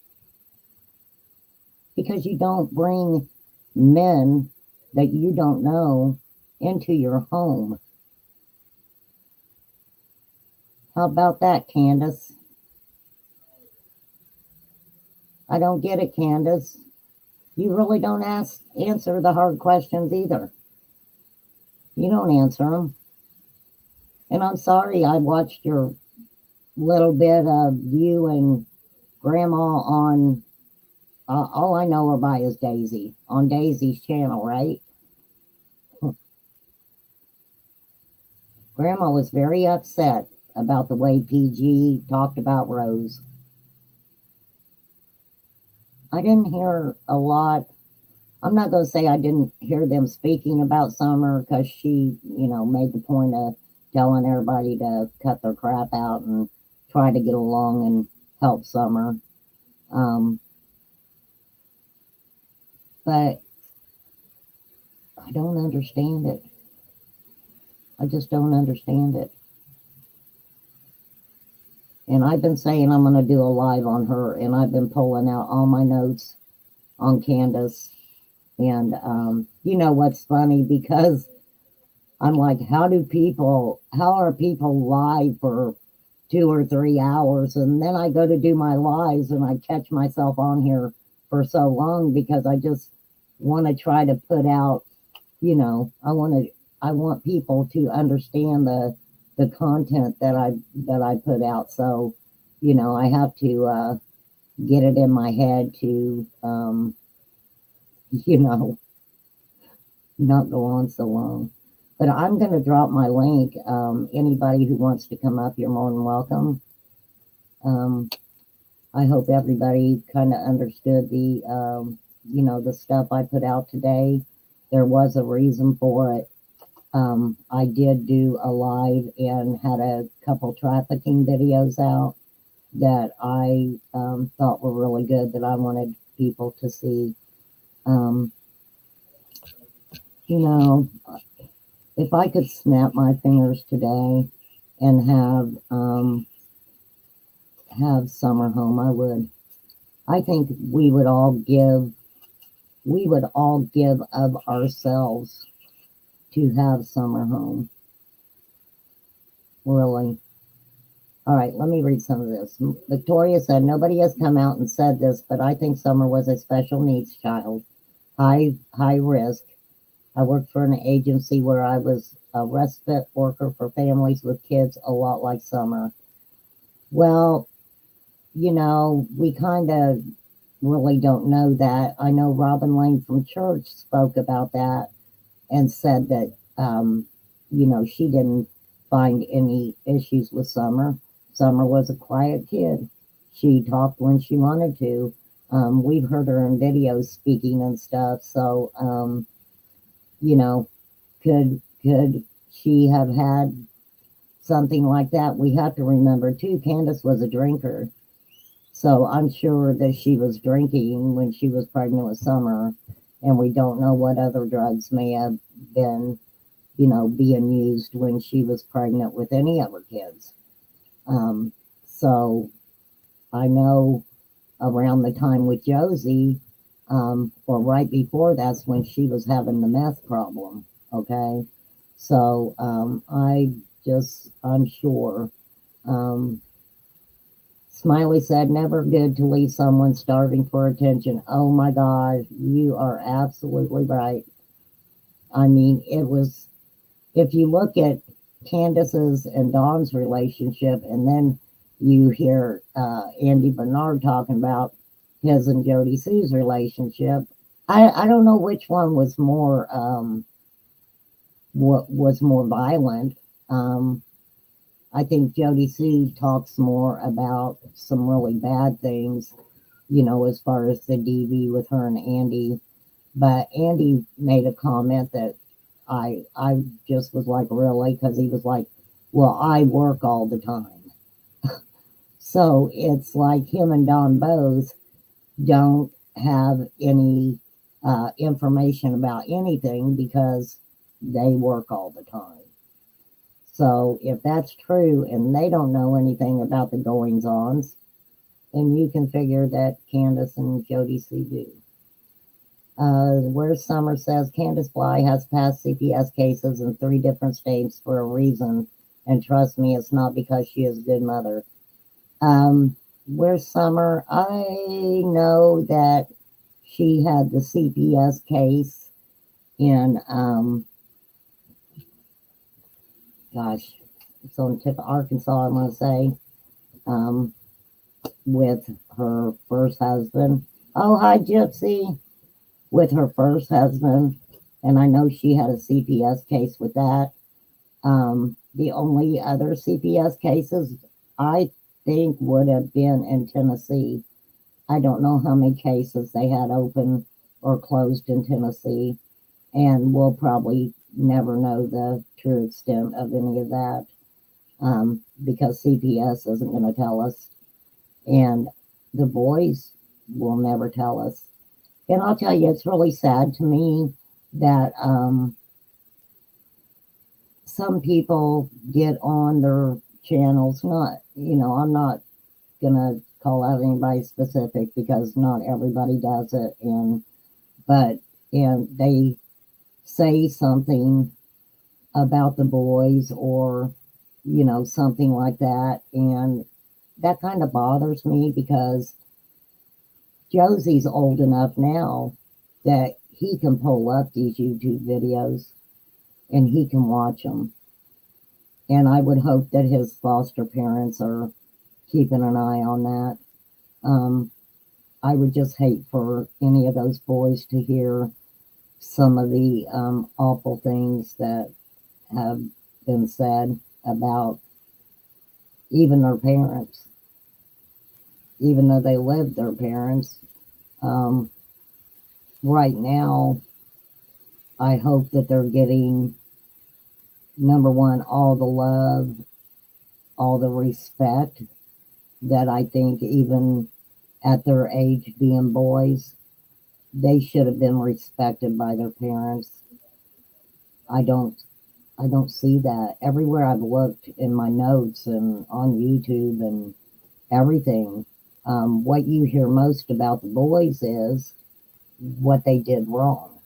Because you don't bring men that you don't know into your home. How about that, Candace? I don't get it, Candace. You really don't answer the hard questions either. You don't answer them. And I'm sorry, I watched your little bit of you and Grandma on, all I know her by is Daisy, on Daisy's channel, right? Grandma was very upset about the way PG talked about Rose. I didn't hear a lot. I'm not going to say I didn't hear them speaking about Summer because she, made the point of telling everybody to cut their crap out and try to get along and help Summer. But I don't understand it. I just don't understand it. And I've been saying I'm going to do a live on her, and I've been pulling out all my notes on Candace. And you know what's funny? Because I'm like, how are people live for 2 or 3 hours? And then I go to do my lives and I catch myself on here for so long because I just want to try to put out, I want people to understand the content that I put out. So, I have to get it in my head to, not go on so long. But I'm going to drop my link. Anybody who wants to come up, you're more than welcome. I hope everybody kind of understood the, the stuff I put out today. There was a reason for it. I did do a live and had a couple trafficking videos out that I thought were really good that I wanted people to see. If I could snap my fingers today and have Summer home, I would. I think we would all give of ourselves to have summer home. Really. All right, let me read some of this. Victoria said, nobody has come out and said this, but I think Summer was a special needs child. High risk. I worked for an agency where I was a respite worker for families with kids, a lot like Summer. Well, we kind of really don't know that. I know Robin Lane from church spoke about that and said that, she didn't find any issues with Summer. Summer was a quiet kid. She talked when she wanted to. We've heard her in videos speaking and stuff. So, could she have had something like that? We have to remember too, Candace was a drinker. So I'm sure that she was drinking when she was pregnant with Summer, and we don't know what other drugs may have been, being used when she was pregnant with any of her kids. So I know around the time with Josie, or right before, that's when she was having the meth problem. Okay. So I'm sure. Smiley said, never good to leave someone starving for attention. Oh my God, you are absolutely right. I mean, it was, if you look at Candace's and Dawn's relationship, and then you hear Andy Bernard talking about his and Jody Sue's relationship, I don't know which one was more violent. I think Jody Sue talks more about some really bad things, as far as the DV with her and Andy. But Andy made a comment that I just was like, really? Because he was like, well, I work all the time. So it's like him and Don both don't have any information about anything because they work all the time. So if that's true and they don't know anything about the goings-ons, then you can figure that Candace and Jody C do. Where Summer says Candace Bly has passed CPS cases in 3 different states for a reason, and trust me, it's not because she is a good mother. Where's Summer? I know that she had the CPS case in it's on the tip of Arkansas, I want to say, with her first husband. Oh, hi, Gypsy. With her first husband. And I know she had a CPS case with that. The only other CPS cases I think would have been in Tennessee. I don't know how many cases they had open or closed in Tennessee. And we'll probably never know the true extent of any of that. Because CPS isn't going to tell us, and the boys will never tell us. And I'll tell you, it's really sad to me that some people get on their channels, I'm not going to call out anybody specific because not everybody does it, and they say something about the boys or something like that, and that kind of bothers me because Josie's old enough now that he can pull up these YouTube videos and he can watch them, and I would hope that his foster parents are keeping an eye on that. I would just hate for any of those boys to hear some of the awful things that have been said about even their parents, even though they lived their parents. Right now, I hope that they're getting, number one, all the love, all the respect that I think even at their age being boys, they should have been respected by their parents. I don't see that. Everywhere I've looked in my notes and on YouTube and everything, What you hear most about the boys is what they did wrong.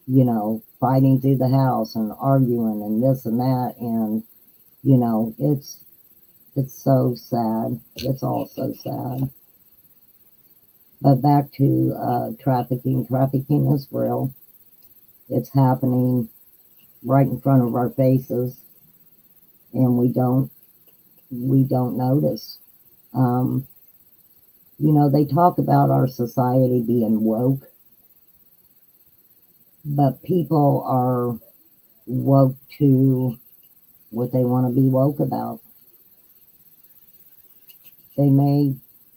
You know, fighting through the house and arguing and this and that, and you know, it's so sad. It's all so sad. But back to trafficking. Trafficking is real. It's happening right in front of our faces, and we don't notice. You know, they talk about our society being woke, but people are woke to what they want to be woke about. They may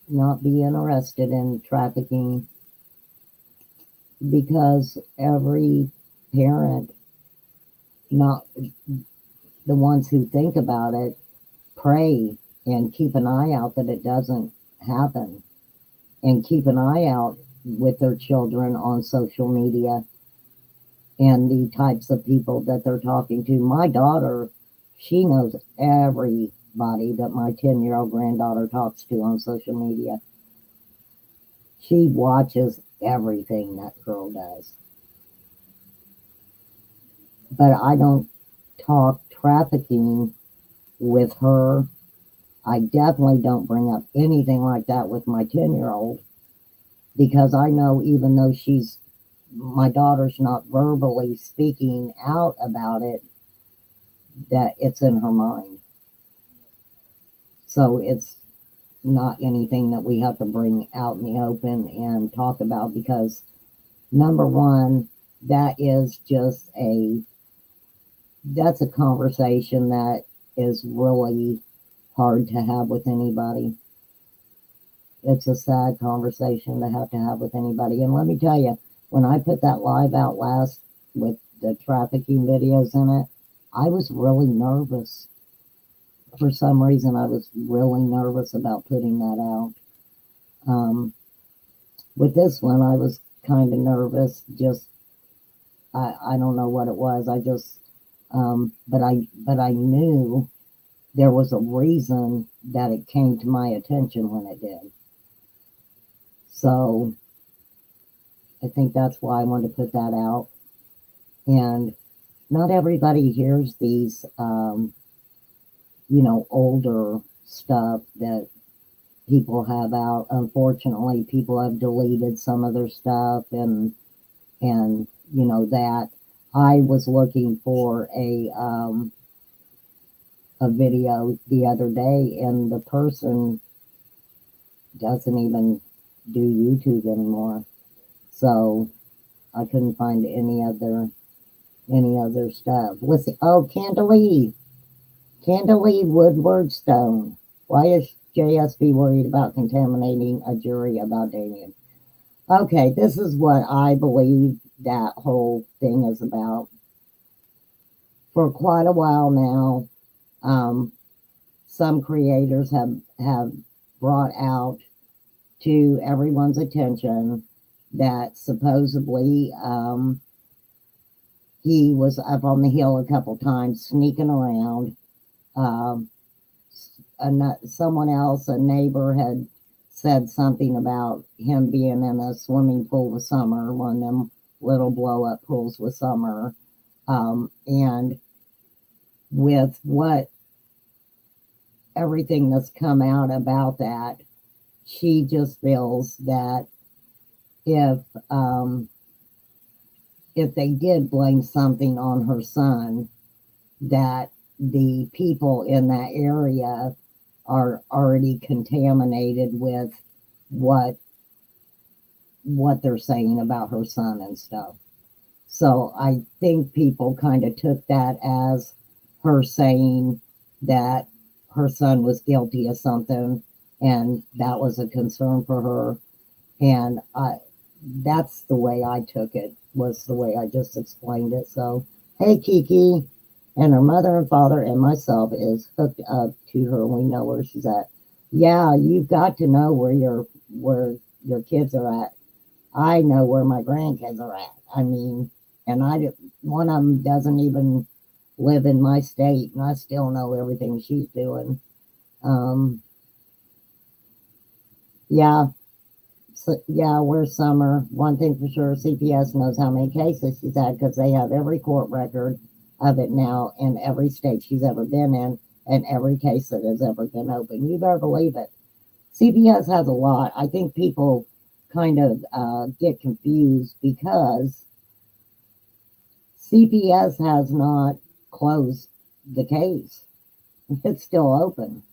not be interested in trafficking because every parent, not the ones who think about it, pray and keep an eye out that it doesn't happen, and keep an eye out with their children on social media and the types of people that they're talking to. My daughter, she knows everybody that my 10-year-old granddaughter talks to on social media. She watches everything that girl does. But I don't talk trafficking with her. I definitely don't bring up anything like that with my 10-year-old, because I know even though my daughter's not verbally speaking out about it, that it's in her mind. So it's not anything that we have to bring out in the open and talk about, because number one, that's a conversation that is really hard to have with anybody. It's a sad conversation to have with anybody. And let me tell you, when I put that live out last with the trafficking videos in it, I was really nervous. For some reason, I was really nervous about putting that out. With this one, I was kind of nervous. Just, I don't know what it was. I just, but I knew there was a reason that it came to my attention when it did. So I think that's why I wanted to put that out. And not everybody hears these, older stuff that people have out. Unfortunately, people have deleted some of their stuff, and that. I was looking for a video the other day, and the person doesn't even do YouTube anymore. So I couldn't find any other stuff. Let's see. Oh, Cantilever Woodward Stone. Why is JSB worried about contaminating a jury about Damien? Okay, this is what I believe that whole thing is about. For quite a while now, some creators have brought out to everyone's attention that supposedly he was up on the hill a couple times sneaking around. Someone else, a neighbor, had said something about him being in a swimming pool with Summer, one of them little blow-up pools with Summer. And with everything that's come out about that, she just feels that if they did blame something on her son, that the people in that area are already contaminated with what they're saying about her son and stuff. So I think people kind of took that as her saying that her son was guilty of something, and that was a concern for her. And that's the way I took it, was the way I just explained it. So, hey, Kiki. And her mother and father and myself is hooked up to her. We know where she's at. Yeah, you've got to know where your kids are at. I know where my grandkids are at. I mean, and one of them doesn't even live in my state, and I still know everything she's doing. Yeah. So, yeah, we're Summer. One thing for sure, CPS knows how many cases she's had because they have every court record of it now in every state she's ever been in and every case that has ever been open. You better believe it. CPS has a lot. I think people kind of get confused because CPS has not closed the case. It's still open.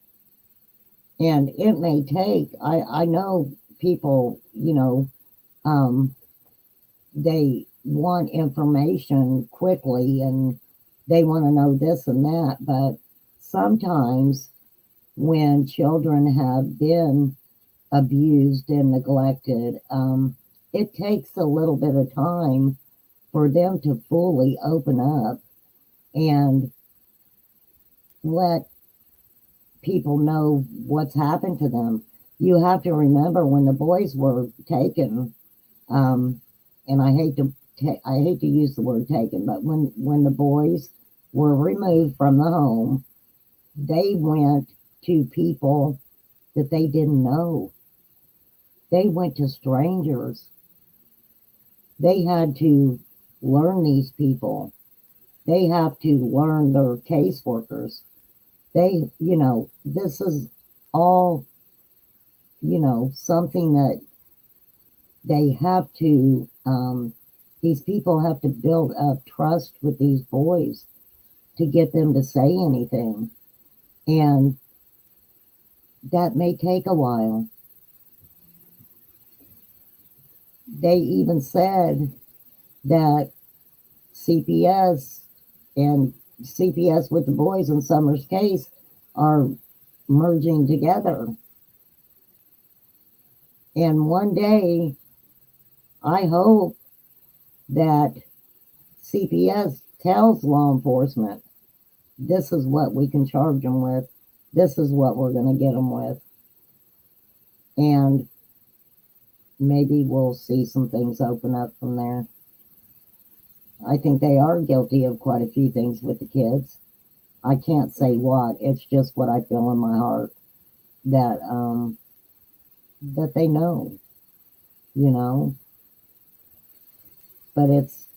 And it may take, I know people, they want information quickly and they want to know this and that, but sometimes when children have been abused and neglected, it takes a little bit of time for them to fully open up and let people know what's happened to them. You have to remember when the boys were taken, and I hate to use the word taken, but when the boys were removed from the home, they went to people that they didn't know. They went to strangers. They had to learn these people. They have to learn their caseworkers. This is all, something that they have to, these people have to build up trust with these boys to get them to say anything. And that may take a while. They even said that CPS and CPS with the boys in Summer's case are merging together. And one day, I hope that CPS tells law enforcement, this is what we can charge them with. This is what we're going to get them with. And maybe we'll see some things open up from there. I think they are guilty of quite a few things with the kids. I can't say what. It's just what I feel in my heart that that they know, But it's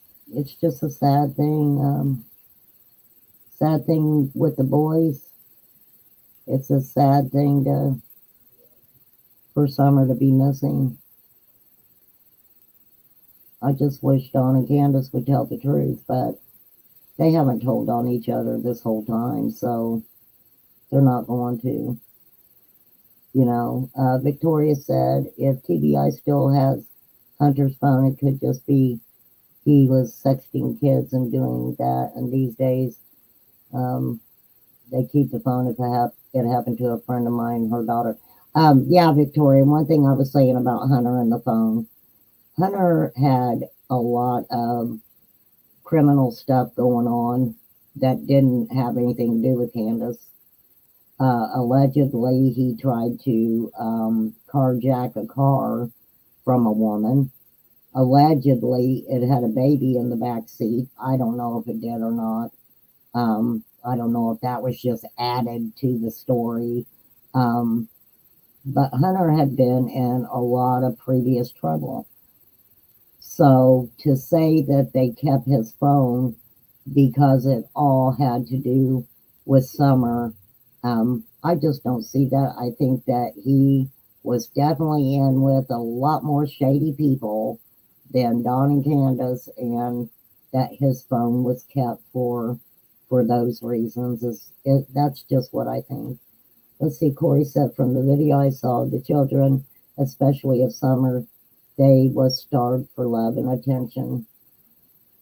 just a sad thing. Sad thing with the boys. It's a sad thing for Summer to be missing. I just wish Dawn and Candace would tell the truth, but they haven't told on each other this whole time, so they're not going to. Victoria said if TBI still has Hunter's phone, it could just be he was sexting kids and doing that. And these days, they keep the phone. If it happened to a friend of mine, her daughter. Yeah, Victoria, one thing I was saying about Hunter and the phone. Hunter had a lot of criminal stuff going on that didn't have anything to do with Candace. Allegedly, he tried to carjack a car from a woman. Allegedly, it had a baby in the back seat. I don't know if it did or not. I don't know if that was just added to the story. But Hunter had been in a lot of previous trouble. So to say that they kept his phone because it all had to do with Summer, I just don't see that. I think that he was definitely in with a lot more shady people than Dawn and Candace, and that his phone was kept for those reasons. That's just what I think. Let's see, Corey said from the video I saw, the children, especially of Summer, they was starved for love and attention.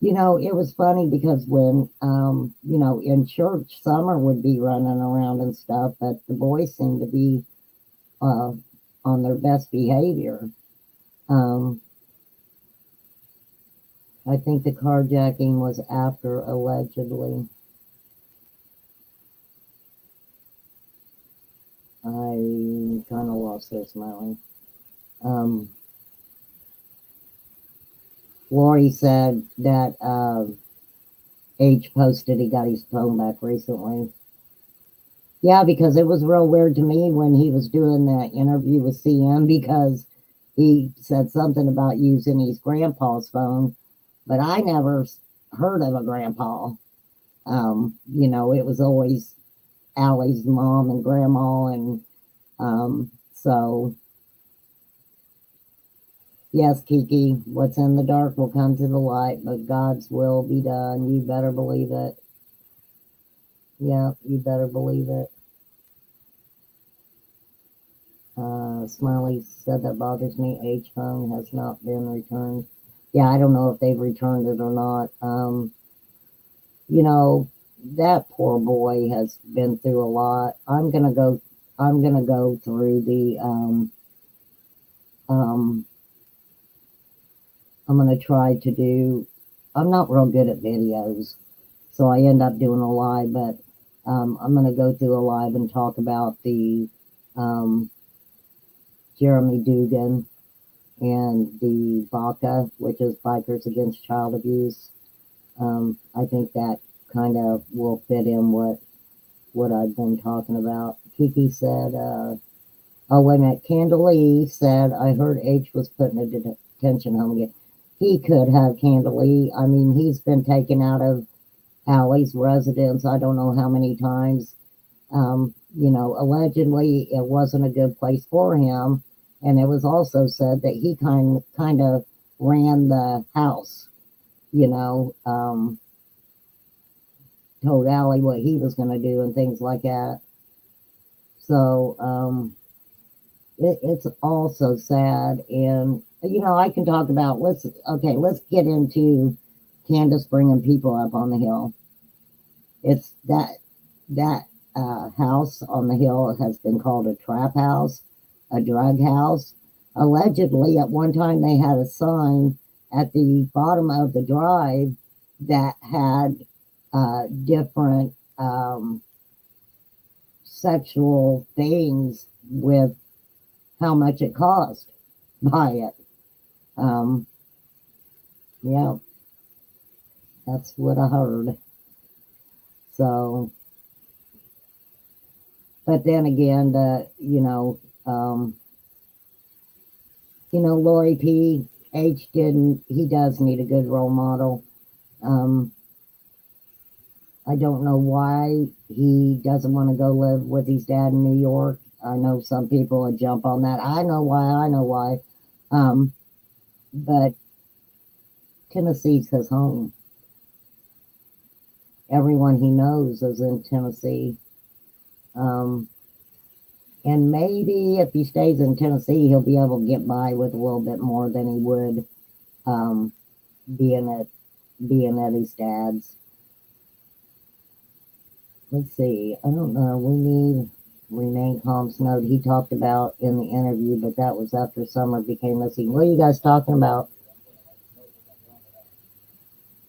It was funny because when, in church, Summer would be running around and stuff, but the boys seemed to be on their best behavior. I think the carjacking was after, allegedly. I kind of lost there, Smiley. Lori said that H posted he got his phone back recently. Yeah, because it was real weird to me when he was doing that interview with CM because he said something about using his grandpa's phone, but I never heard of a grandpa. It was always Allie's mom and grandma, and so yes, Kiki, what's in the dark will come to the light, but God's will be done. You better believe it. Yeah, you better believe it. Smiley said that bothers me. H phone has not been returned. Yeah, I don't know if they've returned it or not. That poor boy has been through a lot. I'm gonna go through the I'm gonna try to do I'm not real good at videos, so I end up doing a live, but I'm gonna go through a live and talk about the Jeremy Dugan and the BACA, which is Bikers Against Child Abuse. I think that kind of will fit in what I've been talking about. Kiki said, oh, wait a minute. Candalee said, I heard H was put in a detention home again. He could have, Candalee. I mean, he's been taken out of Allie's residence I don't know how many times. Allegedly it wasn't a good place for him. And it was also said that he kind of ran the house, told Allie what he was going to do and things like that. So it's also sad. And, I can talk about, let's get into Candace bringing people up on the hill. It's that house on the hill has been called a trap house, a drug house. Allegedly, at one time, they had a sign at the bottom of the drive that had different sexual things with how much it cost by it. Yeah, that's what I heard. So, but then again, Lori P. H he does need a good role model. I don't know why he doesn't want to go live with his dad in New York. I know some people would jump on that. I know why. But Tennessee's his home. Everyone he knows is in Tennessee. And maybe if he stays in Tennessee, he'll be able to get by with a little bit more than he would being at his dad's. Let's see. I don't know. We need remain calm, Snowed. He talked about in the interview, but that was after Summer became missing. What are you guys talking about?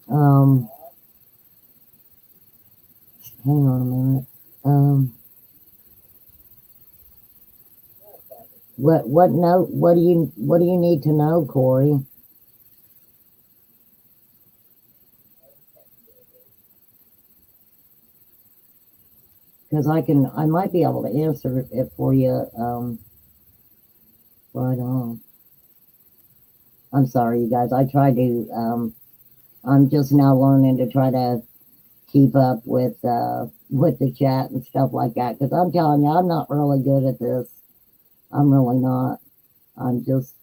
Hang on a minute. What do you need to know, Corey? Because I might be able to answer it for you right on. I'm sorry, you guys. I try to I'm just now learning to try to keep up with the chat and stuff like that. Because I'm telling you, I'm not really good at this. I'm really not. I'm just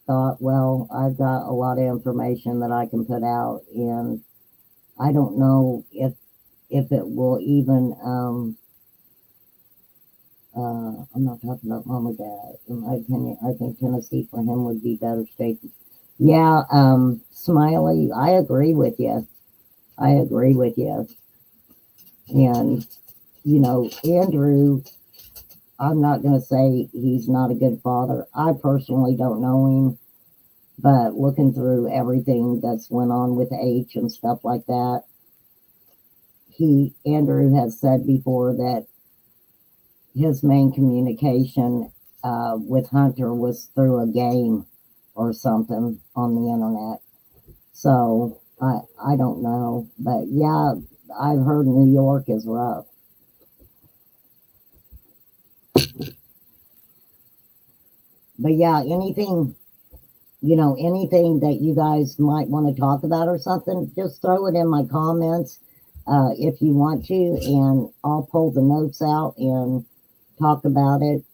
thought, well, I've got a lot of information that I can put out, and I don't know if it will even I'm not talking about mom or dad. In my opinion, I think Tennessee for him would be better state. Yeah, Smiley, I agree with you. And Andrew, I'm not going to say he's not a good father. I personally don't know him, but looking through everything that's went on with H and stuff like that, Andrew has said before that his main communication with Hunter was through a game or something on the internet. So I don't know, but yeah, I've heard New York is rough. But yeah, anything, anything that you guys might want to talk about or something, just throw it in my comments if you want to, and I'll pull the notes out and talk about it,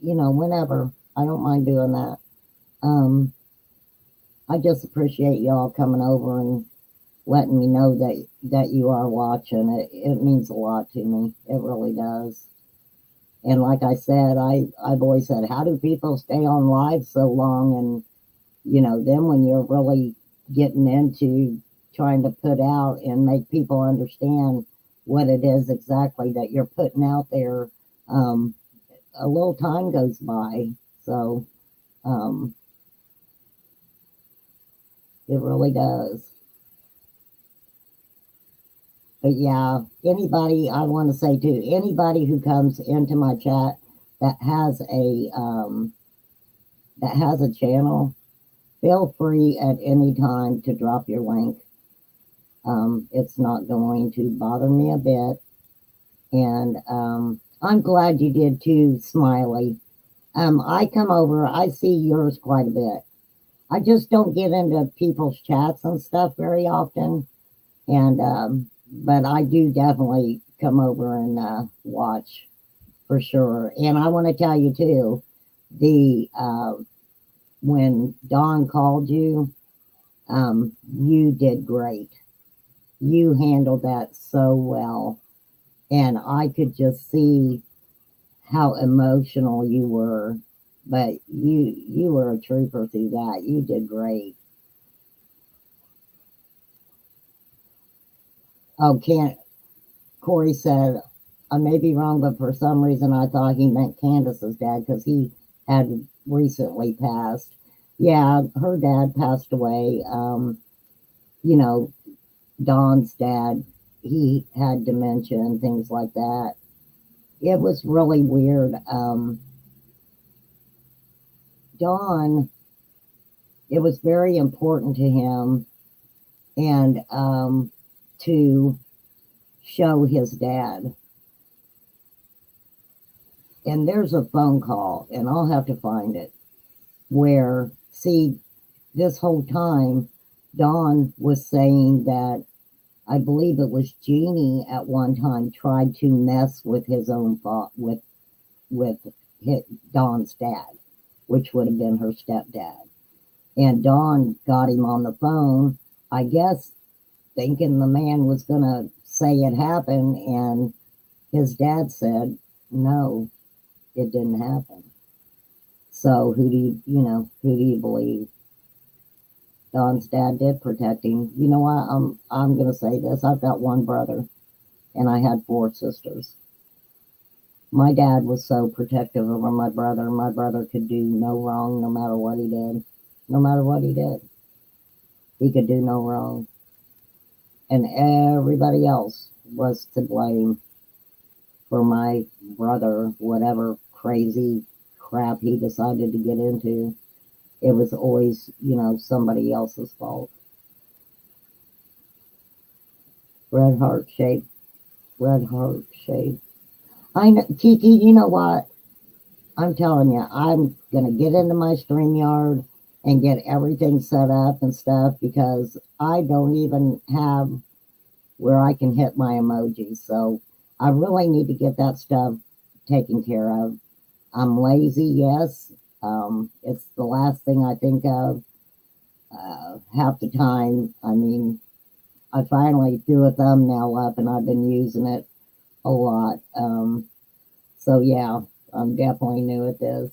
whenever. I don't mind doing that. I just appreciate y'all coming over and letting me know that you are watching. It means a lot to me. It really does. And like I said, I've always said, how do people stay on live so long? And then when you're really getting into trying to put out and make people understand what it is exactly that you're putting out there, a little time goes by. So it really does. But yeah, anybody, I want to say too, anybody who comes into my chat that has a channel, feel free at any time to drop your link. It's not going to bother me a bit. And I'm glad you did too, Smiley. I come over, I see yours quite a bit. I just don't get into people's chats and stuff very often. And but I do definitely come over and watch for sure. And I want to tell you too, when Dawn called you, you did great. You handled that so well. And I could just see how emotional you were. But you were a trooper through that. You did great. Oh, Corey said, I may be wrong, but for some reason I thought he meant Candace's dad because he had recently passed. Yeah, her dad passed away. Dawn's dad, he had dementia and things like that. It was really weird. Dawn, it was very important to him and to show his dad. And there's a phone call, and I'll have to find it, where, see, this whole time, Dawn was saying that, I believe it was Jeannie at one time tried to mess with his own with Dawn's dad, which would have been her stepdad. And Dawn got him on the phone, I guess, thinking the man was going to say it happened, and his dad said, no, it didn't happen. So who do you believe? Dawn's dad did protect him. You know what? I'm going to say this. I've got one brother, and I had 4 sisters. My dad was so protective over my brother. My brother could do no wrong no matter what he did. No matter what he did. He could do no wrong. And everybody else was to blame for my brother, whatever crazy crap he decided to get into. It was always, somebody else's fault. Red heart shape. I know, Kiki, you know what? I'm telling you, I'm going to get into my StreamYard and get everything set up and stuff because I don't even have where I can hit my emojis. So I really need to get that stuff taken care of. I'm lazy, yes. It's the last thing I think of half the time. I mean, I finally threw a thumbnail up and I've been using it a lot. So yeah, I'm definitely new at this.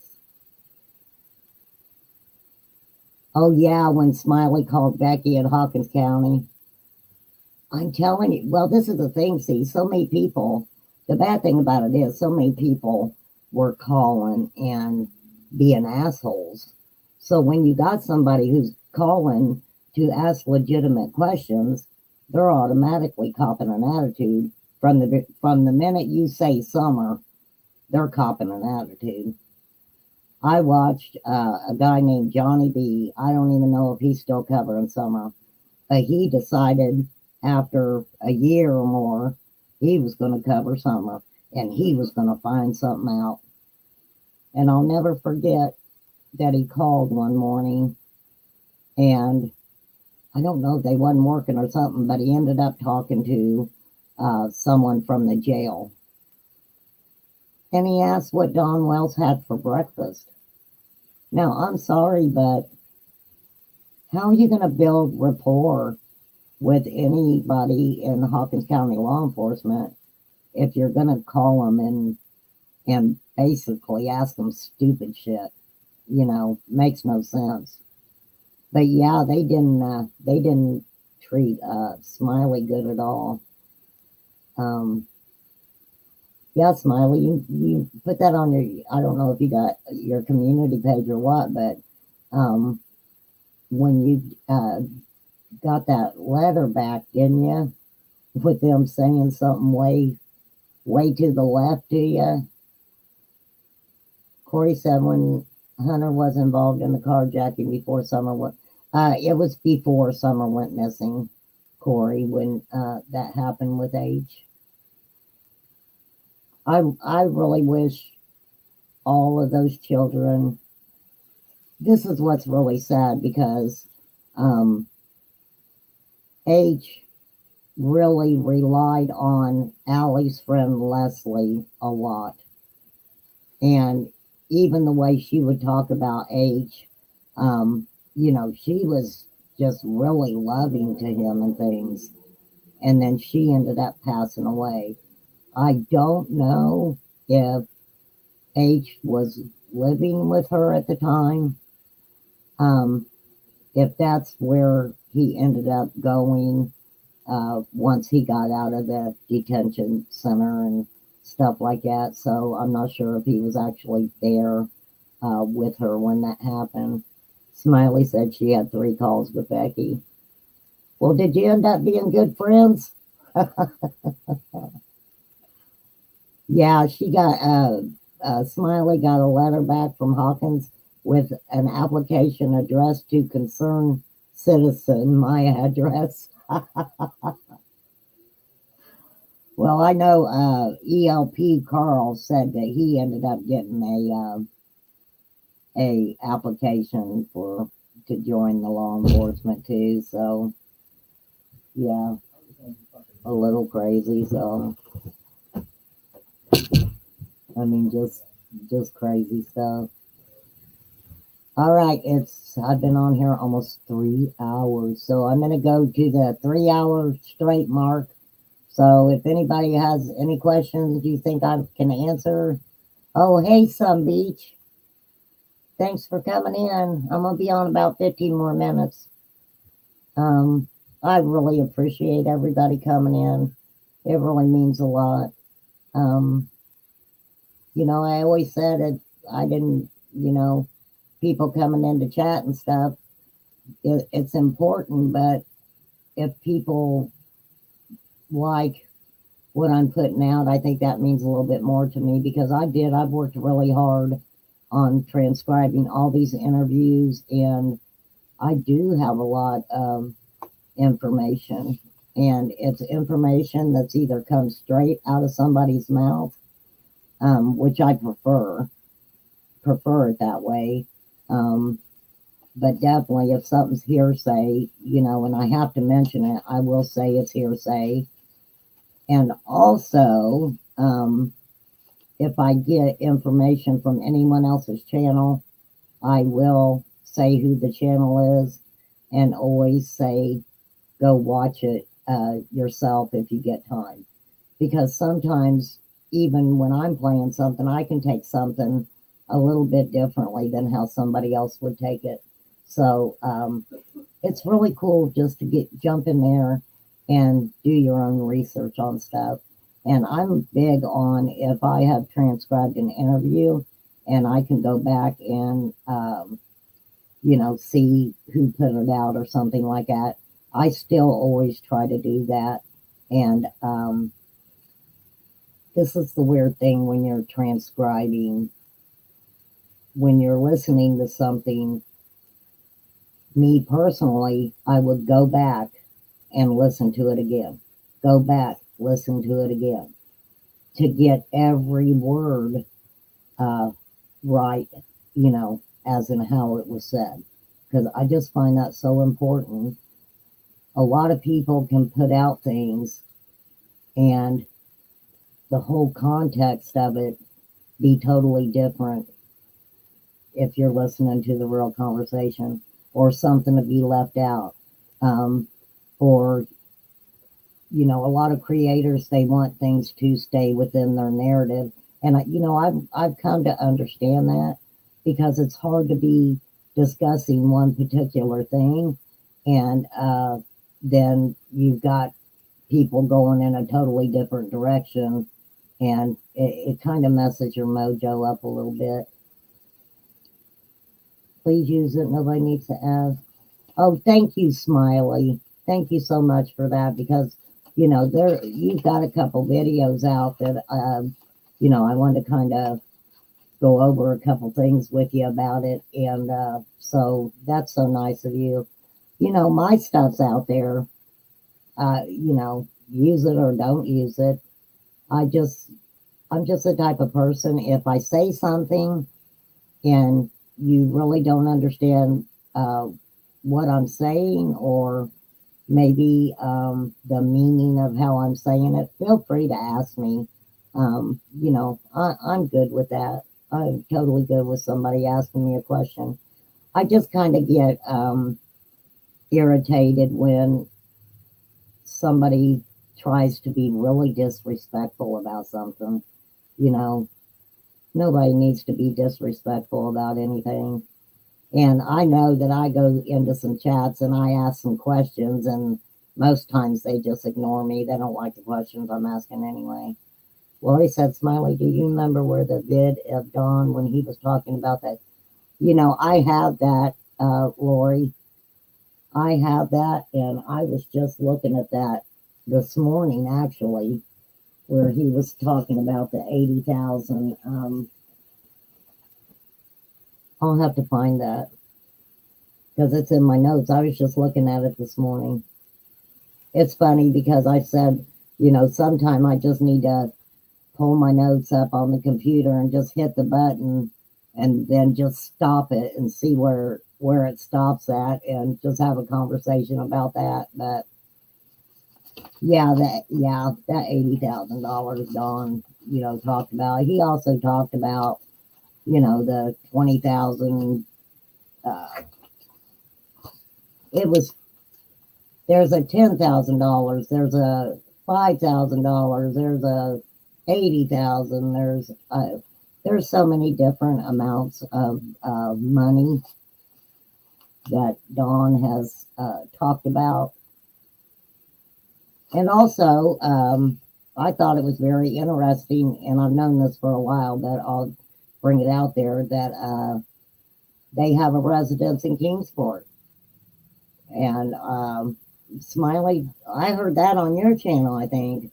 Oh yeah, when Smiley called Becky in Hawkins County. I'm telling you, well, this is the thing, see, so many people, the bad thing about it is so many people were calling and being assholes. So when you got somebody who's calling to ask legitimate questions, they're automatically copping an attitude. From the minute you say Summer, they're copping an attitude. I watched a guy named Johnny B. I don't even know if he's still covering Summer, but he decided after a year or more, he was going to cover Summer and he was going to find something out. And I'll never forget, that he called one morning, and I don't know if they wasn't working or something, but he ended up talking to someone from the jail. And he asked what Don Wells had for breakfast. Now, I'm sorry, but how are you going to build rapport with anybody in Hawkins County law enforcement if you're going to call them and basically ask them stupid shit? You know, makes no sense. But yeah, they didn't treat Smiley good at all. Yeah, Smiley, you put that on your, I don't know if you got your community page or what, but when you got that letter back, didn't you? With them saying something way to the left to you. Corey said when Hunter was involved in the carjacking before Summer went, it was before Summer went missing, Corey, when that happened with H. I really wish all of those children, this is what's really sad, because H really relied on Allie's friend Leslie a lot. And even the way she would talk about H, you know, she was just really loving to him and things. And then she ended up passing away. I don't know if H was living with her at the time, if that's where he ended up going once he got out of the detention center and stuff like that. So I'm not sure if he was actually there with her when that happened. Smiley said she had 3 calls with Becky. Well, did you end up being good friends? Yeah, she got Smiley got a letter back from Hawkins with an application addressed to concerned citizen, my address. Well, I know ELP Carl said that he ended up getting a application to join the law enforcement too. So yeah, a little crazy. So I mean, just crazy stuff. All right, I've been on here almost 3 hours, so I'm gonna go to the 3-hour straight mark. So if anybody has any questions you think I can answer, oh hey, Sun Beach, thanks for coming in. I'm gonna be on about 15 more minutes. I really appreciate everybody coming in. It really means a lot. You know, I always said it. I didn't, you know, people coming in to chat and stuff. It's important, but if people like what I'm putting out, I think that means a little bit more to me, because I've worked really hard on transcribing all these interviews, and I do have a lot of information, and it's information that's either comes straight out of somebody's mouth, which I prefer it that way. But definitely if something's hearsay, you know, and I have to mention it, I will say it's hearsay. And also, if I get information from anyone else's channel, I will say who the channel is, and always say, go watch it yourself if you get time. Because sometimes, even when I'm playing something, I can take something a little bit differently than how somebody else would take it. So it's really cool just to jump in there and do your own research on stuff. And I'm big on, if I have transcribed an interview and I can go back and, you know, see who put it out or something like that, I still always try to do that. And this is the weird thing when you're transcribing. When you're listening to something, me personally, I would go back and listen to it again. Go back, listen to it again, to get every word right, you know, as in how it was said, because I just find that so important. A lot of people can put out things and the whole context of it be totally different if you're listening to the real conversation, or something to be left out. Or, you know, a lot of creators, they want things to stay within their narrative. And, you know, I've come to understand that, because it's hard to be discussing one particular thing and then you've got people going in a totally different direction, and it kind of messes your mojo up a little bit. Please use it. Nobody needs to ask. Oh, thank you, Smiley. Thank you so much for that, because, you know, you've got a couple videos out that, you know, I wanted to kind of go over a couple things with you about it. And so that's so nice of you. You know, my stuff's out there. You know, use it or don't use it. I'm just the type of person, if I say something and you really don't understand what I'm saying, or maybe the meaning of how I'm saying it, feel free to ask me. You know, I'm good with that. I'm totally good with somebody asking me a question. I just kind of get irritated when somebody tries to be really disrespectful about something. You know, nobody needs to be disrespectful about anything. And I know that I go into some chats and I ask some questions, and most times they just ignore me. They don't like the questions I'm asking anyway. Lori said, Smiley, do you remember where the vid of Don when he was talking about that? You know, I have that, Lori. I have that, and I was just looking at that this morning, actually, where he was talking about the 80,000. I'll have to find that, because it's in my notes. I was just looking at it this morning. It's funny because I said, you know, sometime I just need to pull my notes up on the computer and just hit the button and then just stop it and see where it stops at, and just have a conversation about that. But yeah, that $80,000 Don, you know, talked about. He also talked about, you know, the 20,000. It was, there's a $10,000, there's a $5,000, there's a 80,000. There's so many different amounts of money that Don has talked about. And also, I thought it was very interesting, and I've known this for a while, but I'll bring it out there, that they have a residence in Kingsport. And Smiley, I heard that on your channel, I think.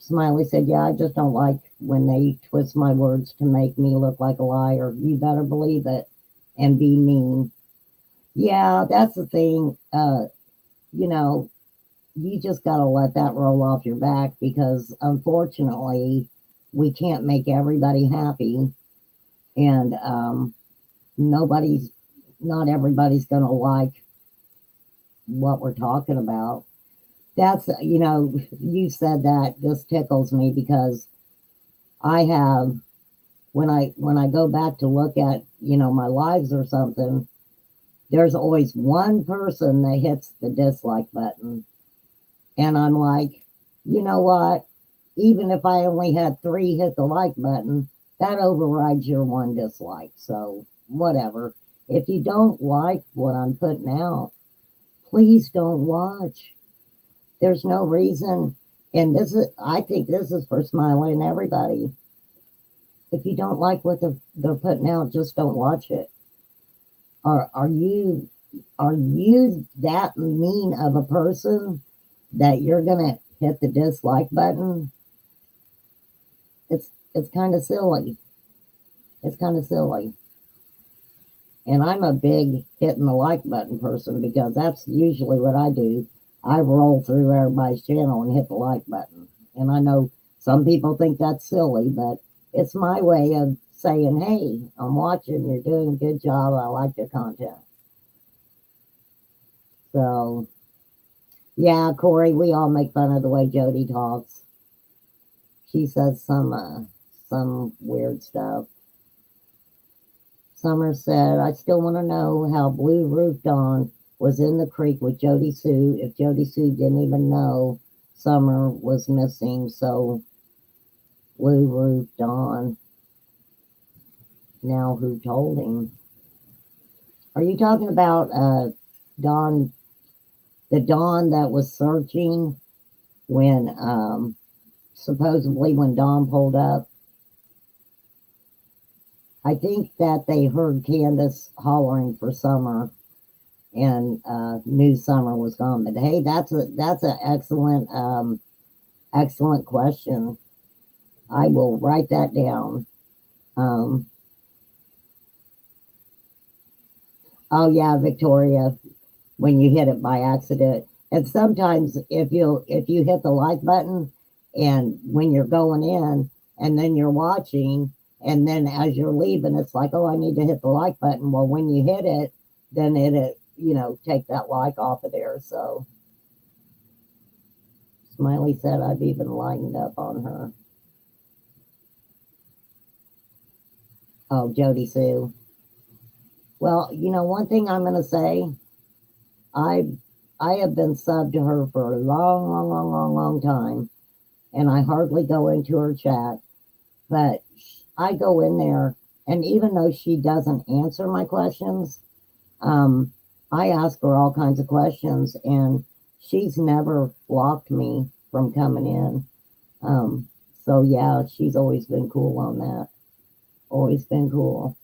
Smiley said, yeah, I just don't like when they twist my words to make me look like a liar. You better believe it. And be mean. Yeah, that's the thing. You know, you just got to let that roll off your back, because unfortunately we can't make everybody happy, and not everybody's going to like what we're talking about. That's, you know, you said that just tickles me, because I have, when I go back to look at, you know, my lives or something, there's always one person that hits the dislike button. And I'm like, you know what? Even if I only had 3 hit the like button, that overrides your 1 dislike. So whatever. If you don't like what I'm putting out, please don't watch. There's no reason. And I think this is for Smiley and everybody. If you don't like what they're putting out, just don't watch it. Are you that mean of a person that you're gonna hit the dislike button? It's kind of silly. It's kind of silly. And I'm a big hitting the like button person, because that's usually what I do. I roll through everybody's channel and hit the like button. And I know some people think that's silly, but it's my way of saying, hey, I'm watching, you're doing a good job, I like your content. So, yeah, Corey, we all make fun of the way Jody talks. She says some weird stuff. Summer said, I still want to know how Blue Roof Dawn was in the creek with Jody Sue if Jody Sue didn't even know Summer was missing. So, Blue Roof Dawn. Now, who told him? Are you talking about Dawn, the Dawn that was searching when supposedly when Dawn pulled up? I think that they heard Candace hollering for Summer and knew Summer was gone. But hey, that's an excellent question. I will write that down. Oh yeah, Victoria, when you hit it by accident. And sometimes if you hit the like button and when you're going in and then you're watching and then as you're leaving, it's like, oh, I need to hit the like button. Well, when you hit it, then it take that like off of there. So Smiley said I've even lightened up on her. Oh, Jody Sue. Well, one thing I'm going to say, I have been subbed to her for a long time, and I hardly go into her chat, but I go in there, and even though she doesn't answer my questions, I ask her all kinds of questions, and she's never blocked me from coming in. So yeah, she's always been cool on that. Always been cool.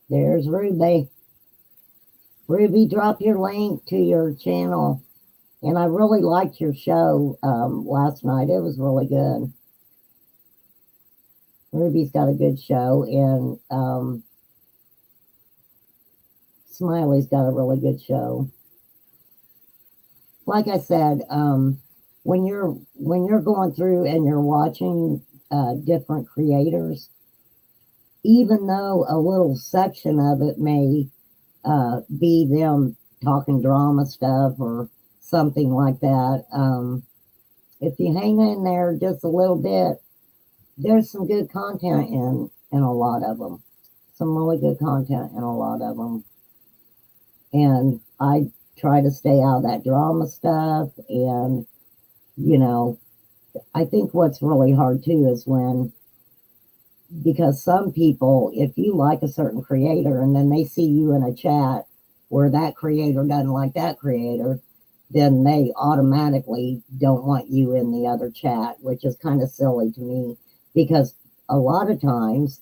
There's Ruby. Ruby, drop your link to your channel. And I really liked your show last night. It was really good. Ruby's got a good show. And Smiley's got a really good show. Like I said, when you're going through and you're watching different creators, even though a little section of it may be them talking drama stuff or something like that, if you hang in there just a little bit, there's some good content in a lot of them. Some really good content in a lot of them. And I try to stay out of that drama stuff. And, I think what's really hard too is because some people, if you like a certain creator and then they see you in a chat where that creator doesn't like that creator, then they automatically don't want you in the other chat, which is kind of silly to me because a lot of times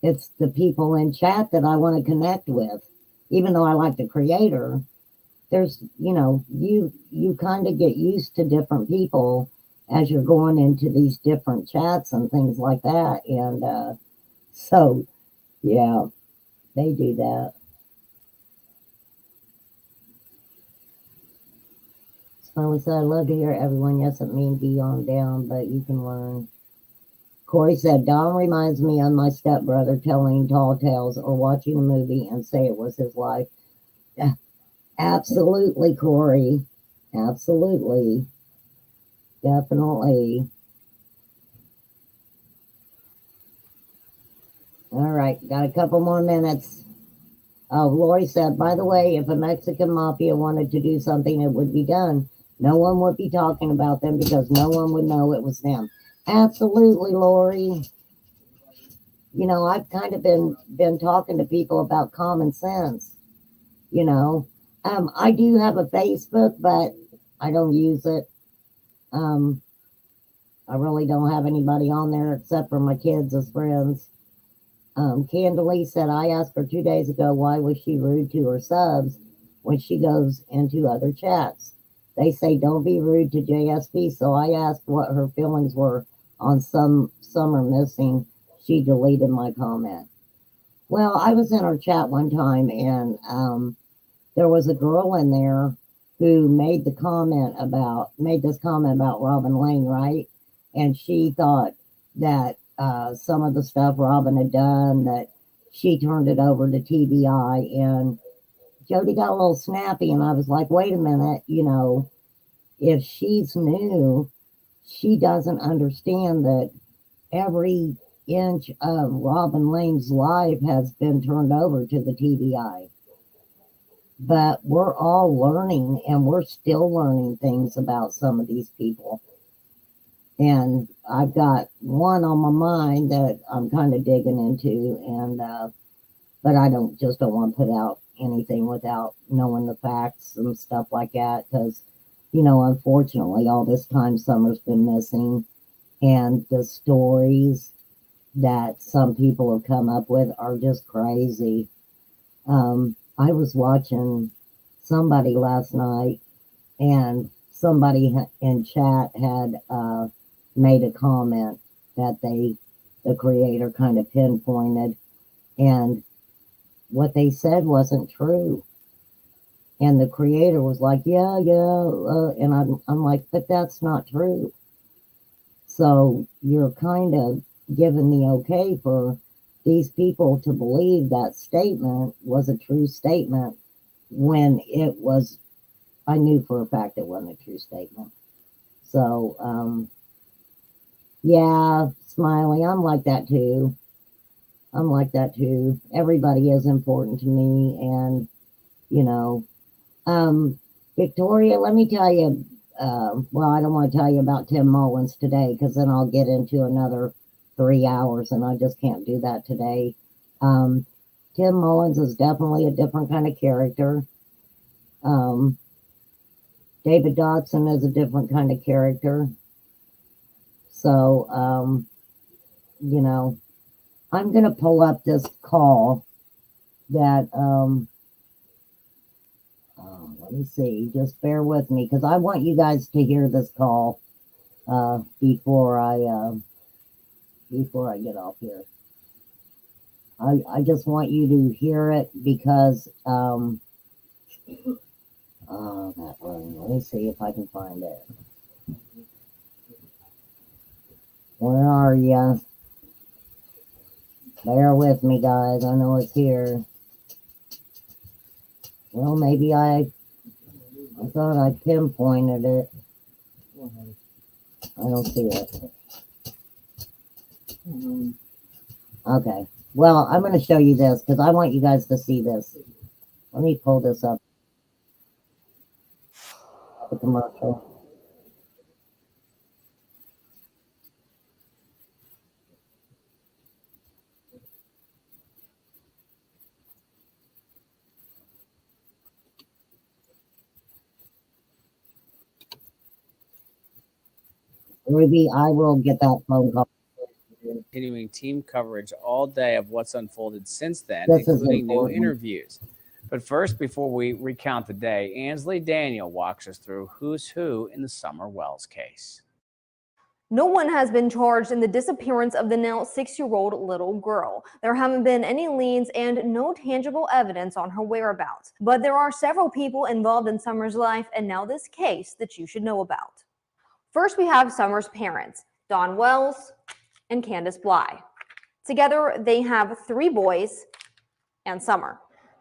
it's the people in chat that I want to connect with. Even though I like the creator, there's, you kind of get used to different people as you're going into these different chats and things like that. And so, yeah, they do that. Smiley said, I love to hear everyone. Yes, it means be on down, but you can learn. Corey said, Don reminds me of my stepbrother telling tall tales or watching a movie and say it was his life. Absolutely, Corey. Absolutely. Definitely. All right, got a couple more minutes. Oh, Lori said, by the way, if a Mexican mafia wanted to do something, it would be done. No one would be talking about them because no one would know it was them. Absolutely, Lori. I've kind of been talking to people about common sense. I do have a Facebook, but I don't use it. I really don't have anybody on there except for my kids as friends. Candalee said, I asked her 2 days ago, why was she rude to her subs when she goes into other chats? They say, don't be rude to JSP. So I asked what her feelings were on Summer missing. She deleted my comment. Well, I was in her chat one time and there was a girl in there who made this comment about Robin Lane, right? And she thought that some of the stuff Robin had done, that she turned it over to TBI, and Jody got a little snappy, and I was like, wait a minute, you know, if she's new, she doesn't understand that every inch of Robin Lane's life has been turned over to the TBI. But we're all learning, and we're still learning things about some of these people. And I've got one on my mind that I'm kind of digging into, and but I don't want to put out anything without knowing the facts and stuff like that, because, you know, unfortunately, all this time Summer's been missing, and the stories that some people have come up with are just crazy. I was watching somebody last night, and somebody in chat had made a comment that the creator kind of pinpointed, and what they said wasn't true. And the creator was like, yeah, and I'm like, but that's not true. So you're kind of giving the okay for these people to believe that statement was a true statement, when it was, I knew for a fact it wasn't a true statement. So, yeah, Smiley, I'm like that too. Everybody is important to me, and, you know, Victoria, let me tell you, well, I don't want to tell you about Tim Mullins today, because then I'll get into another 3 hours, and I just can't do that today. Tim Mullins is definitely a different kind of character. David Dotson is a different kind of character. So, you know, I'm going to pull up this call that, let me see, just bear with me, because I want you guys to hear this call before I get off here. I just want you to hear it, because that one, let me see if I can find it. Where are ya? Bear with me, guys. I know it's here. Well, maybe I thought I pinpointed it. I don't see it. Okay. Well, I'm going to show you this, because I want you guys to see this. Let me pull this up. The commercial. Ruby, I will get that phone call. Continuing team coverage all day of what's unfolded since then, This is including new important. interviews. But first, before we recount the day, Ansley Daniel walks us through who's who in the Summer Wells case. No one has been charged in the disappearance of the now 6-year-old little girl. There haven't been any leads and no tangible evidence on her whereabouts. But there are several people involved in Summer's life, and now this case that you should know about. First, we have Summer's parents, Don Wells and Candace Bly. Together, they have 3 boys and Summer.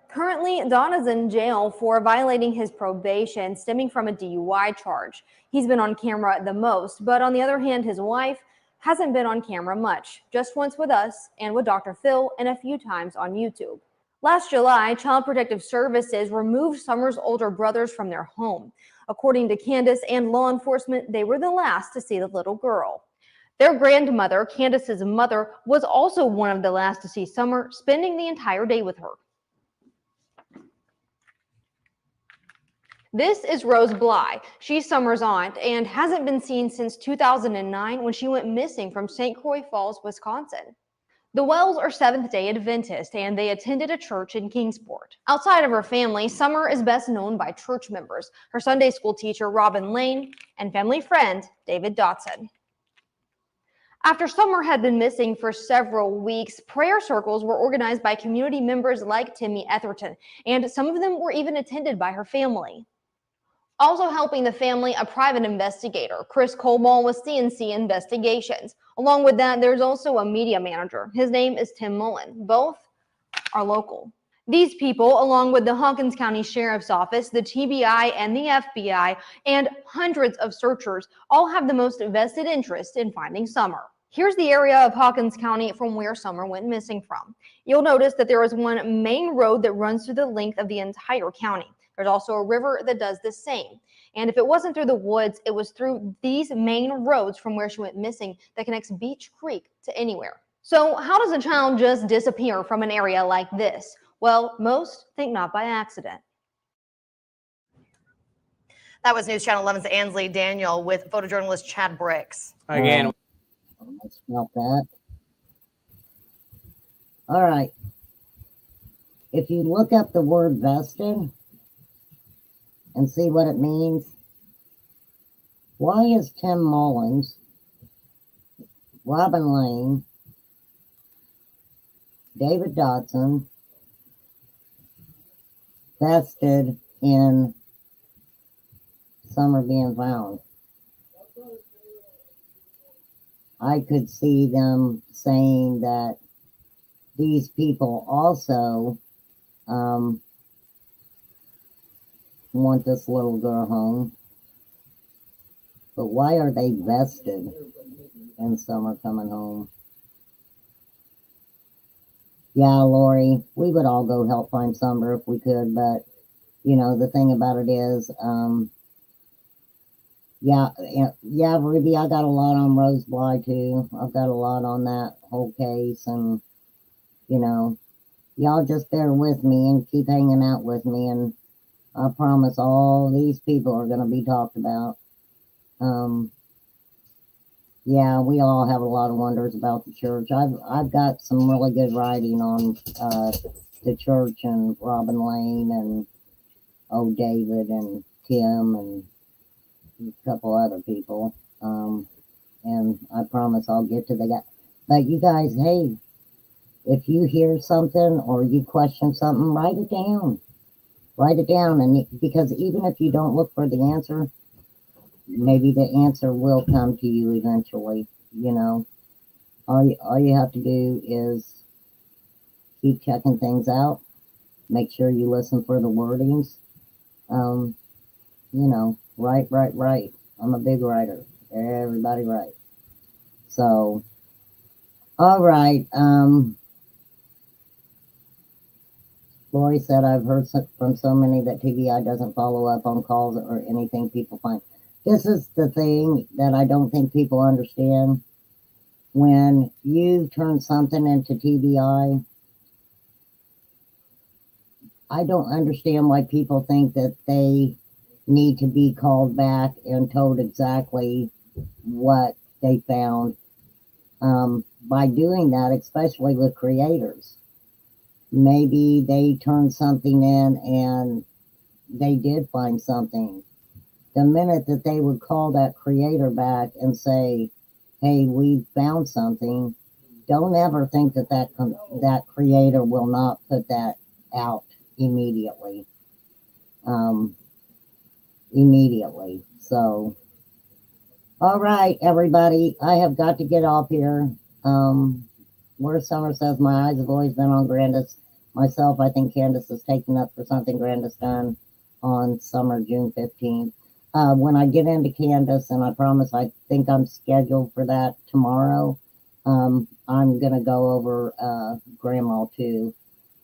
Currently, Don is in jail for violating his probation stemming from a DUI charge. He's been on camera the most, but on the other hand, his wife hasn't been on camera much, just once with us and with Dr. Phil, and a few times on YouTube. Last July, Child Protective Services removed Summer's older brothers from their home. According to Candace and law enforcement, they were the last to see the little girl. Their grandmother, Candace's mother, was also one of the last to see Summer, spending the entire day with her. This is Rose Bly. She's Summer's aunt and hasn't been seen since 2009 when she went missing from St. Croix Falls, Wisconsin. The Wells are Seventh-day Adventists, and they attended a church in Kingsport. Outside of her family, Summer is best known by church members, her Sunday school teacher, Robin Lane, and family friend, David Dotson. After Summer had been missing for several weeks, prayer circles were organized by community members like Timmy Etherton, and some of them were even attended by her family. Also helping the family, a private investigator, Chris Colball with CNC Investigations. Along with that, there's also a media manager. His name is Tim Mullen. Both are local. These people, along with the Hawkins County Sheriff's Office, the TBI, and the FBI, and hundreds of searchers, all have the most vested interest in finding Summer. Here's the area of Hawkins County from where Summer went missing from. You'll notice that there is one main road that runs through the length of the entire county. There's also a river that does the same. And if it wasn't through the woods, it was through these main roads from where she went missing that connects Beach Creek to anywhere. So how does a child just disappear from an area like this? Well, most think not by accident. That was News Channel 11's Ansley Daniel with photojournalist Chad Bricks. Again, Let's smell that. All right. If you look up the word vested and see what it means, why is Tim Mullins, Robin Lane, David Dotson vested in Summer being found? I could see them saying that these people also want this little girl home. But why are they vested in Summer coming home? Yeah, Lori, we would all go help find Summer if we could, but you know, the thing about it is, yeah, Ruby, I got a lot on Rose Bly too. I've got a lot on that whole case, and you know, y'all just bear with me and keep hanging out with me, and I promise all these people are going to be talked about. Yeah, we all have a lot of wonders about the church. I've got some really good writing on the church and Robin Lane and David and Tim and a couple other people. And I promise I'll get to the guy. But you guys, hey, if you hear something or you question something, write it down. Write it down, and because even if you don't look for the answer, maybe the answer will come to you eventually. You know, all you have to do is keep checking things out. Make sure you listen for the wordings. You know, write. I'm a big writer. Everybody write. So, all right. Lori said, I've heard from so many that TBI doesn't follow up on calls or anything people find. This is the thing that I don't think people understand. When you turn something into TBI, I don't understand why people think that they need to be called back and told exactly what they found. By doing that, especially with creators, maybe they turned something in and they did find something. The minute that they would call that creator back and say, hey, we found something, don't ever think that that creator will not put that out immediately. So, all right, everybody, I have got to get off here. Where Summer says, my eyes have always been on Grandis. Myself, I think Candace is taking up for something Grandis done on Summer, June 15th. When I get into Candace, and I promise I think I'm scheduled for that tomorrow, I'm going to go over Grandma too.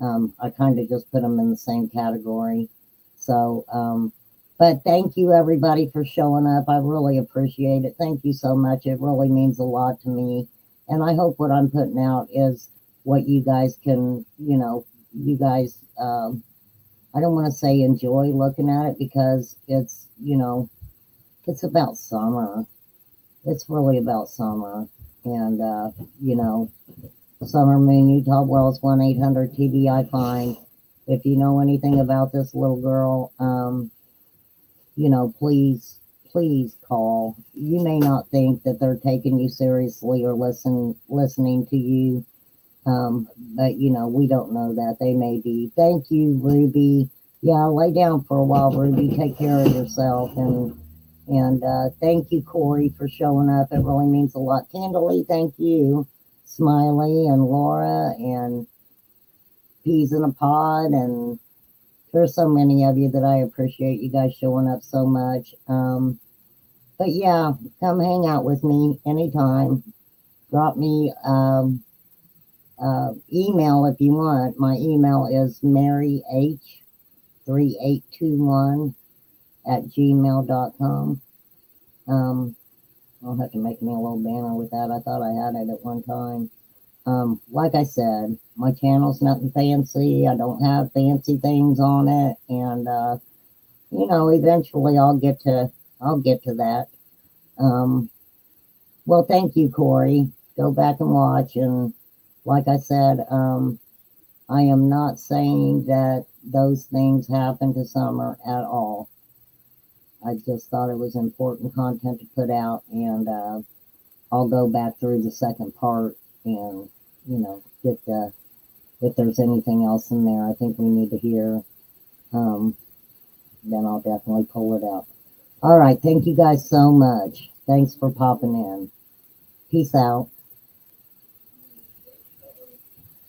I kind of just put them in the same category. So, but thank you everybody for showing up. I really appreciate it. Thank you so much. It really means a lot to me. And I hope what I'm putting out is what you guys can, you know, you guys, I don't want to say enjoy looking at it because it's, you know, it's about Summer. It's really about Summer. And, you know, Summer Moon, Utah Wells, 1-800-TBI find. If you know anything about this little girl, you know, please call. You may not think that they're taking you seriously or listening to you. But you know, we don't know that. They may be. Thank you, Ruby. Yeah, lay down for a while, Ruby. Take care of yourself, and thank you, Corey, for showing up. It really means a lot. Candalee, thank you. Smiley and Laura and Peas in a Pod, and there's so many of you that I appreciate you guys showing up so much. But yeah, come hang out with me anytime. Drop me email if you want. My email is maryh3821@gmail.com. I'll have to make me a little banner with that. I thought I had it at one time. Like I said, my channel's nothing fancy. I don't have fancy things on it, and you know, eventually I'll get to that. Well, thank you, Corey. Go back and watch, and like I said, I am not saying that those things happen to Summer at all. I just thought it was important content to put out, and I'll go back through the second part and, you know, get the, if there's anything else in there I think we need to hear, then I'll definitely pull it out. All right. Thank you guys so much. Thanks for popping in. Peace out.